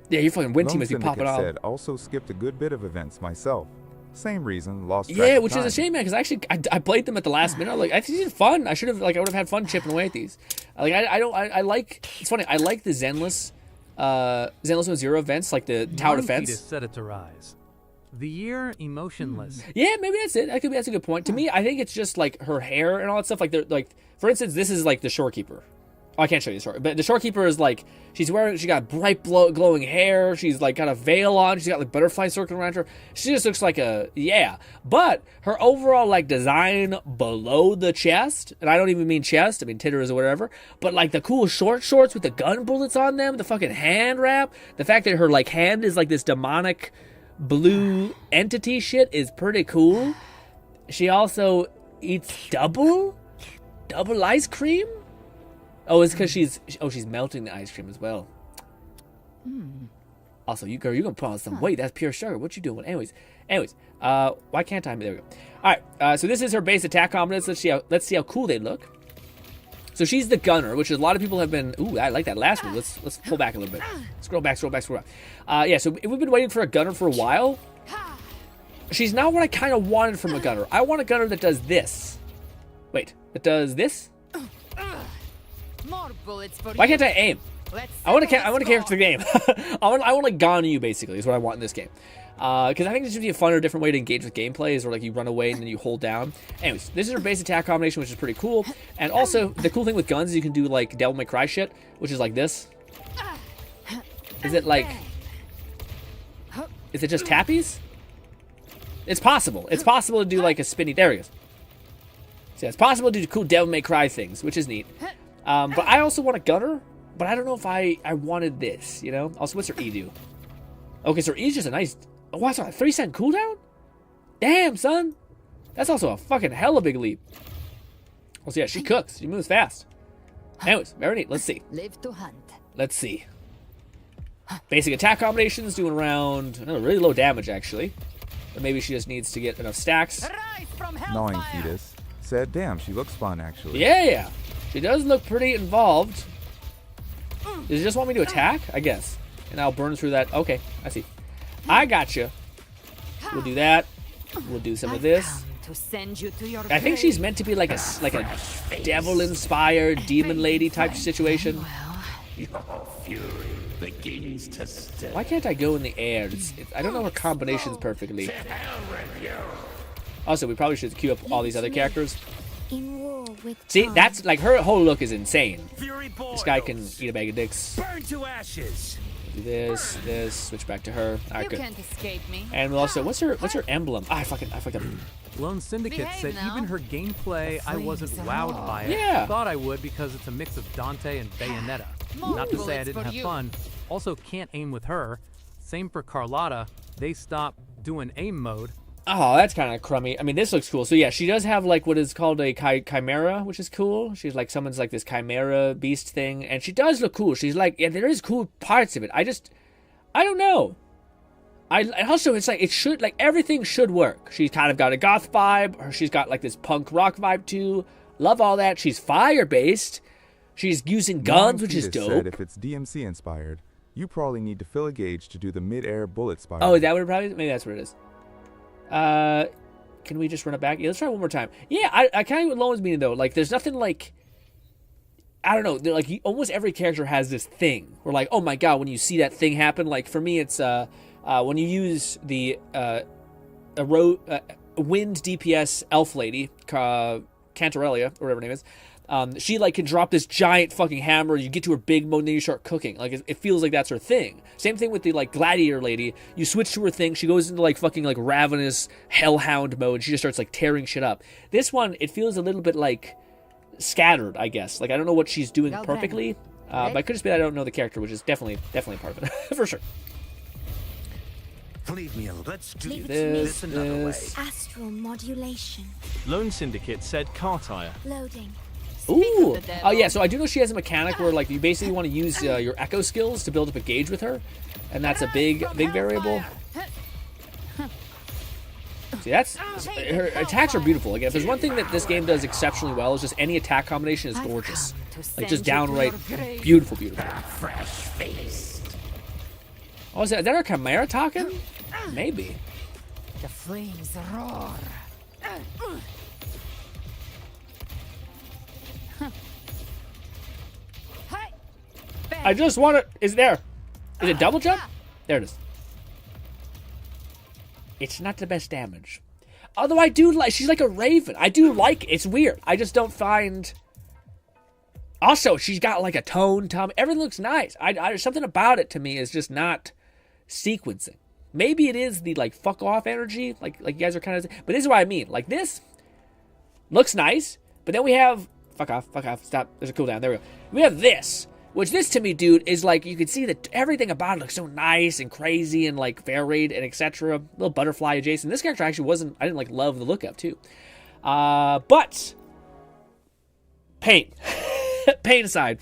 your fucking win team must be popping off. Said, also skipped a good bit of events myself. Same reason, lost track Yeah, of which time. is a shame, man, because I played them at the last minute. I was like, I think these are fun. I would have had fun chipping away at these. Like, I like, it's funny, I like the Zenless 1-0 events, like the tower defense. Set it to rise. The year emotionless. Yeah, maybe that's it. That's a good point. To me, I think it's just like her hair and all that stuff. Like for instance, this is like the shorekeeper. Oh, I can't show you the story, but the shorekeeper is like she got bright glowing hair. She's like got a veil on. She's got like butterfly circling around her. She just looks like but her overall like design below the chest, and I don't even mean chest. I mean titters or whatever. But like the cool short shorts with the gun bullets on them, the fucking hand wrap, the fact that her like hand is like this demonic blue entity shit is pretty cool. She also eats double ice cream. Oh, it's because she's melting the ice cream as well. Also, you gonna put on some weight. That's pure sugar. What you doing? Anyways, why can't I? There we go. All right. So this is her base attack combination. Let's see how cool they look. So she's the gunner, which a lot of people have been. Ooh, I like that last one. Let's pull back a little bit. Scroll back. Yeah. So we've been waiting for a gunner for a while. She's not what I kind of wanted from a gunner. I want a gunner that does this. Wait, that does this? More bullets for Why can't I aim? I want to character the game. I want like Gone You basically is what I want in this game. Because I think this would be a funner, different way to engage with gameplay is where like you run away and then you hold down. Anyways, this is her base attack combination, which is pretty cool. And also the cool thing with guns is you can do like Devil May Cry shit, which is like this. Is it just tappies? It's possible. It's possible to do like a spinny. There he goes. So yeah, it's possible to do cool Devil May Cry things, which is neat. But I also want a gunner, but I don't know if I wanted this, you know? Also, what's her E do? Okay, so her E is just a nice... Oh, what's that, a 3-second cooldown? Damn, son. That's also a fucking hella big leap. Well, so yeah, she cooks. She moves fast. Anyways, very neat. Let's see. Live to hunt. Let's see. Basic attack combinations, doing around... really low damage, actually. But maybe she just needs to get enough stacks. Gnawing Fetus said, damn, she looks fun, actually. Yeah. She does look pretty involved. Does she just want me to attack? I guess. And I'll burn through that. Okay, I see. I gotcha. We'll do that. We'll do some of this. I think she's meant to be like a devil-inspired demon lady type situation. Why can't I go in the air? I don't know her combinations perfectly. Also, we probably should queue up all these other characters. See, that's like her whole look is insane. This guy can eat a bag of dicks. Burn to ashes. Do this, switch back to her. All right, You good. can't escape me. And we'll also, what's her emblem? Ah, I fucked up. Lone Syndicate said now. even her gameplay, I wasn't wowed by it. Yeah. Thought I would because it's a mix of Dante and Bayonetta. Not to say I didn't have fun. Also, can't aim with her. Same for Carlotta. They stopped doing aim mode. Oh, that's kind of crummy. I mean, this looks cool. So yeah, she does have like what is called a chimera, which is cool. She's like someone's like this chimera beast thing, and she does look cool. She's like, yeah, there is cool parts of it. I don't know. And also, it's like it should like everything should work. She's kind of got a goth vibe, or she's got like this punk rock vibe too. Love all that. She's fire based. She's using guns, which is Fetus dope. said if it's DMC inspired, you probably need to fill a gauge to do the mid-air bullet spiral. Oh, is that what it probably? Maybe that's what it is. Can we just run it back? Yeah, let's try one more time. Yeah, I kind of what Lowen's meaning though. Like, there's nothing like, I don't know. Like, almost every character has this thing. Where like, oh my god, when you see that thing happen. Like for me, it's when you use the wind DPS elf lady, Cantarelia or whatever her name is. She like can drop this giant fucking hammer. You get to her big mode, and then you start cooking. Like it feels like that's her thing. Same thing with the like gladiator lady. You switch to her thing. She goes into like fucking like ravenous hellhound mode. She just starts like tearing shit up. This one, it feels a little bit like scattered. I guess. Like I don't know what she's doing perfectly. But it could just be that I don't know the character, which is definitely part of it for sure. Leave me alone. Let's do this another way. Astral modulation. Lone Syndicate said car tire. Loading. Ooh! Oh yeah, so I do know she has a mechanic where like you basically want to use your echo skills to build up a gauge with her, and that's a big variable. See, that's her attacks are beautiful. Again, if there's one thing that this game does exceptionally well, is just any attack combination is gorgeous, like just downright beautiful. Fresh faced. Oh, is that our Chimera talking? Maybe. The flames roar. I just want it. Is there? Is it double jump? There it is. It's not the best damage. Although I do like, she's like a raven. I do like it. It's weird. I just don't find. Also, she's got like a tone, Tom. Everything looks nice. There's something about it to me is just not sequencing. Maybe it is the like fuck off energy, like you guys are kind of. But this is what I mean. Like this looks nice, but then we have fuck off, stop. There's a cooldown. There we go. We have this. Which this to me, dude, is like, you can see that everything about it looks so nice and crazy and like varied and etc. Little butterfly adjacent. This character actually wasn't, I didn't like love the look of too. But, pain. Pain aside.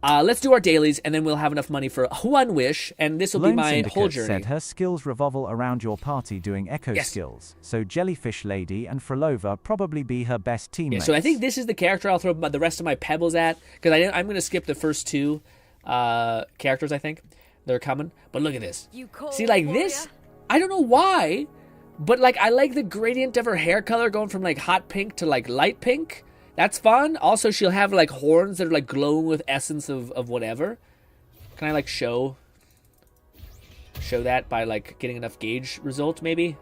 Let's do our dailies and then we'll have enough money for one wish, and this will be my whole journey. Said her skills revolve around your party doing echo skills, so Jellyfish Lady and Frolova probably be her best teammates. Yeah, so I think this is the character I'll throw the rest of my pebbles at, because I'm going to skip the first two characters, I think. They're coming. But look at this. See, like this, I don't know why, but like I like the gradient of her hair color going from like hot pink to like light pink. That's fun. Also, she'll have like horns that are like glowing with essence of whatever. Can I like show that by like getting enough gauge result? Maybe,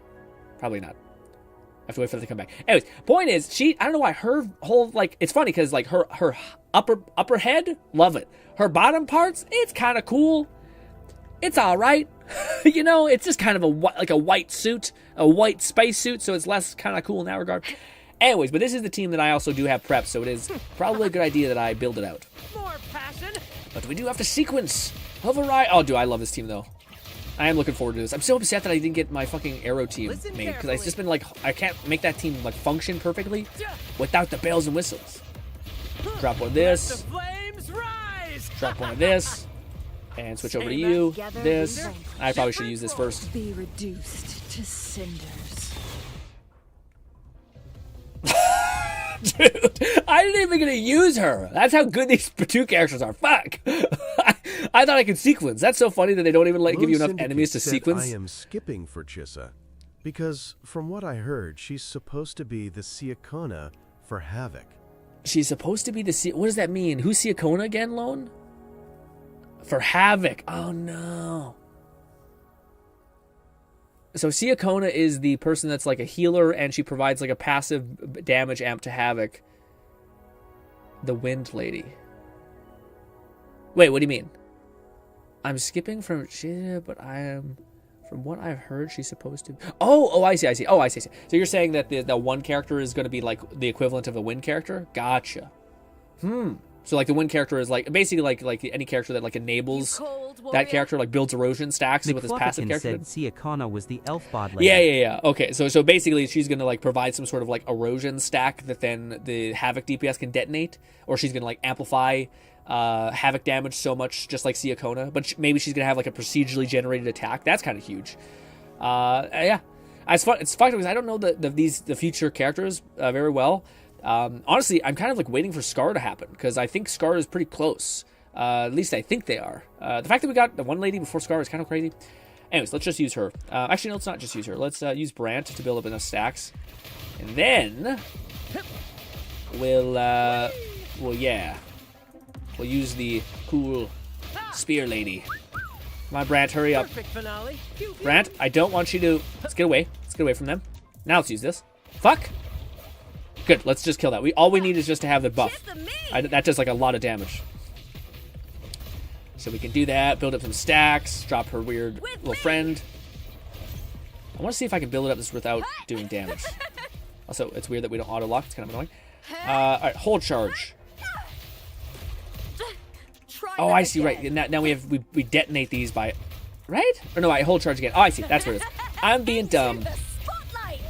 probably not. I have to wait for them to come back. Anyways, point is, I don't know why her whole like, it's funny because like her upper head, love it. Her bottom parts, it's kind of cool. It's all right. You know, it's just kind of a white suit, a white space suit, so it's less kind of cool in that regard. Anyways, but this is the team that I also do have prepped, so it is probably a good idea that I build it out. More passion. But we do have to sequence a variety. Oh, dude, I love this team, though. I am looking forward to this. I'm so upset that I didn't get my fucking arrow team made, because I've just been like, I can't make that team like function perfectly without the bells and whistles. Drop one of this. Drop one of this. And switch over to you. This. I probably should use this first. Be reduced to cinders. Dude, I didn't even get to use her. That's how good these two characters are. Fuck. I thought I could sequence. That's so funny that they don't even give you enough enemies to sequence. I am skipping for Chissa, because from what I heard, she's supposed to be the Siakona for Havoc. She's supposed to be the what does that mean? Who's Siakona again, Lone? For Havoc. Oh no. So Siakona is the person that's like a healer, and she provides like a passive damage amp to Havoc. The Wind Lady. Wait, what do you mean? I'm skipping from Chida, but I am, from what I've heard, she's supposed to. Oh, I see. Oh, I see. So you're saying that the one character is going to be like the equivalent of a Win character? Gotcha. So like the Win character is like basically like any character that like enables that character, like builds erosion stacks with his passive character. Said Siakana was the elf bard lady. Yeah. Okay, so basically she's gonna like provide some sort of like erosion stack that then the Havoc DPS can detonate, or she's gonna like amplify Havoc damage so much, just like Siakona. But maybe she's gonna have like a procedurally generated attack. That's kind of huge. Yeah, it's fun. It's fun because I don't know the future characters very well. Honestly, I'm kind of like waiting for Scar to happen because I think Scar is pretty close. At least I think they are. The fact that we got the one lady before Scar is kind of crazy. Anyways, let's just use her. Actually, no, let's not just use her. Let's use Brant to build up enough stacks, and then we'll use the cool spear lady. Come on, Brant, hurry up. Brant, I don't want you to. Let's get away. Let's get away from them. Now let's use this. Fuck. Good, let's just kill that. All we need is just to have the buff. That does like a lot of damage. So we can do that, build up some stacks, drop her weird little friend. I want to see if I can build it up this without doing damage. Also, it's weird that we don't auto-lock. It's kind of annoying. Alright, hold charge. Oh, I see, right. Now we detonate these by... Right? Or no, I hold charge again. Oh, I see. That's what it is. I'm being dumb.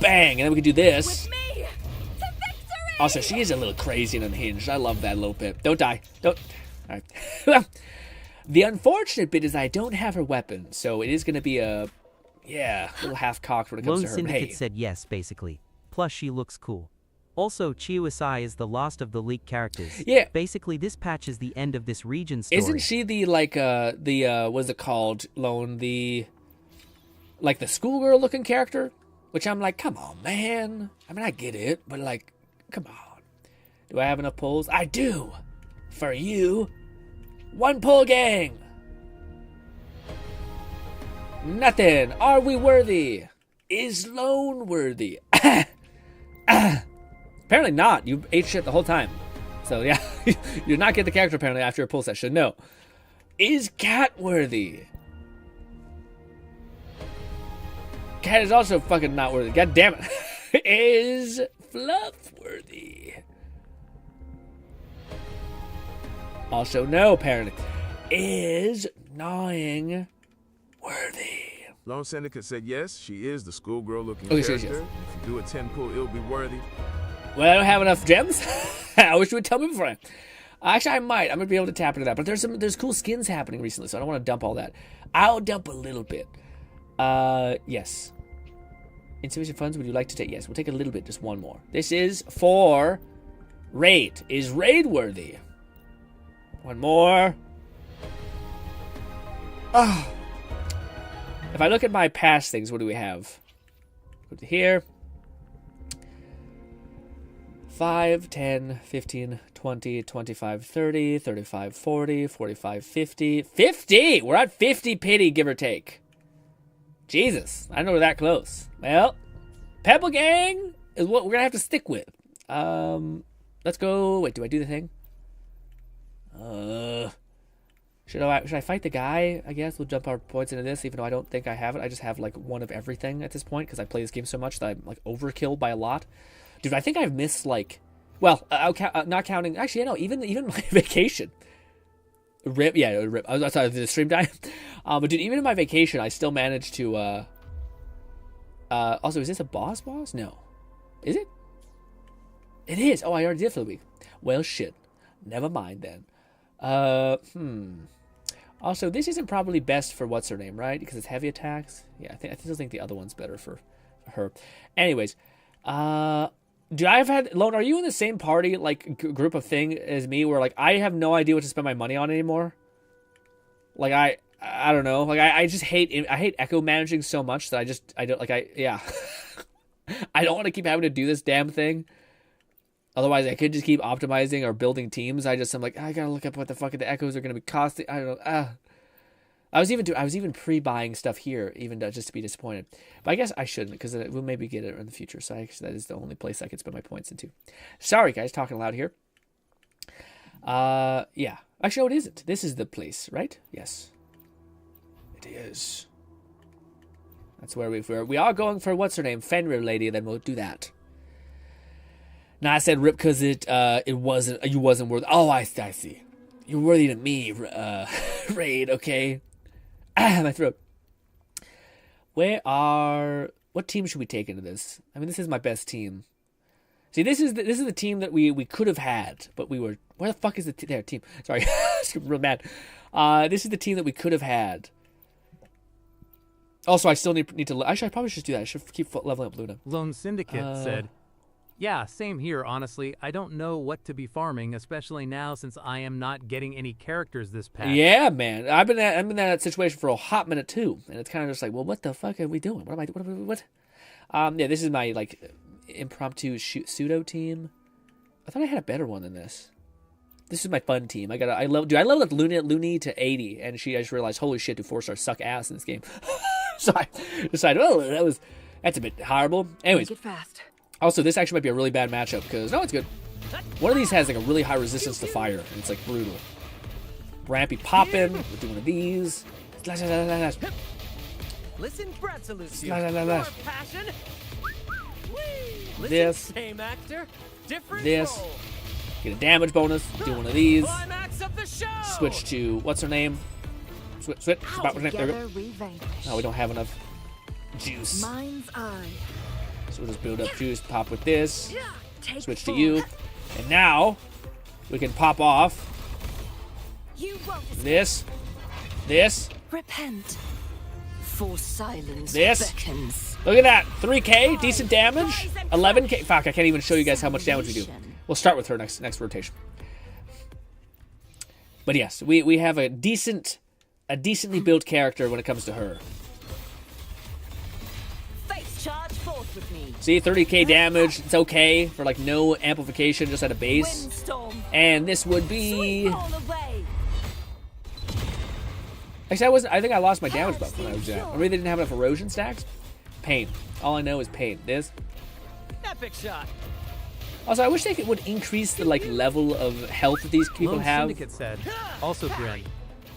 Bang! And then we can do this. Also, she is a little crazy and unhinged. I love that a little bit. Don't die. Don't. All right. The unfortunate bit is I don't have her weapon, so it is going to be a little half-cocked when it comes Lone to her. Syndicate said yes, basically. Plus, she looks cool. Also, Chiyu-Asai is the last of the leaked characters. Yeah. Basically, this patch is the end of this region story. Isn't she the, like, what's it called, Lone? The schoolgirl-looking character? Which I'm like, come on, man. I mean, I get it, but, like, come on. Do I have enough pulls? I do. For you. 1 pull, gang. Nothing. Are we worthy? Is Lone worthy? Apparently not. You ate shit the whole time. So, yeah. You did not get the character, apparently, after a pull session. No. Is Cat worthy? Cat is also fucking not worthy. God damn it. Is Fluff worthy? Also no, apparently. Is Gnawing worthy? Lone Syndicate said yes, she is the schoolgirl looking Okay, character. yes. If you do a 10 pull, it'll be worthy. Well, I don't have enough gems. I wish you would tell me before. Actually, I might. I'm gonna be able to tap into that. But there's cool skins happening recently, so I don't want to dump all that. I'll dump a little bit. Yes. Insufficient funds, would you like to take? Yes, we'll take a little bit, just one more. This is for Raid. Is Raid worthy? One more. Oh. If I look at my past things, what do we have? Go to here. 5, 10, 15, 20, 25, 30, 35, 40, 45, 50. 50! We're at 50 pity, give or take. Jesus, I know we're that close. Well, Pebble Gang is what we're gonna have to stick with. Let's go. Wait, do I do the thing? Should I fight the guy? I guess we'll jump our points into this, even though I don't think I have it. I just have like one of everything at this point because I play this game so much that I'm like overkill by a lot. Dude, I think I've missed like, well, not counting. Actually, no, even my vacation. Rip, yeah, rip. I was sorry, the stream died. But dude, even in my vacation, I still managed to. Also, is this a boss? No, is it? It is. Oh, I already did for the week. Well, shit. Never mind then. Also, this isn't probably best for what's her name, right? Because it's heavy attacks. Yeah, I still think the other one's better for her. Anyways, dude, I've had Lone. Are you in the same party like group of thing as me, where like I have no idea what to spend my money on anymore? Like I don't know. Like I just hate echo managing so much that I don't I don't want to keep having to do this damn thing. Otherwise, I could just keep optimizing or building teams. I'm like, I gotta look up what the fuck the echoes are gonna be costing. I don't know. I was even pre-buying stuff here, even just to be disappointed. But I guess I shouldn't, because we'll maybe get it in the future. So that is the only place I could spend my points into. Sorry, guys, talking loud here. Yeah. Actually, no, it isn't. This is the place, right? Yes. It is. That's where we are going for what's her name, Fenrir lady. Then we'll do that. Now I said rip because it wasn't you wasn't worth. Oh, I see. You're worthy to me, Raid. Okay. My throat. What team should we take into this? I mean, this is my best team. See, this is the team that we could have had, but we were. Where the fuck is their team? Sorry, I'm real mad. This is the team that we could have had. Also, I still need to. Actually, I probably should do that. I should keep leveling up Luna. Lone Syndicate said, "Yeah, same here. Honestly, I don't know what to be farming, especially now since I am not getting any characters this patch." Yeah, man. I've been in that situation for a hot minute too, and it's kind of just like, well, what the fuck are we doing? What? Yeah, this is my like impromptu pseudo team. I thought I had a better one than this. This is my fun team. I leveled up Looney to 80, and I just realized, holy shit, do 4-stars suck ass in this game. So I decided, well, that's a bit horrible. Anyways, Make it fast. also this actually might be a really bad matchup because no, it's good. One of these has like a really high resistance to fire, and it's like brutal. Rampy popping. We'll do one of these. Listen, Brad salutes you. More passion. This. Same actor, different This. role. Get a damage bonus. Do one of these. Climax of the show. Switch to what's her name? Switch. There we go. Oh, we don't have enough juice. Mind's eye. So we'll just build up juice. Pop with this. Switch to you. And now we can pop off this. Repent. For silence This. beckons. Look at that. 3k, decent damage. 11k. Fuck, I can't even show you guys how much damage we do. We'll start with her next rotation. But yes, we have a decently built character when it comes to her. Face charge forth with me. See, 30k damage. It's okay for like no amplification, just at a base. Windstorm. And this would be. All away. Actually, I think I lost my damage buff when I was doing that. Maybe they didn't have enough erosion stacks. Pain. All I know is pain. This. Epic shot. Also, I wish they would increase the like level of health that these people Lone have. Syndicate said, also Grin.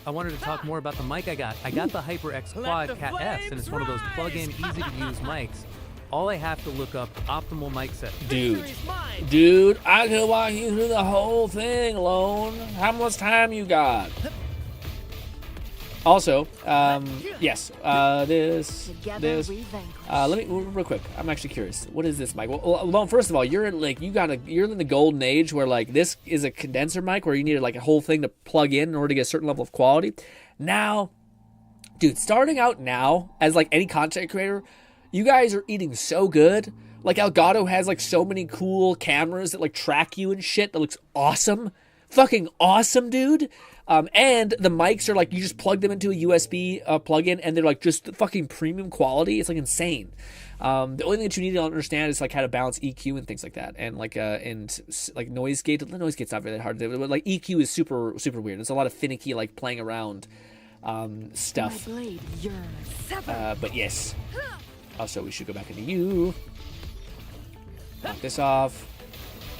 I wanted to talk more about the mic I got. I got the HyperX Quad Cat S, and it's one of those plug-in, easy-to-use mics. All I have to look up optimal mic set. Dude, I could walk you through the whole thing, Lone. How much time you got? Also, yes, this. Let me real quick. I'm actually curious. What is this mic? Well, Lone, first of all, you're in the golden age where like this is a condenser mic where you needed like a whole thing to plug in order to get a certain level of quality. Now, dude, starting out now as like any content creator, you guys are eating so good. Like Elgato has like so many cool cameras that like track you and shit. That looks awesome, fucking awesome, dude. And the mics are like, you just plug them into a USB plug-in and they're like just fucking premium quality. It's like insane. The only thing that you need to understand is like how to balance EQ and things like that. And like, noise gate. The noise gate's not really hard to do, but like EQ is super, super weird. It's a lot of finicky, like playing around, stuff. But yes. Also, we should go back into you. Knock this off.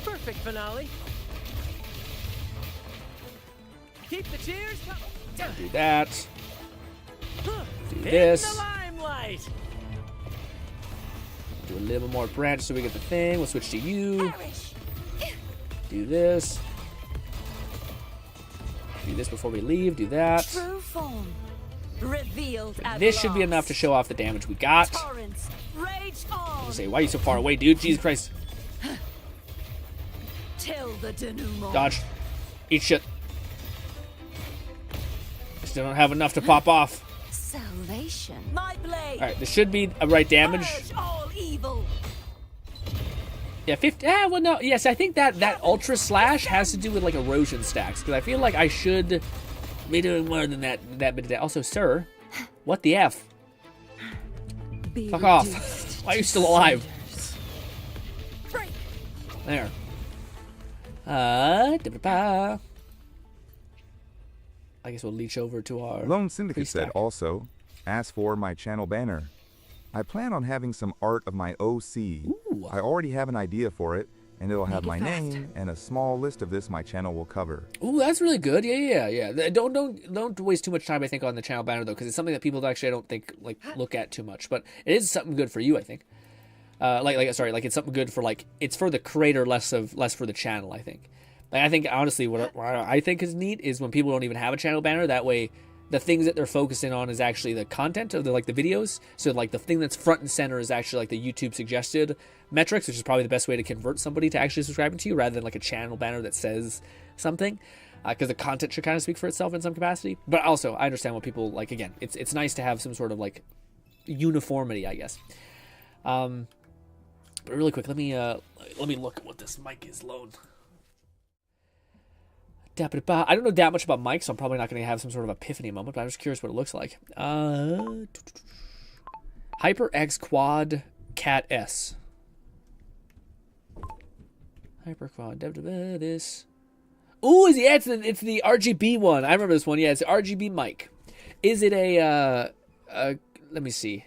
Perfect finale. Keep the cheers coming. Do that. Do In this. the limelight. Do a little more branch so we get the thing. We'll switch to you. Do this. Do this before we leave. Do that. True form. Revealed at This should be last. enough to show off the damage we got. Torrents, rage on. Say, why are you so far away, dude? Jesus Christ. Till the denouement. Dodge. Eat shit. Still don't have enough to pop off. Salvation. My blade. Alright, this should be a right damage. Purge all evil. Yeah, 50. Well, no. Yes, I think that Ultra Slash has to do with like erosion stacks. Because I feel like I should be doing more than that bit of that. Also, sir, what the F? Fuck off. Why are you still alive? There. I guess we'll leech over to our Lone Syndicate pre-stack. said also, as for my channel banner, I plan on having some art of my OC. I already have an idea for it, and it'll have my name and a small list of this my channel will cover. Ooh, that's really good. Yeah. Don't waste too much time, I think, on the channel banner though, because it's something that people actually I don't think like look at too much. But it is something good for you, I think. It's something good for like it's for the creator, less for the channel, I think. Like I think honestly, what I think is neat is when people don't even have a channel banner. That way, the things that they're focusing on is actually the content of the videos. So like the thing that's front and center is actually like the YouTube suggested metrics, which is probably the best way to convert somebody to actually subscribing to you, rather than like a channel banner that says something, because the content should kind of speak for itself in some capacity. But also, I understand what people like. Again, it's nice to have some sort of like uniformity, I guess. But really quick, let me look at what this mic is load. I don't know that much about mics, so I'm probably not going to have some sort of epiphany moment, but I'm just curious what it looks like. HyperX Quad Cat S. HyperQuad. This. Ooh, it's the RGB one. I remember this one. Yeah, it's the RGB mic. Is it a let me see.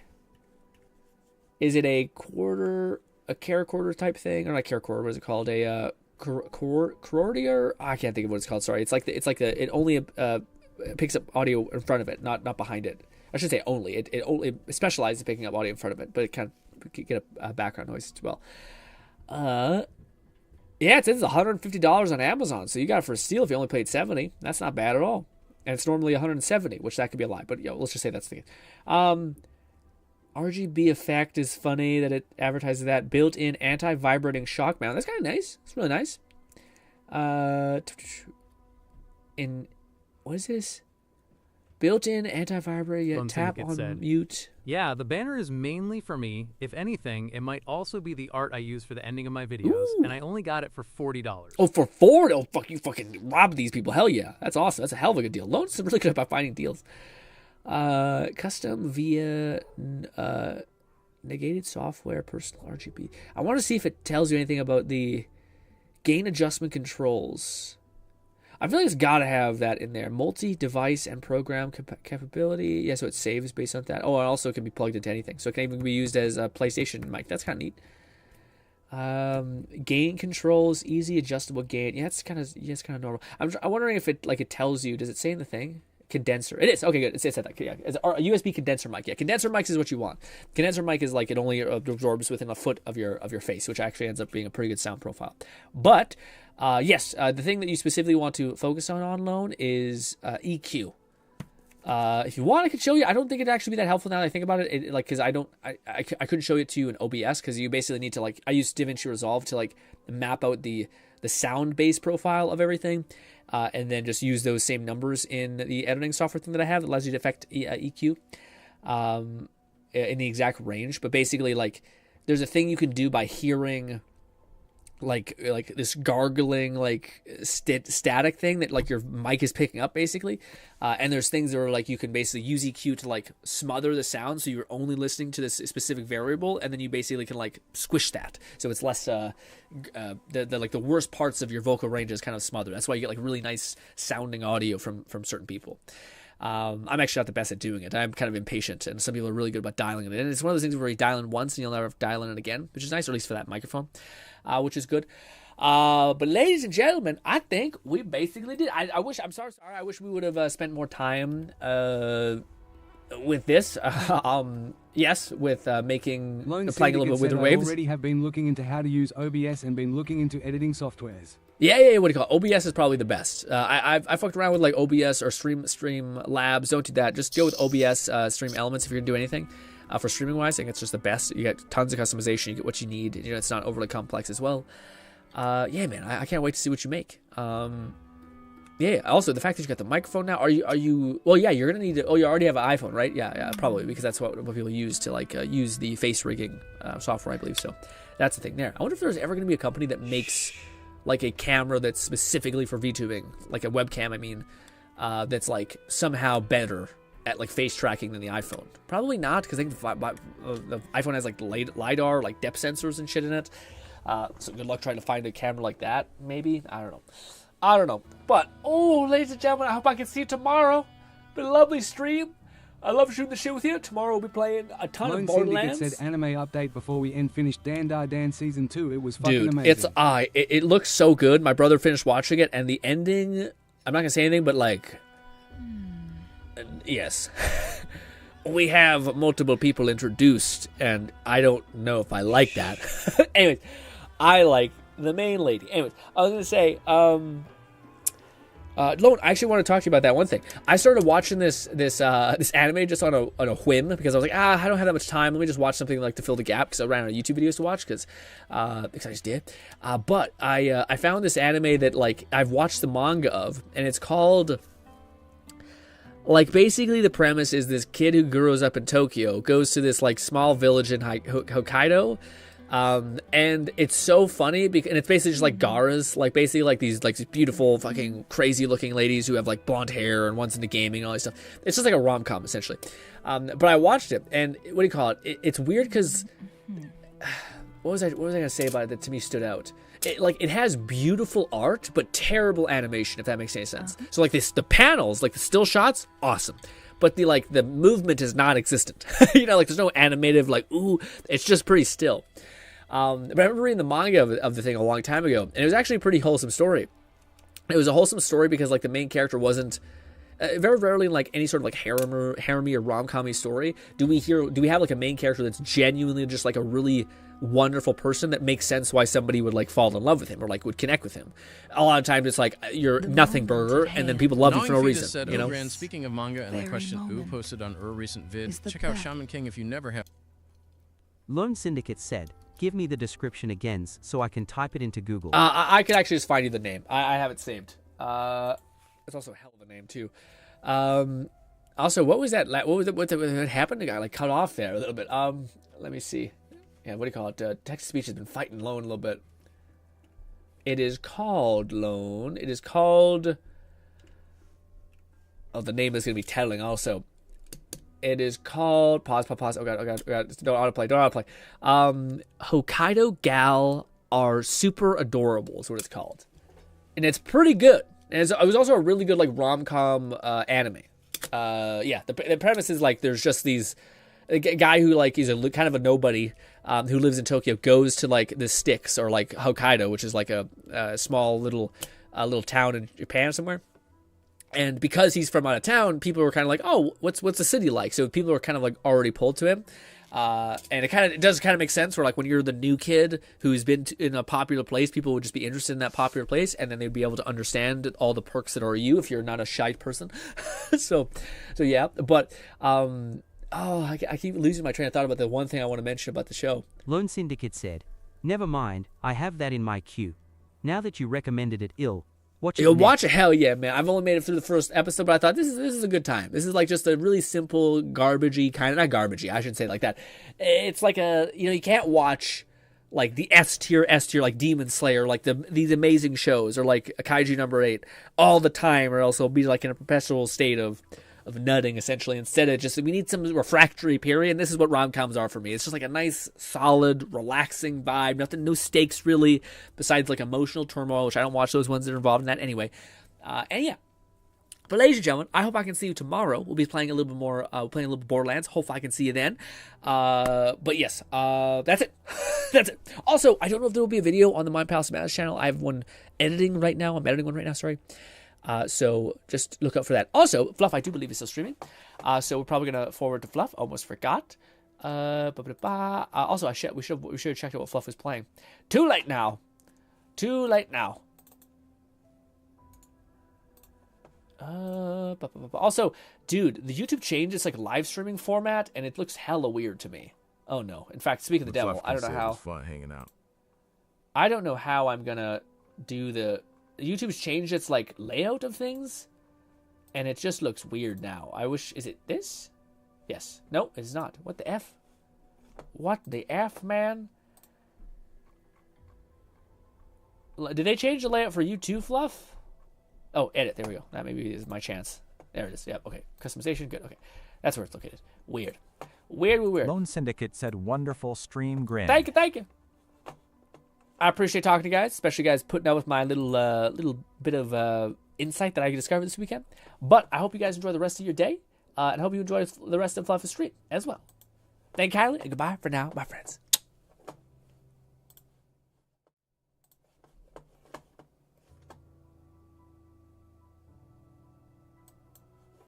Is it a camcorder type thing, or not camcorder? What is it called? A Cordier? I can't think of what it's called. Sorry, it only picks up audio in front of it, not behind it. I should say only. It only specializes in picking up audio in front of it, but it can get a background noise as well. Yeah, it says it's $150 on Amazon, so you got it for a steal if you only paid $70. That's not bad at all, and it's normally $170, which that could be a lie, but let's just say that's the case. RGB effect is funny that it advertises that. Built-in anti-vibrating shock mount. That's kind of nice. It's really nice. What is this? Built-in anti-vibrating. Tap on mute. Yeah, the banner is mainly for me. If anything, it might also be the art I use for the ending of my videos, and I only got it for $40. Oh, for $40? Oh, fuck, you fucking robbed these people. Hell yeah. That's awesome. That's a hell of a good deal. Loan's really good about finding deals. Custom via negated software personal RGB. I want to see if it tells you anything about the gain adjustment controls. I feel like it's got to have that in there. Multi-device and program capability. Yeah, so it saves based on that. Oh, and also it can be plugged into anything. So it can even be used as a PlayStation mic. That's kind of neat. Gain controls, easy adjustable gain. Yeah, it's kind of normal. I'm wondering if it tells you. Does it say in the thing? Condenser. It is. Okay, good. It said that. Yeah. It's a USB condenser mic. Yeah, condenser mics is what you want. Condenser mic is like it only absorbs within a foot of your face, which actually ends up being a pretty good sound profile. But yes, the thing that you specifically want to focus on loan is EQ. If you want, I could show you. I don't think it'd actually be that helpful now that I think about it. Because I couldn't show it to you in OBS because you basically need to I use DaVinci Resolve to map out the sound base profile of everything. And then just use those same numbers in the editing software thing that I have that allows you to affect EQ in the exact range. But basically, there's a thing you can do by hearing like this gargling static thing that your mic is picking up basically, and there's things that are you can basically use EQ to smother the sound so you're only listening to this specific variable, and then you basically can squish that so it's less the worst parts of your vocal range is kind of smothered. That's why you get really nice sounding audio from certain people. I'm actually not the best at doing it. I'm kind of impatient, and some people are really good about dialing it in. It's one of those things where you dial in once and you'll never dial in it again, which is nice, or at least for that microphone, which is good. But ladies and gentlemen, I think we basically did. I wish we would have spent more time with this. Yes, with playing a little bit with the waves. I already have been looking into how to use OBS and been looking into editing softwares. Yeah. What do you call it? OBS is probably the best. I fucked around with OBS or Stream Labs. Don't do that. Just go with OBS Stream Elements if you're gonna do anything. For streaming wise, I think it's just the best. You get tons of customization. You get what you need. It's not overly complex as well. Yeah, man. I can't wait to see what you make. Yeah. Also, the fact that you got the microphone now. Are you? Well, yeah. You're gonna need to. Oh, you already have an iPhone, right? Yeah. Probably because that's what people use to use the face rigging software, I believe. So that's the thing there. I wonder if there's ever gonna be a company that makes a camera that's specifically for VTubing, like a webcam. I mean, that's somehow better at face tracking than the iPhone. Probably not, because I think the iPhone has LiDAR, depth sensors and shit in it. So good luck trying to find a camera like that. Maybe, I don't know. But ladies and gentlemen, I hope I can see you tomorrow. Been a lovely stream. I love shooting the shit with you. Tomorrow we'll be playing a ton Lone of Borderlands. Syndicate said anime update before we end finished Dan Season 2. It was fucking Dude, amazing. it looks so good. My brother finished watching it, and the ending, I'm not going to say anything, but like, yes. We have multiple people introduced, and I don't know if I like that. Anyways, I like the main lady. Anyways, I was going to say, Lone, I actually want to talk to you about that one thing. I started watching this anime just on a whim because I was like, I don't have that much time. Let me just watch something like to fill the gap because I ran out of YouTube videos to watch because I just did. But I found this anime that like I've watched the manga of, and it's called. Like, basically, the premise is this kid who grows up in Tokyo goes to this, like, small village in Hokkaido, and it's so funny, because, and it's basically just, like, garas, like, basically, like, these beautiful, fucking, crazy-looking ladies who have, like, blonde hair, and one's into gaming and all that stuff. It's just like a rom-com, essentially. But I watched it, and, what do you call it? It's weird, because, what was I going to say about it that to me stood out? It has beautiful art, but terrible animation, if that makes any sense. So, like, the panels, like, the still shots, awesome. But the movement is non-existent. You know, like, there's no animative, like, ooh, it's just pretty still. But I remember reading the manga of the thing a long time ago, and it was actually a pretty wholesome story. It was a wholesome story because, like, the main character wasn't... very rarely in, like, any sort of, like, harem-y or rom-com-y story do we have, like, a main character that's genuinely just, like, a really... wonderful person that makes sense why somebody would like fall in love with him or like would connect with him. A lot of times it's like you're nothing burger and then people love you for no reason. Said, you know? Grin, speaking of manga and the question posted on recent vid, check out Shaman King if you never have. Lone Syndicate said, give me the description again so I can type it into Google. I could actually just find you the name. I have it saved. It's also a hell of a name too. Also, what was that? What happened? The guy like cut off there a little bit. Let me see. Yeah, what do you call it? Text-to-speech has been fighting Lone a little bit. It is called Lone. It is called... Oh, the name is going to be telling also. It is called... Pause. Oh, God. Don't autoplay. Hokkaido Gal Are Super Adorable is what it's called. And it's pretty good. And it was also a really good, like, rom-com anime. Yeah, the premise is, like, there's just these... A guy who, like, he's a kind of a nobody who lives in Tokyo goes to, like, the sticks or, like, Hokkaido, which is, like, a small little town in Japan somewhere. And because he's from out of town, people were kind of like, oh, what's the city like? So people were kind of, like, already pulled to him. And it does kind of make sense where, like, when you're the new kid who's been in a popular place, people would just be interested in that popular place, and then they'd be able to understand all the perks that are you if you're not a shy person. so yeah. But... I keep losing my train of thought about the one thing I want to mention about the show. Lone Syndicate said, never mind, I have that in my queue. Now that you recommended it watch it. You'll watch it, hell yeah, man. I've only made it through the first episode, but I thought this is a good time. This is like just a really simple, garbagey kind of, not garbagey, I shouldn't say it like that. It's like you can't watch like the S tier, like Demon Slayer, like these amazing shows, or like a Kaiju number 8 all the time, or else it'll be like in a perpetual state of nutting, essentially. Instead of just, we need some refractory period, and this is what rom-coms are for me. It's just like a nice, solid, relaxing vibe. No stakes, really, besides like emotional turmoil, which I don't watch those ones that are involved in that anyway. And yeah. But ladies and gentlemen, I hope I can see you tomorrow. We'll be playing a little bit more, playing a little bit Borderlands. Hopefully I can see you then. But yes, that's it. That's it. Also, I don't know if there will be a video on the My Palace Madness channel. I have one editing right now. I'm editing one right now, sorry. So just look out for that. Also, Fluff, I do believe is still streaming. So we're probably gonna forward to Fluff. Almost forgot. Also, we should have checked out what Fluff was playing. Too late now. Also, dude, the YouTube changed its like live streaming format, and it looks hella weird to me. Oh no! In fact, speaking of the devil, I don't know how. Fun hanging out. I don't know how I'm gonna do the. YouTube's changed its like layout of things, and it just looks weird now. I wish. Is it this? Yes. No, it's not. What the f? What the f, man? Did they change the layout for you too, Fluff? Oh, edit. There we go. That maybe is my chance. There it is. Yep. Okay. Customization. Good. Okay. That's where it's located. Weird. Lone Syndicate said, "Wonderful stream, Grin." Thank you. I appreciate talking to you guys, especially guys putting up with my little bit of insight that I discovered this weekend. But I hope you guys enjoy the rest of your day. And hope you enjoy the rest of Fluff's stream as well. Thank you kindly, and goodbye for now, my friends.